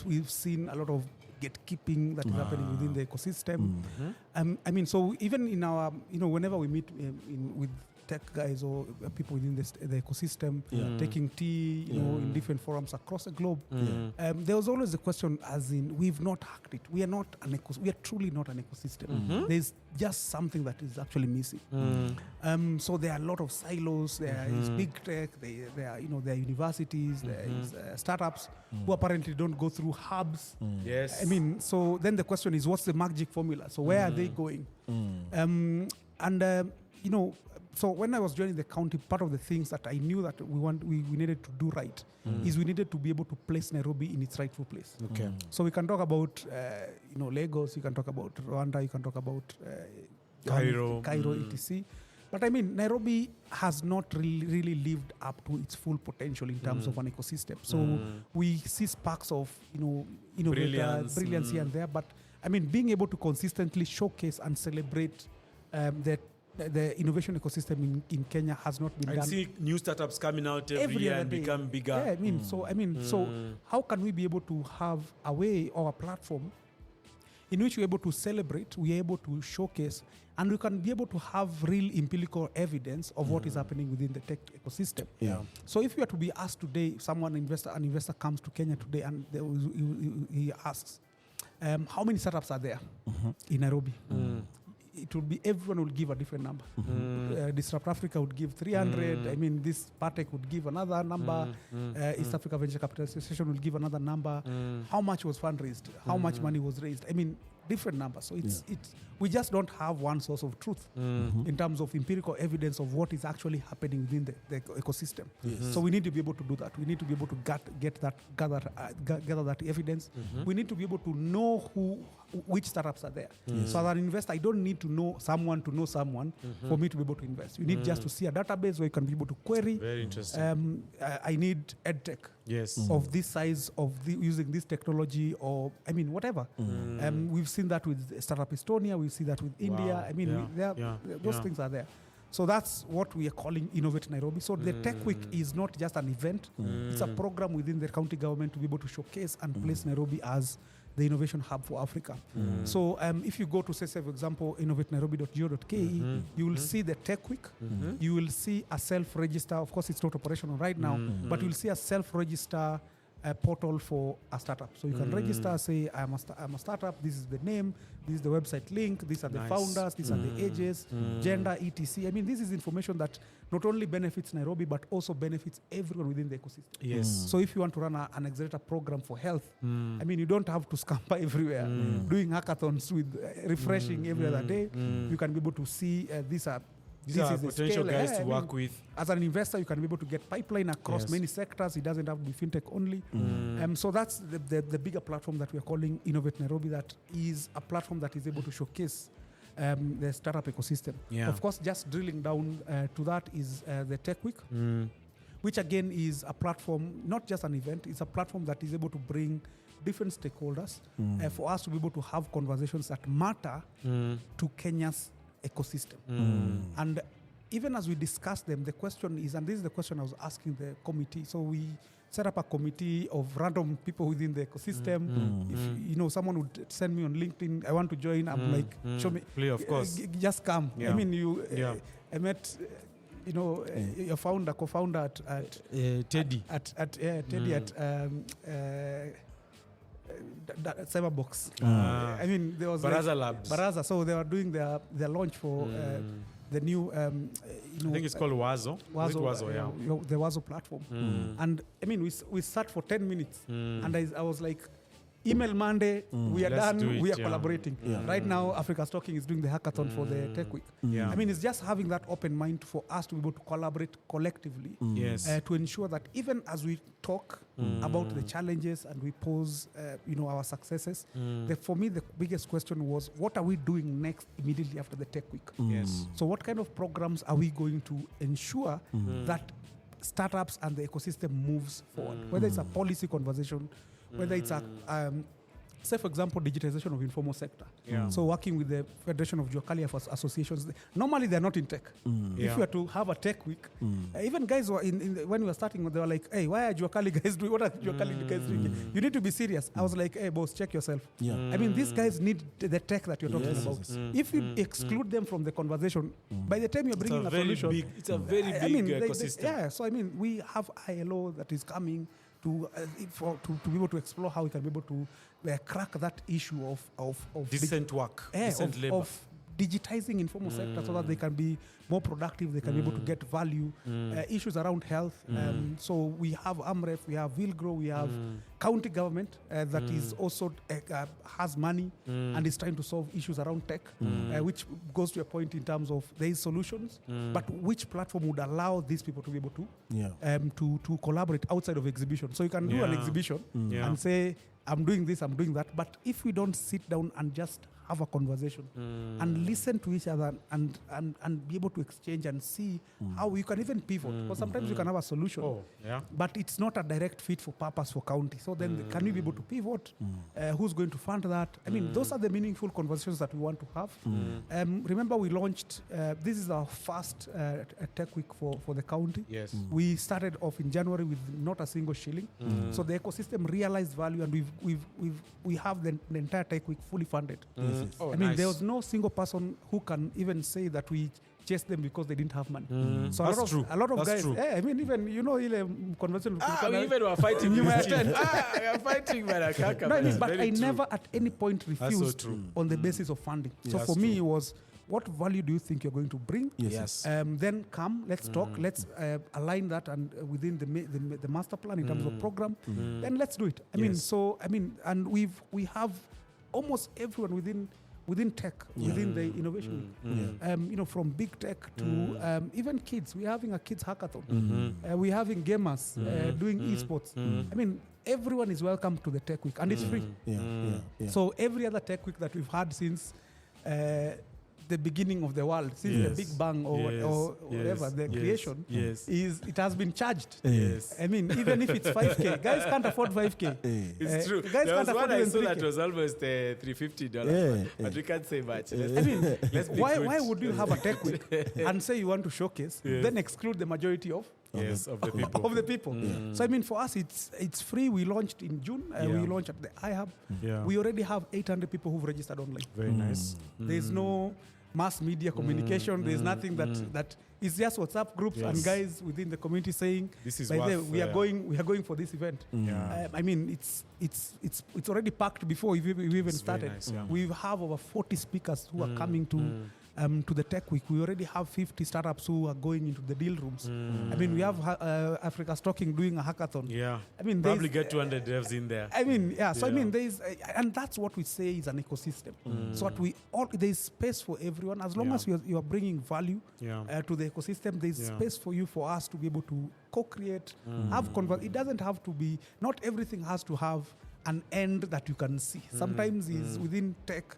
C: We've seen a lot of gatekeeping that is happening within the ecosystem. I mean, so even in our, whenever we meet with tech guys or people within the ecosystem taking tea, in different forums across the globe. There was always the question, as in, we've not hacked it. We are truly not an ecosystem. There's just something that is actually missing. So there are a lot of silos. There is big tech. There are universities. There is startups who apparently don't go through hubs.
B: Yes.
C: I mean, so then the question is, what's the magic formula? So where are they going? So when I was joining the county, part of the things that I knew that we needed to do right is we needed to be able to place Nairobi in its rightful place.
B: Okay.
C: So we can talk about Lagos, you can talk about Rwanda, you can talk about
B: Cairo,
C: etc. But I mean, Nairobi has not really lived up to its full potential in terms of an ecosystem. So we see sparks of brilliance here and there. But I mean, being able to consistently showcase and celebrate the innovation ecosystem in Kenya has not been done.
B: I see new startups coming out every year and become bigger.
C: Yeah, so how can we be able to have a way or a platform in which we're able to celebrate, we're able to showcase, and we can be able to have real empirical evidence of what is happening within the tech ecosystem.
B: Yeah.
C: So if you are to be asked today, an investor comes to Kenya today and he asks, how many startups are there in Nairobi? It would be, everyone would give a different number. Disrupt Africa would give 300. I mean, this Patek would give another number. East Africa Venture Capital Association will give another number. How much was fundraised? How much money was raised? I mean, different numbers. So we just don't have one source of truth in terms of empirical evidence of what is actually happening within the ecosystem. So we need to be able to do that. We need to be able to gather that evidence. We need to be able to know which startups are there. So as an investor, I don't need to know someone for me to be able to invest. You need just to see a database where you can be able to query.
B: Very interesting.
C: I need edtech.
B: Yes.
C: Of this size, using this technology, or I mean, whatever. We've seen that with Startup Estonia. We see that with India. I mean, those things are there. So that's what we are calling Innovate Nairobi. So the Tech Week is not just an event. It's a program within the county government to be able to showcase and place Nairobi as the innovation hub for Africa. So if you go to, say, for example, innovatenairobi.go.ke, you will see the Tech Week. You will see a self-register. Of course, it's not operational right now, but you'll see a self-register portal for a startup. So you can register, say, I'm a startup, this is the name, this is the website link, these are the founders, these are the ages, gender, etc. I mean, this is information that not only benefits Nairobi, but also benefits everyone within the ecosystem.
B: Yes.
C: So if you want to run an accelerator program for health, I mean, you don't have to scamper everywhere, doing hackathons with refreshing every other day. You can be able to see these are
B: potential guys to work with.
C: As an investor, you can be able to get pipeline across many sectors. It doesn't have to be fintech only. So that's the bigger platform that we are calling Innovate Nairobi, that is a platform that is able to showcase the startup ecosystem. Yeah. Of course, just drilling down to that is the Tech Week, which again is a platform, not just an event. It's a platform that is able to bring different stakeholders for us to be able to have conversations that matter to Kenya's ecosystem. And even as we discuss them, the question is, and this is the question I was asking the committee, so we set up a committee of random people within the ecosystem. If someone would send me on LinkedIn, I want to join, I'm like, show me.
B: Please, of course.
C: Just come. I mean, I met your co-founder at
B: Teddy.
C: Teddy at Cyberbox. I mean, there was
B: Baraza Labs.
C: Baraza. So they were doing their launch for the new.
B: I think it's called Wazo.
C: Wazo, the Wazo platform. And I mean, we sat for 10 minutes, and I was like, email Monday, we are done, we are collaborating. Right now, Africastalking is doing the hackathon for the Tech Week. I mean, it's just having that open mind for us to be able to collaborate collectively to ensure that even as we talk about the challenges and we pose, our successes, for me, the biggest question was, what are we doing next immediately after the Tech Week? So what kind of programs are we going to ensure that startups and the ecosystem moves forward? Whether it's a policy conversation, whether it's a say, for example, digitisation of informal sector. So working with the Federation of Juakali Associations, normally they're not in tech. If you are to have a tech week, even guys were when we were starting, they were like, hey, why are Juakali guys doing, what are Juakali guys doing? You need to be serious. I was like, hey, boss, check yourself. I mean, these guys need the tech that you're talking about. If you exclude them from the conversation, by the time you're bringing a solution,
B: it's a very big ecosystem.
C: So I mean, we have ILO that is coming to be able to explore how we can be able to crack that issue of
B: decent work, decent labor.
C: Of digitizing informal sector so that they can be more productive, they can be able to get value, issues around health. So we have AMREF, we have Vilgro, we have county government that is also has money and is trying to solve issues around tech, which goes to a point in terms of there is solutions, but which platform would allow these people to be able to collaborate outside of exhibition. So you can do an exhibition and say, I'm doing this, I'm doing that, but if we don't sit down and just have a conversation and listen to each other and be able to exchange and see how you can even pivot. Because sometimes you can have a solution, but it's not a direct fit for purpose for county. So then can you be able to pivot? Who's going to fund that? I mean, those are the meaningful conversations that we want to have. Remember, we launched, this is our first tech week for the county.
B: Yes.
C: We started off in January with not a single shilling. So the ecosystem realized value, and we have the entire tech week fully funded.
B: Oh,
C: I mean,
B: nice.
C: there was no single person who can even say that we chased them because they didn't have money. So
B: That's
C: a lot of
B: That's
C: guys,
B: true.
C: I mean, even, convention.
B: We even were fighting.
C: You might attend.
B: We are fighting, Marakaka.
C: No, I mean, but I never at any point refused
B: true.
C: on the basis of funding. So
B: That's
C: for me,
B: true.
C: it was, what value do you think you're going to bring?
B: Yes.
C: Then come, let's talk, let's align that and within the master plan in terms of program, then let's do it. I mean, and we have almost everyone within tech, within the innovation, from big tech to even kids. We're having a kids hackathon. We're having gamers doing esports. I mean, everyone is welcome to the tech week, and it's free. So every other tech week that we've had since the beginning of the world, since the Big Bang or whatever, the creation, it has been charged. I mean, even if it's 5K, guys can't afford 5K.
B: It's true.
C: Guys
B: There was
C: can't
B: one
C: afford
B: I
C: even
B: saw
C: 3K.
B: that was almost $350, but we can't say much.
C: I mean,
B: Let's be
C: why
B: good.
C: would you have a tech week and say you want to showcase, then exclude the majority of
B: of the people.
C: So I mean, for us, it's free. We launched in June. We launched at the iHub. We already have 800 people who've registered online.
B: Very nice.
C: There's no mass media communication. There's nothing that is just WhatsApp groups and guys within the community saying,
B: This is
C: by the way,
B: worth,
C: we are going for this event. I mean, it's already packed before we even started.
B: nice,
C: We have over 40 speakers who are coming to the tech week. We already have 50 startups who are going into the deal rooms. I mean, we have Africastalking doing a hackathon. I mean,
B: probably get 200 devs in there.
C: I mean, So I mean, and that's what we say is an ecosystem. So what there is space for everyone as long as you are bringing value to the ecosystem. There is space for us to be able to co-create, have It doesn't have to be. Not everything has to have an end that you can see. Sometimes is within tech.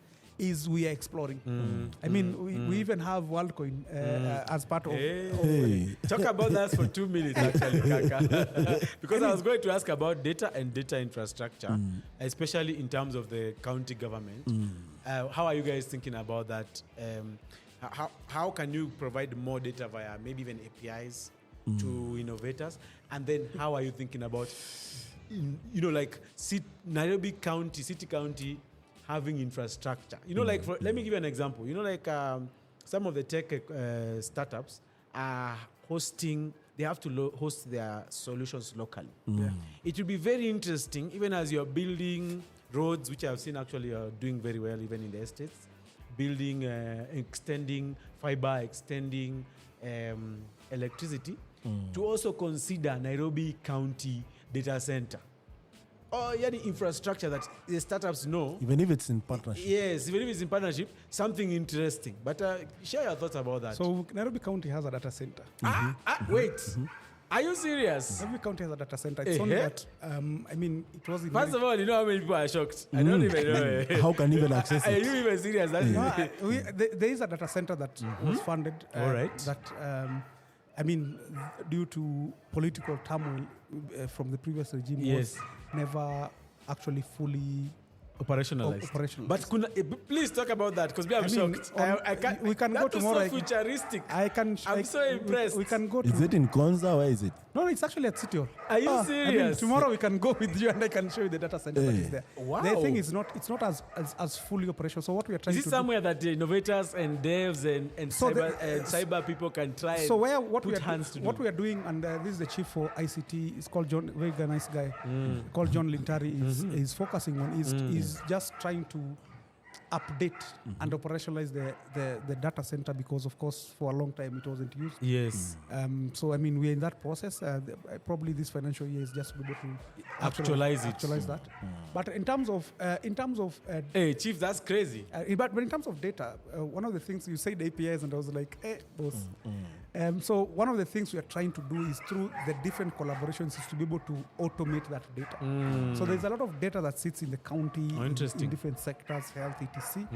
C: We are exploring. I mean, we even have WorldCoin as part of...
B: Talk about that for 2 minutes, actually, Kaka. Because I was going to ask about data and data infrastructure, especially in terms of the county government. How are you guys thinking about that? How can you provide more data via maybe even APIs to innovators? And then how are you thinking about, Nairobi County, City County, having infrastructure? Let me give you an example. Some of the tech startups are they have to host their solutions locally. It will be very interesting, even as you're building roads, which I've seen actually are doing very well, even in the estates, building, extending fiber, extending electricity, to also consider Nairobi County data center. Or the infrastructure that the startups know.
A: Even if it's in partnership.
B: Yes, even if it's in partnership, something interesting. But share your thoughts about that.
C: So Nairobi County has a data center.
B: Wait. Are you serious?
C: Nairobi County has a data center. It's only that, I mean, it was...
B: First of all, you know how many people are shocked? I don't even know.
A: How can you even access it?
B: Are you even serious?
C: There is a data center that was funded.
B: All right.
C: That, I mean, due to political turmoil from the previous regime, was never actually fully
B: Operationalized. But please talk about that because I'm shocked.
C: We can go tomorrow.
B: That's so futuristic. I'm so impressed.
C: We can go.
A: Is it in Konza? Where is it?
C: No, it's actually at City Hall.
B: Are you serious?
C: Tomorrow we can go with you and I can show you the data center that is there.
B: Wow.
C: The thing is it's not as fully operational. So what we are trying to do.
B: Is it somewhere that the innovators and devs and cyber people can try
C: what we are doing, and this is the chief for ICT, is called John, very nice guy, called John Lintari, is focusing on, is just trying to update and operationalize the data center because, of course, for a long time it wasn't used.
B: Yes.
C: So, we're in that process. Probably this financial year is just to be able to
B: actualize that.
C: But in terms of
B: hey, Chief, that's crazy.
C: But in terms of data, one of the things you said APIs, and I was like, hey, boss. So one of the things we are trying to do is through the different collaborations is to be able to automate that data. So there's a lot of data that sits in the county, in different sectors, health, etc.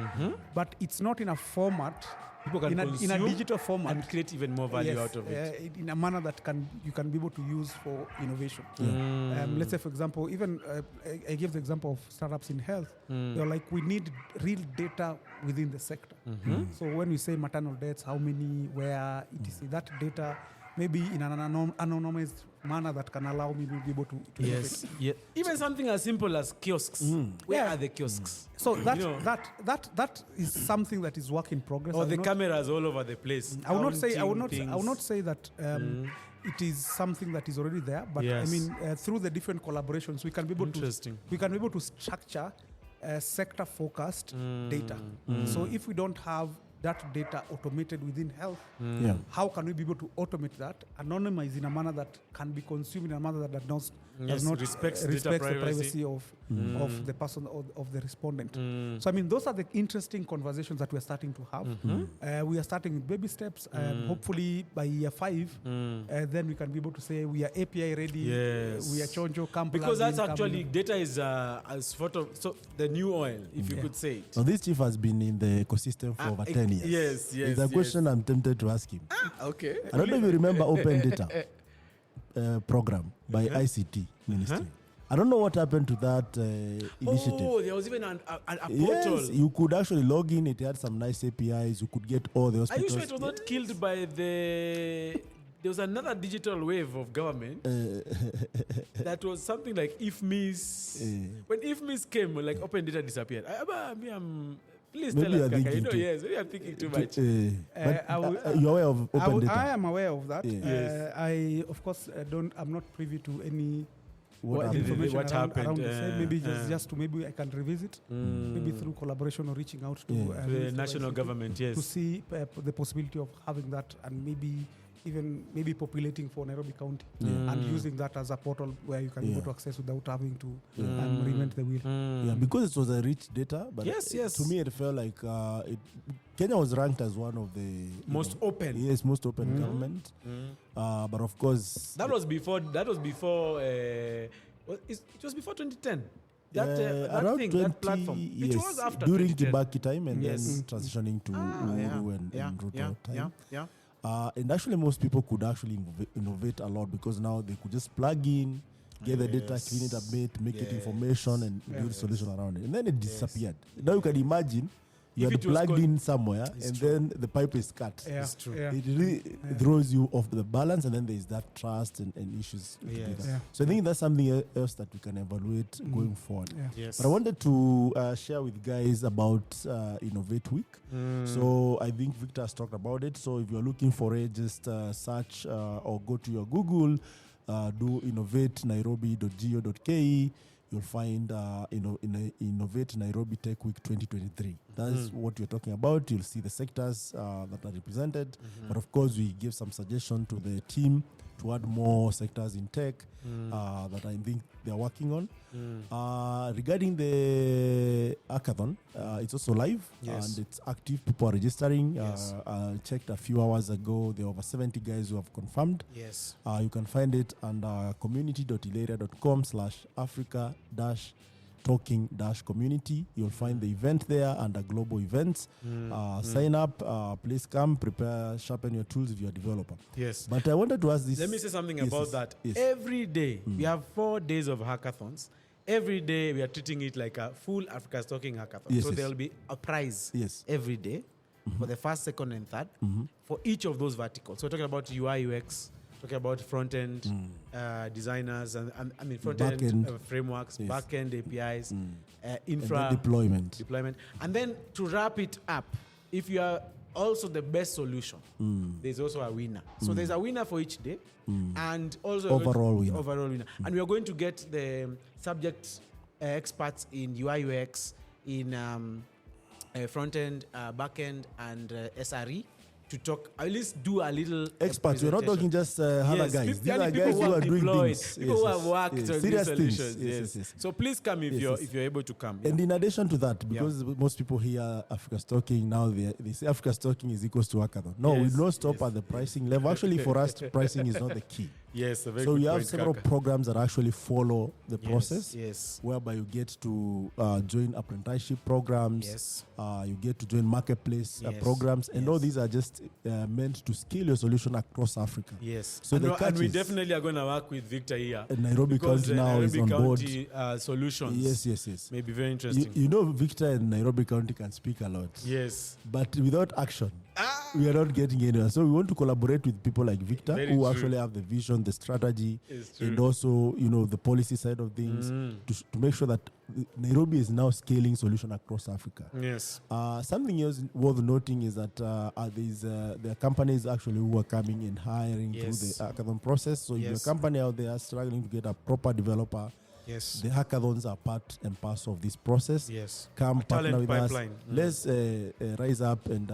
C: But it's not in a format,
B: people can
C: in a digital format,
B: and create even more value out of it.
C: In a manner that you can be able to use for innovation. Let's say, for example, even I give the example of startups in health. They're like, we need real data within the sector. So when we say maternal deaths, how many, where, etc., that data maybe in an anonymized manner that can allow me to be able to
B: yes. Yeah. Even something as simple as kiosks. Where are the kiosks?
C: So that is something that is work in progress.
B: Or the cameras all over the place.
C: I will not say that it is something that is already there, but through the different collaborations we can be able to structure sector focused data. So if we don't have that data automated within health, how can we be able to automate that, anonymize in a manner that can be consumed in a manner that does not respects the privacy of the person or of the respondent. So those are the interesting conversations that we're starting to have. We are starting with baby steps. Hopefully by year 5, then we can be able to say we are API ready.
B: Yes.
C: We are Chonjo camp.
B: Because that's actually data is as photo. So the new oil, if you could say it.
A: Now this chief has been in the ecosystem for over 10 years.
B: Yes.
A: It's a question I'm tempted to ask him.
B: Okay.
A: I don't know if you remember Open Data program by ICT Ministry. I don't know what happened to that initiative.
B: Oh, there was even a portal.
A: Yes, you could actually log in. It had some nice APIs. You could get all the hospitals.
B: Are you sure it was not killed by the... There was another digital wave of government that was something like IFMIS. When IFMIS came, like Open Data disappeared. Please tell us, Kaka. Maybe I'm thinking too much.
A: You're aware of Open Data?
C: I am aware of that.
A: Yes.
C: I, of course, I'm not privy to any
B: information
C: what
B: happened.
C: Around the same. Maybe just to maybe I can revisit, maybe through collaboration or reaching out to
B: the national government,
C: to see the possibility of having that and maybe populating for Nairobi County and using that as a portal where you can be able to access without having to reinvent the wheel.
A: Yeah, because it was a rich data, but to me it felt like Kenya was ranked as one of the
B: most open.
A: Yes, most open government. But of course,
B: that was before. It was before 2010.
A: Around
B: thing,
A: 20
B: that platform.
A: Yes,
B: it was after
A: during
B: 2010.
A: Kibaki time and then transitioning to Uhuru and Ruto time. And actually most people could actually innovate a lot because now they could just plug in, get the data, clean it a bit, make it information and build a solution around it. And then it disappeared. Now you can imagine you had plugged in somewhere and then the pipe is cut.
C: It's true.
A: It really throws you off the balance and then there is that trust and issues. So I think that's something else that we can evaluate going forward. But I wanted to share with guys about Innovate Week. So I think Victor has talked about it. So if you're looking for it, just search or go to your Google, do innovatenairobi.go.ke. You'll find Innovate Nairobi Tech Week 2023. That's what you're talking about. You'll see the sectors that are represented. But of course, we give some suggestion to the team to add more sectors in tech that I think they're working on. Regarding the hackathon, it's also live and it's active. People are registering. I checked a few hours ago. There are over 70 guys who have confirmed. You can find it under community.ilaria.com/Africa-talking-community. You'll find the event there under global events. Sign up, please come, prepare, sharpen your tools if you're a developer. But I wanted to ask this.
B: Let me say something about that. Every day, we have 4 days of hackathons. every day we are treating it like a full AfricaStalking hackathon.
A: Yes,
B: so
A: yes.
B: there will be a prize every day for the first, second, and third for each of those verticals. So we're talking about UI, UX, talking about front-end designers, and I mean front-end frameworks, back-end APIs, infra
A: deployment.
B: And then to wrap it up, if you are also the best solution, there's also a winner. So there's a winner for each day, and also
A: overall winner.
B: And we are going to get the subject experts in UI UX, in front-end, back-end, and SRE to talk, at least do a little
A: experts. We're not talking just other guys. These are guys who are doing things.
B: People who have worked on these
A: serious
B: solutions.
A: things. Yes.
B: So please come if you're able to come.
A: And in addition to that, because most people hear AfricaStalking now, they say AfricaStalking is equals to hackathon. No, we don't stop at the pricing level. Actually, for us, pricing is not the key.
B: Yes,
A: so we have several programs that actually follow the process, whereby you get to join apprenticeship programs, you get to join marketplace programs, and all these are just meant to scale your solution across Africa.
B: Yes,
A: so
B: and we definitely are going to work with Victor here.
A: Nairobi County now is on board.
B: Solutions.
A: Yes.
B: May be very interesting.
A: You know, Victor and Nairobi County can speak a lot.
B: Yes,
A: but without action, we are not getting anywhere. So we want to collaborate with people like Victor, who actually have the vision, the strategy, and also, the policy side of things to make sure that Nairobi is now scaling solution across Africa.
B: Yes.
A: Something else worth noting is that there are companies actually who are coming and hiring through the hackathon process. So if you're a company out there struggling to get a proper developer, the hackathons are part and parcel of this process. Come partner with
B: pipeline.
A: us. Let's rise up and,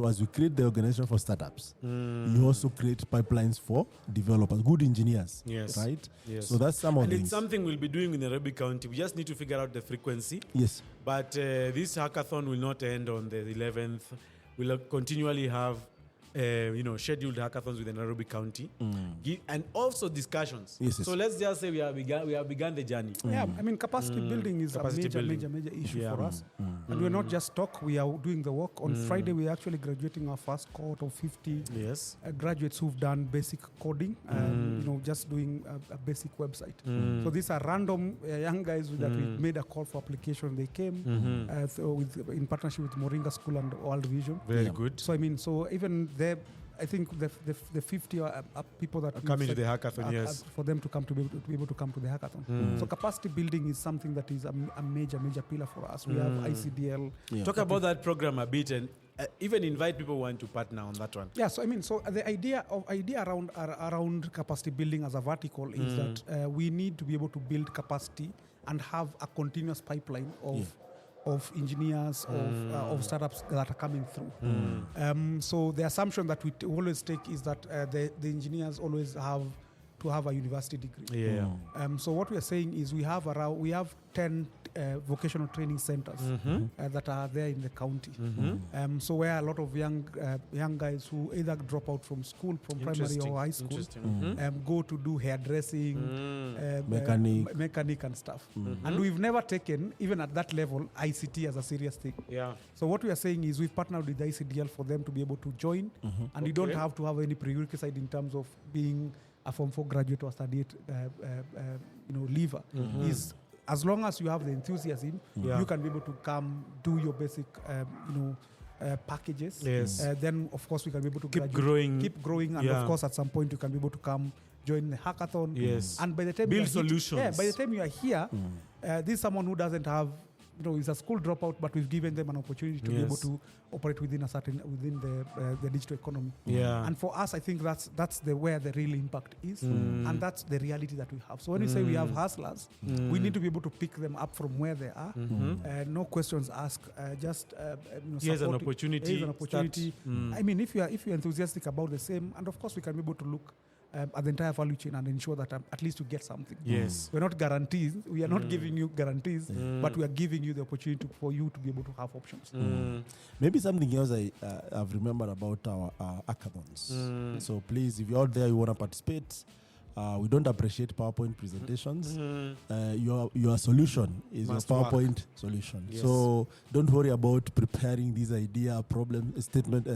A: as we create the organization for startups, you also create pipelines for developers, good engineers, right? So that's some of the things.
B: It's something we'll be doing in Nairobi County. We just need to figure out the frequency.
A: Yes.
B: But this hackathon will not end on the 11th. We'll continually have scheduled hackathons with the Nairobi County, and also discussions. So let's just say we have begun the journey.
C: Yeah, I mean, capacity building is a major issue for us. And we're not just talk, we are doing the work. On Friday, we're actually graduating our first cohort of 50 graduates who've done basic coding and, just doing a basic website. So these are random young guys that we made a call for application. They came in partnership with Moringa School and World Vision.
B: Very good.
C: So, I mean, so even I think the 50 are people that are
B: coming to the hackathon,
C: for them to come to be able to come to the hackathon. So capacity building is something that is a major pillar for us. We have ICDL.
B: Talk about that program a bit and even invite people who want to partner on that one.
C: Yeah, so I mean, so the idea around capacity building as a vertical is that we need to be able to build capacity and have a continuous pipeline of engineers, of startups that are coming through. So the assumption that we always take is that the engineers always have to have a university degree. So what we are saying is we have 10 vocational training centers that are there in the county. So where a lot of young guys who either drop out from school, from primary or high school, go to do hairdressing, mechanic and stuff. And we've never taken, even at that level, ICT as a serious thing. So what we are saying is we've partnered with the ICDL for them to be able to join, and you don't have to have any prerequisite in terms of being a Form 4 graduate or study leaver. Is as long as you have the enthusiasm, you can be able to come do your basic, packages. Then, of course, we can be able to keep growing, and of course, at some point, you can be able to come join the hackathon. And by the time
B: build solutions.
C: By the time you are here, this is someone who doesn't have. Is a school dropout, but we've given them an opportunity to be able to operate within the digital economy. And for us, I think that's where the real impact is, and that's the reality that we have. So when we say we have hustlers, we need to be able to pick them up from where they are. No questions asked. Just
B: here's an opportunity.
C: Here's an opportunity. I mean, if you're enthusiastic about the same, and of course we can be able to look at the entire value chain and ensure that at least you get something.
B: We're
C: not guarantees. We are not giving you guarantees, but we are giving you the opportunity for you to be able to have options.
A: Maybe something else I've remembered about our hackathons. So please, if you're out there, you want to participate, we don't appreciate PowerPoint presentations. Your solution is your PowerPoint solution. So don't worry about preparing this idea, problem statement.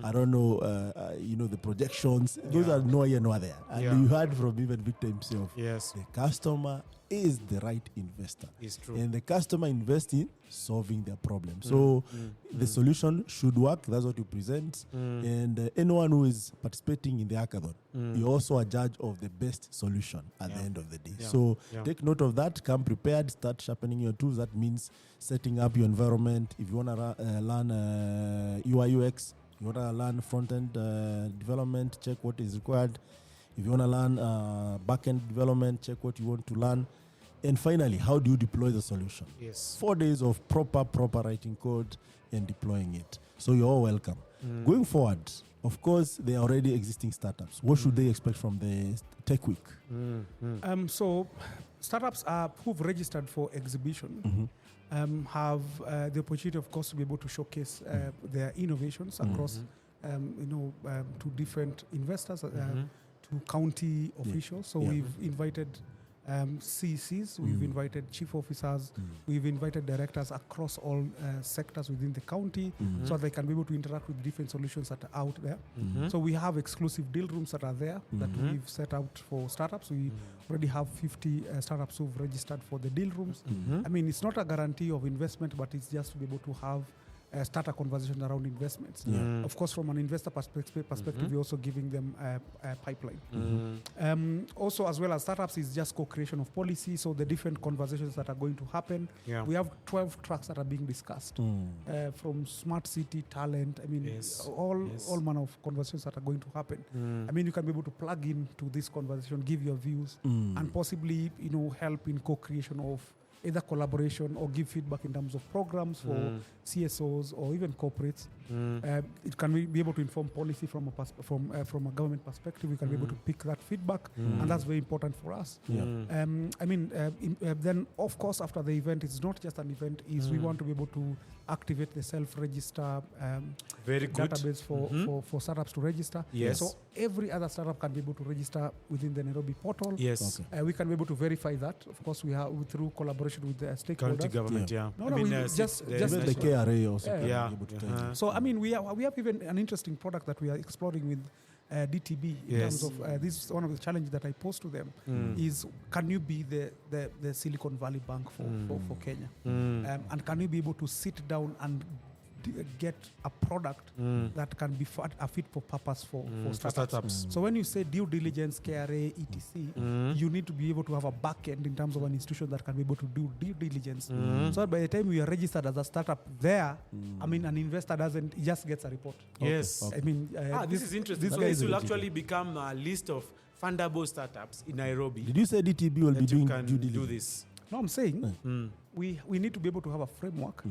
A: I don't know, the projections. Those are no here, no there. And you heard from even Victor himself. The customer is the right investor.
B: It's true.
A: And the customer invests in solving their problem. So the solution should work. That's what you present. And anyone who is participating in the hackathon, you're also a judge of the best solution at the end of the day. So take note of that. Come prepared. Start sharpening your tools. That means setting up your environment. If you want to learn UI UX, you want to learn front-end development, check what is required. If you want to learn back-end development, check what you want to learn. And finally, how do you deploy the solution?
B: Yes.
A: 4 days of proper writing code and deploying it. So you're all welcome. Going forward, of course, there are already existing startups. What should they expect from the Tech Week?
C: So startups who've registered for exhibition have the opportunity, of course, to be able to showcase their innovations across, to different investors, to county officials. So we've invited CECs, we've invited chief officers, we've invited directors across all sectors within the county, so they can be able to interact with different solutions that are out there. So we have exclusive deal rooms that are there that we've set out for startups. We already have 50 startups who've registered for the deal rooms. I mean, it's not a guarantee of investment, but it's just to be able to have start a conversation around investments. Of course, from an investor perspective, we're also giving them a pipeline. Also, as well as startups, is just co-creation of policy. So the different conversations that are going to happen. We have 12 tracks that are being discussed, from smart city, talent. I mean, all manner of conversations that are going to happen. I mean, you can be able to plug into this conversation, give your views, and possibly help in co-creation of either collaboration or give feedback in terms of programs for CSOs or even corporates. It can be able to inform policy from a government perspective. We can be able to pick that feedback, and that's very important for us. Then, of course, after the event, it's not just an event. We want to be able to activate the self-register database for startups to register. So every other startup can be able to register within the Nairobi portal. We can be able to verify that. Of course, we have through collaboration with the stakeholders.
B: County government,
C: just
A: the KRA also can be able to tell you.
C: So I mean, we have even an interesting product that we are exploring with DTB in terms of this is one of the challenges that I pose to them is, can you be the Silicon Valley Bank for Kenya? And can you be able to sit down and get a product that can be a fit for purpose for startups. So when you say due diligence, KRA, etc., you need to be able to have a back end in terms of an institution that can be able to do due diligence. So that by the time you are registered as a startup there, I mean, an investor he just gets a report.
B: I
C: mean,
B: this is interesting. This will actually become a list of fundable startups in Nairobi.
A: Did you say DTB will be doing due diligence?
B: Do this?
C: No, I'm saying we need to be able to have a framework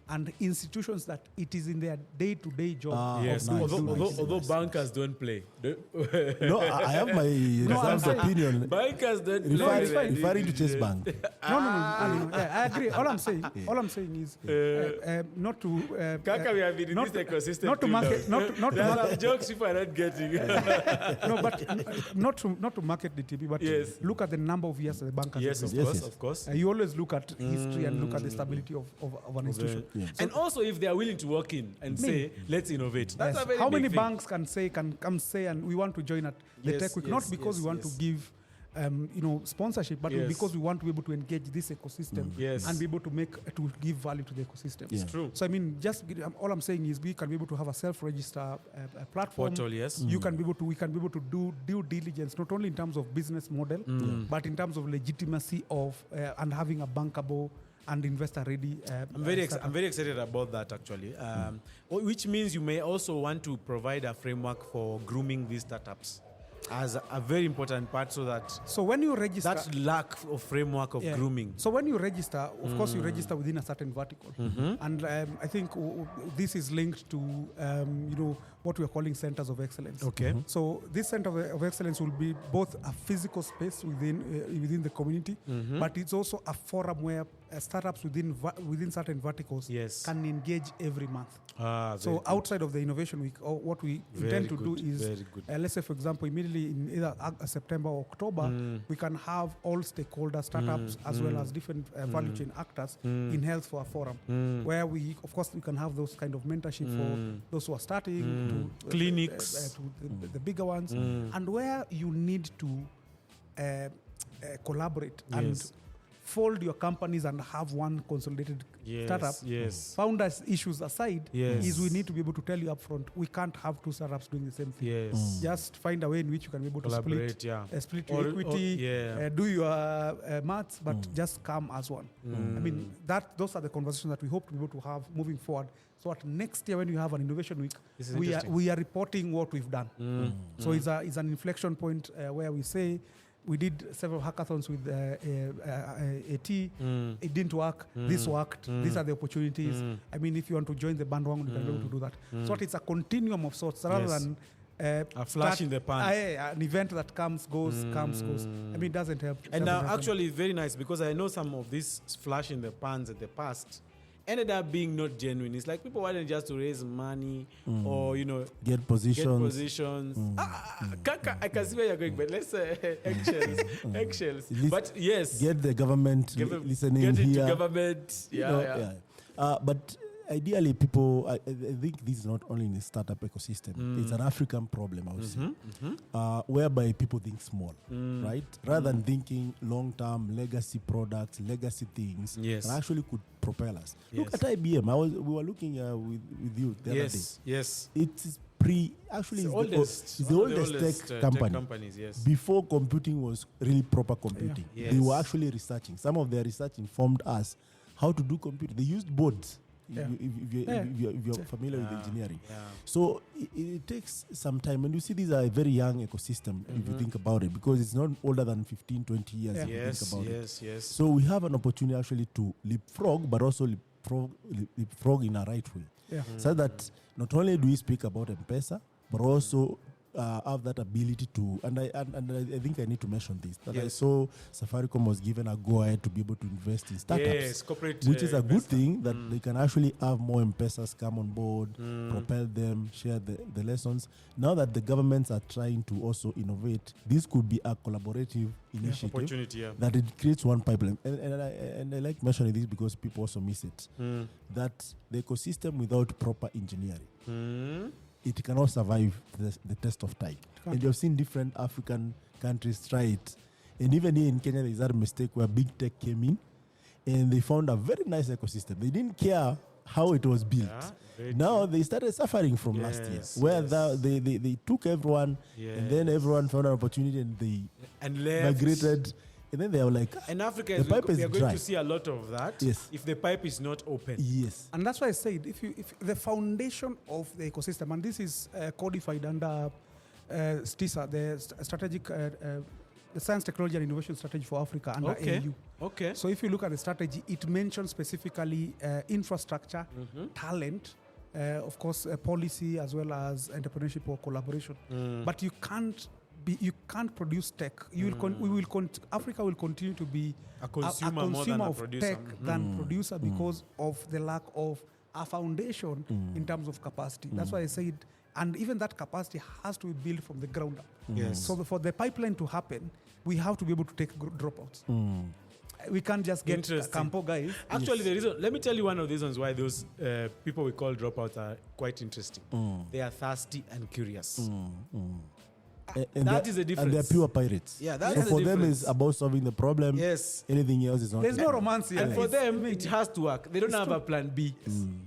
C: and institutions that it is in their day-to-day job.
B: Although bankers don't play.
A: No, I have my reserved opinion.
B: Bankers don't play.
A: Referring to Chase Bank.
C: No. I agree. All I'm saying is not to.
B: Kaka, we have been in this ecosystem.
C: Not to market. Not to market
B: jokes if I'm not getting.
C: No, but not to market DTB, but look at the number of years the bank has existed.
B: Of course.
C: You always look at history and look at the stability of an institution.
B: And also, if they are willing to walk in and say, "Let's innovate," that's a very
C: how
B: big
C: many
B: thing.
C: banks can come say, and we want to join at the Tech Week, not because we want to give sponsorship, but because we want to be able to engage this ecosystem and be able to give value to the ecosystem.
B: It's true.
C: So I mean, all I'm saying is we can be able to have a self-register platform.
B: Portal, yes.
C: We can be able to do due diligence, not only in terms of business model, but in terms of legitimacy of and having a bankable and investor-ready.
B: I'm very excited about that, actually. Which means you may also want to provide a framework for grooming these startups as a very important part, so when you register, that lack of framework of grooming.
C: So when you register, of course, you register within a certain vertical, and I think this is linked to what we are calling centers of excellence.
B: Okay.
C: So this center of excellence will be both a physical space within the community, but it's also a forum where startups within certain verticals can engage every month. So outside of the Innovation Week, what we intend to do is, let's say, for example, immediately in either September or October, we can have all stakeholder startups as well as different value chain actors in health for a forum, where we can have those kind of mentorship for those who are starting, to
B: clinics,
C: to the bigger ones, and where you need to collaborate and fold your companies and have one consolidated startup.
B: Yes.
C: Founders issues aside,
B: Yes.
C: is we need to be able to tell you upfront, we can't have two startups doing the same thing.
B: Yes.
C: Just find a way in which you can be able to
B: Collaborate,
C: split your equity, do your maths, but just come as one. I mean, those are the conversations that we hope to be able to have moving forward. So at next year when you have an innovation week, we are reporting what we've done. So it's an inflection point where we say, we did several hackathons with AT. It didn't work. This worked. These are the opportunities. I mean, if you want to join the bandwagon, you can be able to do that. So it's a continuum of sorts rather than
B: a flash in the pan.
C: An event that comes, goes. I mean, it doesn't help.
B: And now, actually, it's very nice because I know some of these flash in the pans at the past ended up being not genuine. It's like people wanted just to raise money or,
A: get positions.
B: Kaka, I can see where you're going, but let's say eggshells. But yes.
A: Get the government listening
B: get
A: here.
B: Get into government.
A: But ideally, people, I think this is not only in the startup ecosystem. It's an African problem, I would say, whereby people think small, right? Rather than thinking long-term legacy products, legacy things that actually could propel us. Look at IBM. We were looking with you the other day.
B: Yes.
A: It's the oldest tech company.
B: Tech companies, yes.
A: Before computing was really proper computing. They were actually researching. Some of their research informed us how to do computing. They used boards. If you're familiar with engineering. So it takes some time. And you see these are a very young ecosystem if you think about it, because it's not older than 15, 20 years if you think about it.
B: Yes.
A: So we have an opportunity actually to leapfrog, but also leapfrog in a right way. So that not only do we speak about M-Pesa, but also have that ability to, and I think I need to mention this, that I saw Safaricom was given a go-ahead to be able to invest in startups, which is a good thing, that they can actually have more M-Pesas come on board, propel them, share the lessons. Now that the governments are trying to also innovate, this could be a collaborative initiative that it creates one pipeline. And I like mentioning this because people also miss it, that the ecosystem without proper engineering, it cannot survive the test of time. And you've seen different African countries try it. And even here in Kenya, there's that mistake where big tech came in and they found a very nice ecosystem. They didn't care how it was built. Now they started suffering from last year, where they took everyone and then everyone found an opportunity and they migrated. And then they are like,
B: in Africa,
A: the pipe is
B: we are
A: dry.
B: going to see a lot of that if the pipe is not open.
A: Yes.
C: And that's why I said, if the foundation of the ecosystem, and this is codified under STISA, the strategic, the Science, Technology and Innovation Strategy for Africa under AU.
B: Okay.
C: So if you look at the strategy, it mentions specifically infrastructure, talent, of course, policy, as well as entrepreneurship or collaboration. But you can't produce tech. Africa will continue to be
B: a consumer
C: of tech than producer because of the lack of a foundation in terms of capacity. That's why I said, and even that capacity has to be built from the ground up. So for the pipeline to happen, we have to be able to take dropouts. We can't just get Campo guys.
B: Actually, the reason, let me tell you one of the reasons why those people we call dropouts are quite interesting. They are thirsty and curious.
A: And
B: that is the difference.
A: And they're pure pirates.
B: Yeah, that's
A: so
B: the
A: for
B: difference.
A: them, it's about solving the problem.
B: Yes.
A: Anything else is not.
C: There's no romance here.
B: And for them, it has to work. They don't have a plan B.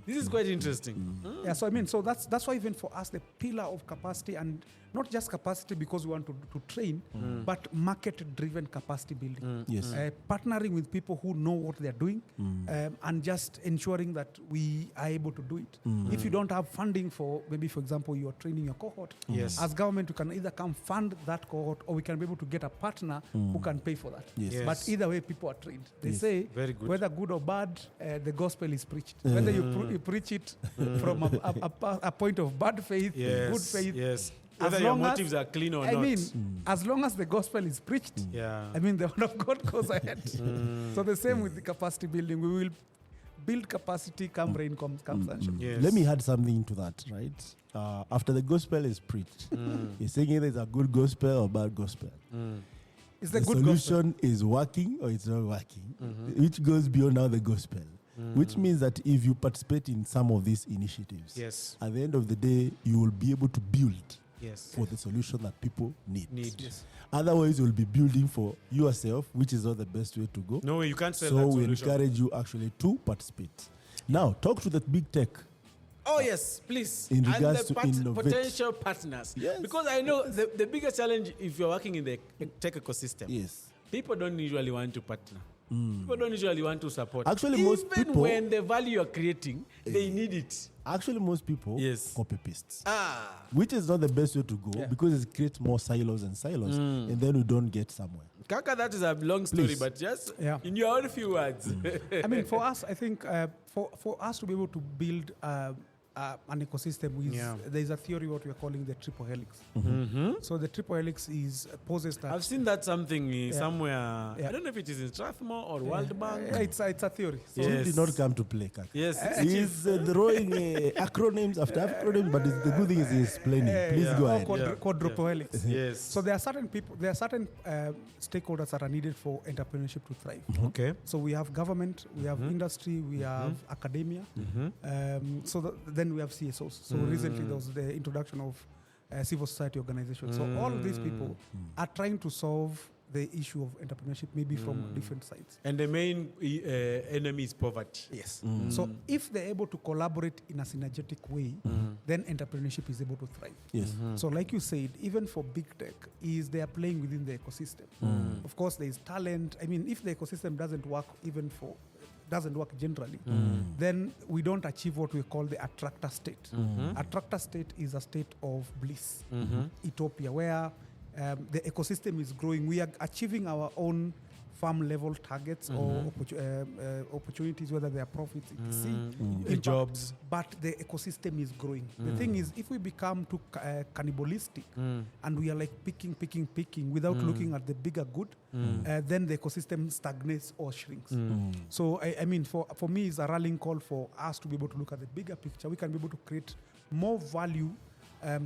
B: This is quite interesting.
C: Yeah, so I mean, so that's why even for us, the pillar of capacity, and not just capacity because we want to train, but market-driven capacity building.
A: Yes.
C: Partnering with people who know what they're doing, and just ensuring that we are able to do it. If you don't have funding for, maybe for example, you're training your cohort, as government, you can either come fund that cohort, or we can be able to get a partner who can pay for that.
A: Yes.
C: But either way, people are trained. They say,
B: very good.
C: Whether good or bad, the gospel is preached. Whether you preach it from a point of bad faith, good faith,
B: whether your motives are clean or not.
C: I mean, as long as the gospel is preached, I mean, the word of God goes ahead. So the same with the capacity building. We will build capacity, come rain, come sunshine.
A: Yes. Let me add something to that, right? After the gospel is preached, you're saying either it's a good gospel or bad gospel.
C: It's
A: the
C: good
A: solution is working or it's not working, which goes beyond now the gospel. Which means that if you participate in some of these initiatives, at the end of the day, you will be able to build
B: Yes.
A: for the solution that people need.
B: Yes.
A: Otherwise, you'll be building for yourself, which is not the best way to go.
B: No way, you can't sell
A: So
B: that
A: we
B: solution.
A: encourage you actually to participate. Now, talk to the big tech.
B: Oh, yes, please.
A: In
B: And
A: regards
B: the
A: to innovate.
B: potential partners.
A: Yes.
B: Because I know the biggest challenge if you're working in the tech ecosystem,
A: Yes.
B: people don't usually want to partner. People don't usually want to support.
A: Actually,
B: Even
A: most people-
B: when the value you're creating, they need it.
A: Actually, most people
B: Yes.
A: copy pastes,
B: Ah.
A: which is not the best way to go
C: Yeah.
A: because it creates more silos and silos, and then we don't get somewhere.
B: Kaka, that is a long story,
A: Please.
B: but just
C: Yeah.
B: in your own few words.
C: I mean, for us, I think for us to be able to build an ecosystem, there is a theory what we are calling the triple helix. So the triple helix poses that.
B: I've seen that something somewhere. I don't know if it is in Strathmore or World Bank.
C: It's a theory. So
A: So
B: Yes.
A: he did not come to play, Kaka.
B: Yes.
A: He's throwing acronyms after acronyms, but the good thing is he's explaining. Please go ahead.
C: quadruple helix.
B: Yes.
C: So there are certain people, there are certain stakeholders that are needed for entrepreneurship to thrive.
B: Okay.
C: So we have government, we have industry, we have academia. Then we have CSOs. So recently there was the introduction of civil society organizations. So all of these people are trying to solve the issue of entrepreneurship, maybe from different sides.
B: And the main enemy is poverty.
C: Yes. So if they're able to collaborate in a synergetic way, then entrepreneurship is able to thrive.
A: Yes.
C: So like you said, even for big tech, they are playing within the ecosystem. Of course, there is talent. I mean, if the ecosystem doesn't work doesn't work generally, then we don't achieve what we call the attractor state. Attractor state is a state of bliss, utopia, where the ecosystem is growing. We are achieving our own farm level targets or opportunities, whether they are profits, etc. impact,
B: Jobs.
C: but the ecosystem is growing. The thing is, if we become too cannibalistic and we are like picking without looking at the bigger good, then the ecosystem stagnates or shrinks. So I mean, for me, it's a rallying call for us to be able to look at the bigger picture. We can be able to create more value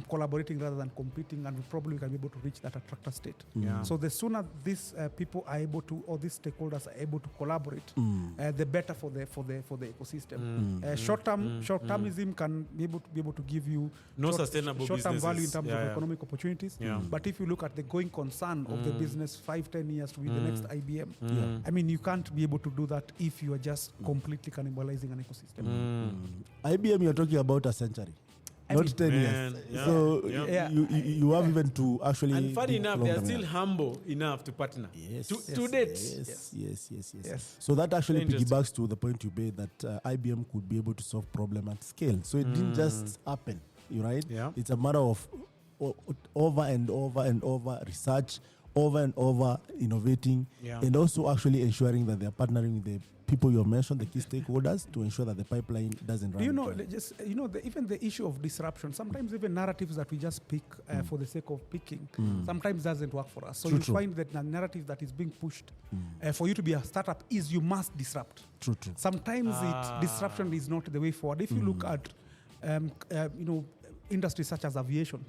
C: collaborating rather than competing, and we probably can be able to reach that attractor state. So the sooner these people are able to, or these stakeholders are able to collaborate, the better for the ecosystem. Short-termism can be able to give you
B: Sustainable
C: short-term
B: businesses.
C: value in terms of economic opportunities. But if you look at the going concern of the business 5-10 years to be the next IBM, I mean, you can't be able to do that if you are just completely cannibalizing an ecosystem.
A: IBM, you're talking about a century. Not 10 years.
B: Yeah.
A: So
B: Yeah.
A: you have even to actually.
B: And funny
A: think
B: enough, they are
A: longer.
B: still humble enough to partner.
A: Yes.
B: To date.
A: Yes. So that actually
B: Interesting.
A: piggybacks to the point you made that IBM could be able to solve problem at scale. So it didn't just happen, right?
B: Yeah.
A: It's a matter of over and over research, over and over innovating, and also actually ensuring that they are partnering with the people you mentioned, the key stakeholders, to ensure that the pipeline doesn't run.
C: Do you know, even the issue of disruption, sometimes even narratives that we just pick for the sake of picking, sometimes doesn't work for us. So you find that the narrative that is being pushed for you to be a startup is you must disrupt.
A: True.
C: Sometimes disruption is not the way forward. If you look at, industries such as aviation,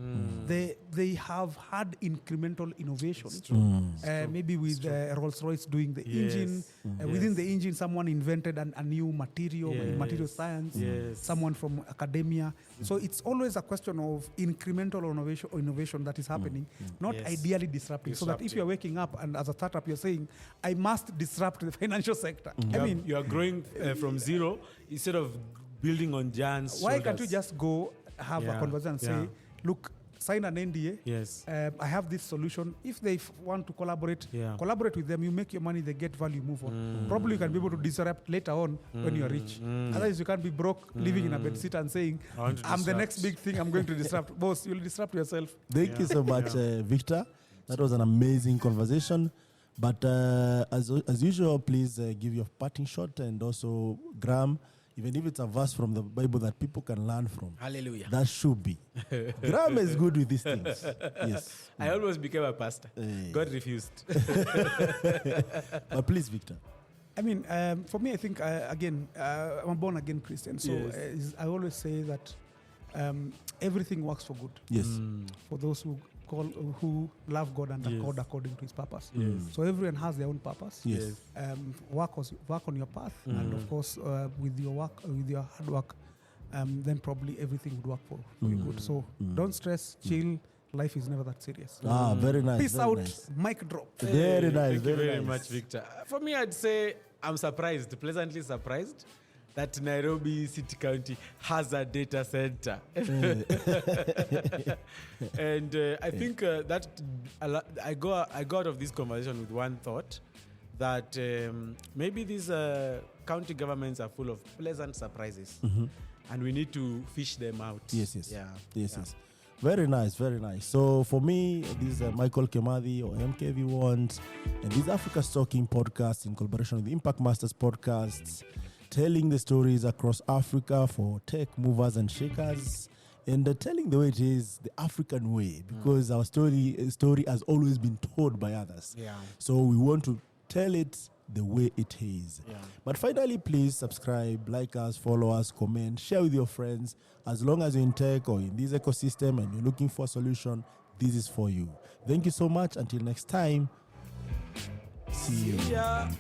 C: they have had incremental innovation. Maybe with Rolls-Royce doing the engine. Within the engine, someone invented a new material in material science, someone from academia. So it's always a question of incremental innovation that is happening, not ideally disrupting. So that if you're waking up and as a startup, you're saying, I must disrupt the financial sector. I mean,
B: you are growing from zero instead of building on giants.
C: Why can't you just go have a conversation and say, look, sign an NDA.
B: Yes.
C: I have this solution. If they want to collaborate with them. You make your money, they get value, move on. Probably you can be able to disrupt later on when you are rich. Otherwise, you can't be broke, living in a bed sit and saying, I'm the next big thing I'm going to disrupt. Boss, you'll disrupt yourself.
A: Thank you so much, Victor. That was an amazing conversation. But as usual, please give your parting shot, and also Graham, even if it's a verse from the Bible that people can learn from.
B: Hallelujah.
A: That should be. Graham is good with these things. Yes.
B: I almost became a pastor. God refused.
A: But please, Victor.
C: I mean, for me, I think, I'm a born-again Christian. So I always say that everything works for good.
A: Yes.
C: For those who love God and are called according to His purpose. So everyone has their own purpose.
A: Yes.
C: Work on your path, and of course, with your hard work, then probably everything would work for you good. So don't stress, chill, life is never that serious.
A: Very nice.
C: Peace
A: very
C: out,
A: nice.
C: mic drop.
A: Very nice.
B: Thank you very
A: nice.
B: much, Victor. For me, I'd say I'm surprised, pleasantly surprised, that Nairobi City County has a data center. And I think that I go out of this conversation with one thought, that maybe these county governments are full of pleasant surprises, and we need to fish them out.
A: Yes.
B: Yeah.
A: Yes. Very nice, very nice. So for me, this is Michael Kimathi, or MK if you want, and this is AfricaStalking podcast in collaboration with Impact Masters Podcasts, telling the stories across Africa for tech movers and shakers, and telling the way it is, the African way, because our story has always been told by others.
B: Yeah.
A: So we want to tell it the way it is.
B: Yeah.
A: But finally, please subscribe, like us, follow us, comment, share with your friends. As long as you're in tech or in this ecosystem and you're looking for a solution, this is for you. Thank you so much. Until next time, see you.
B: Yeah.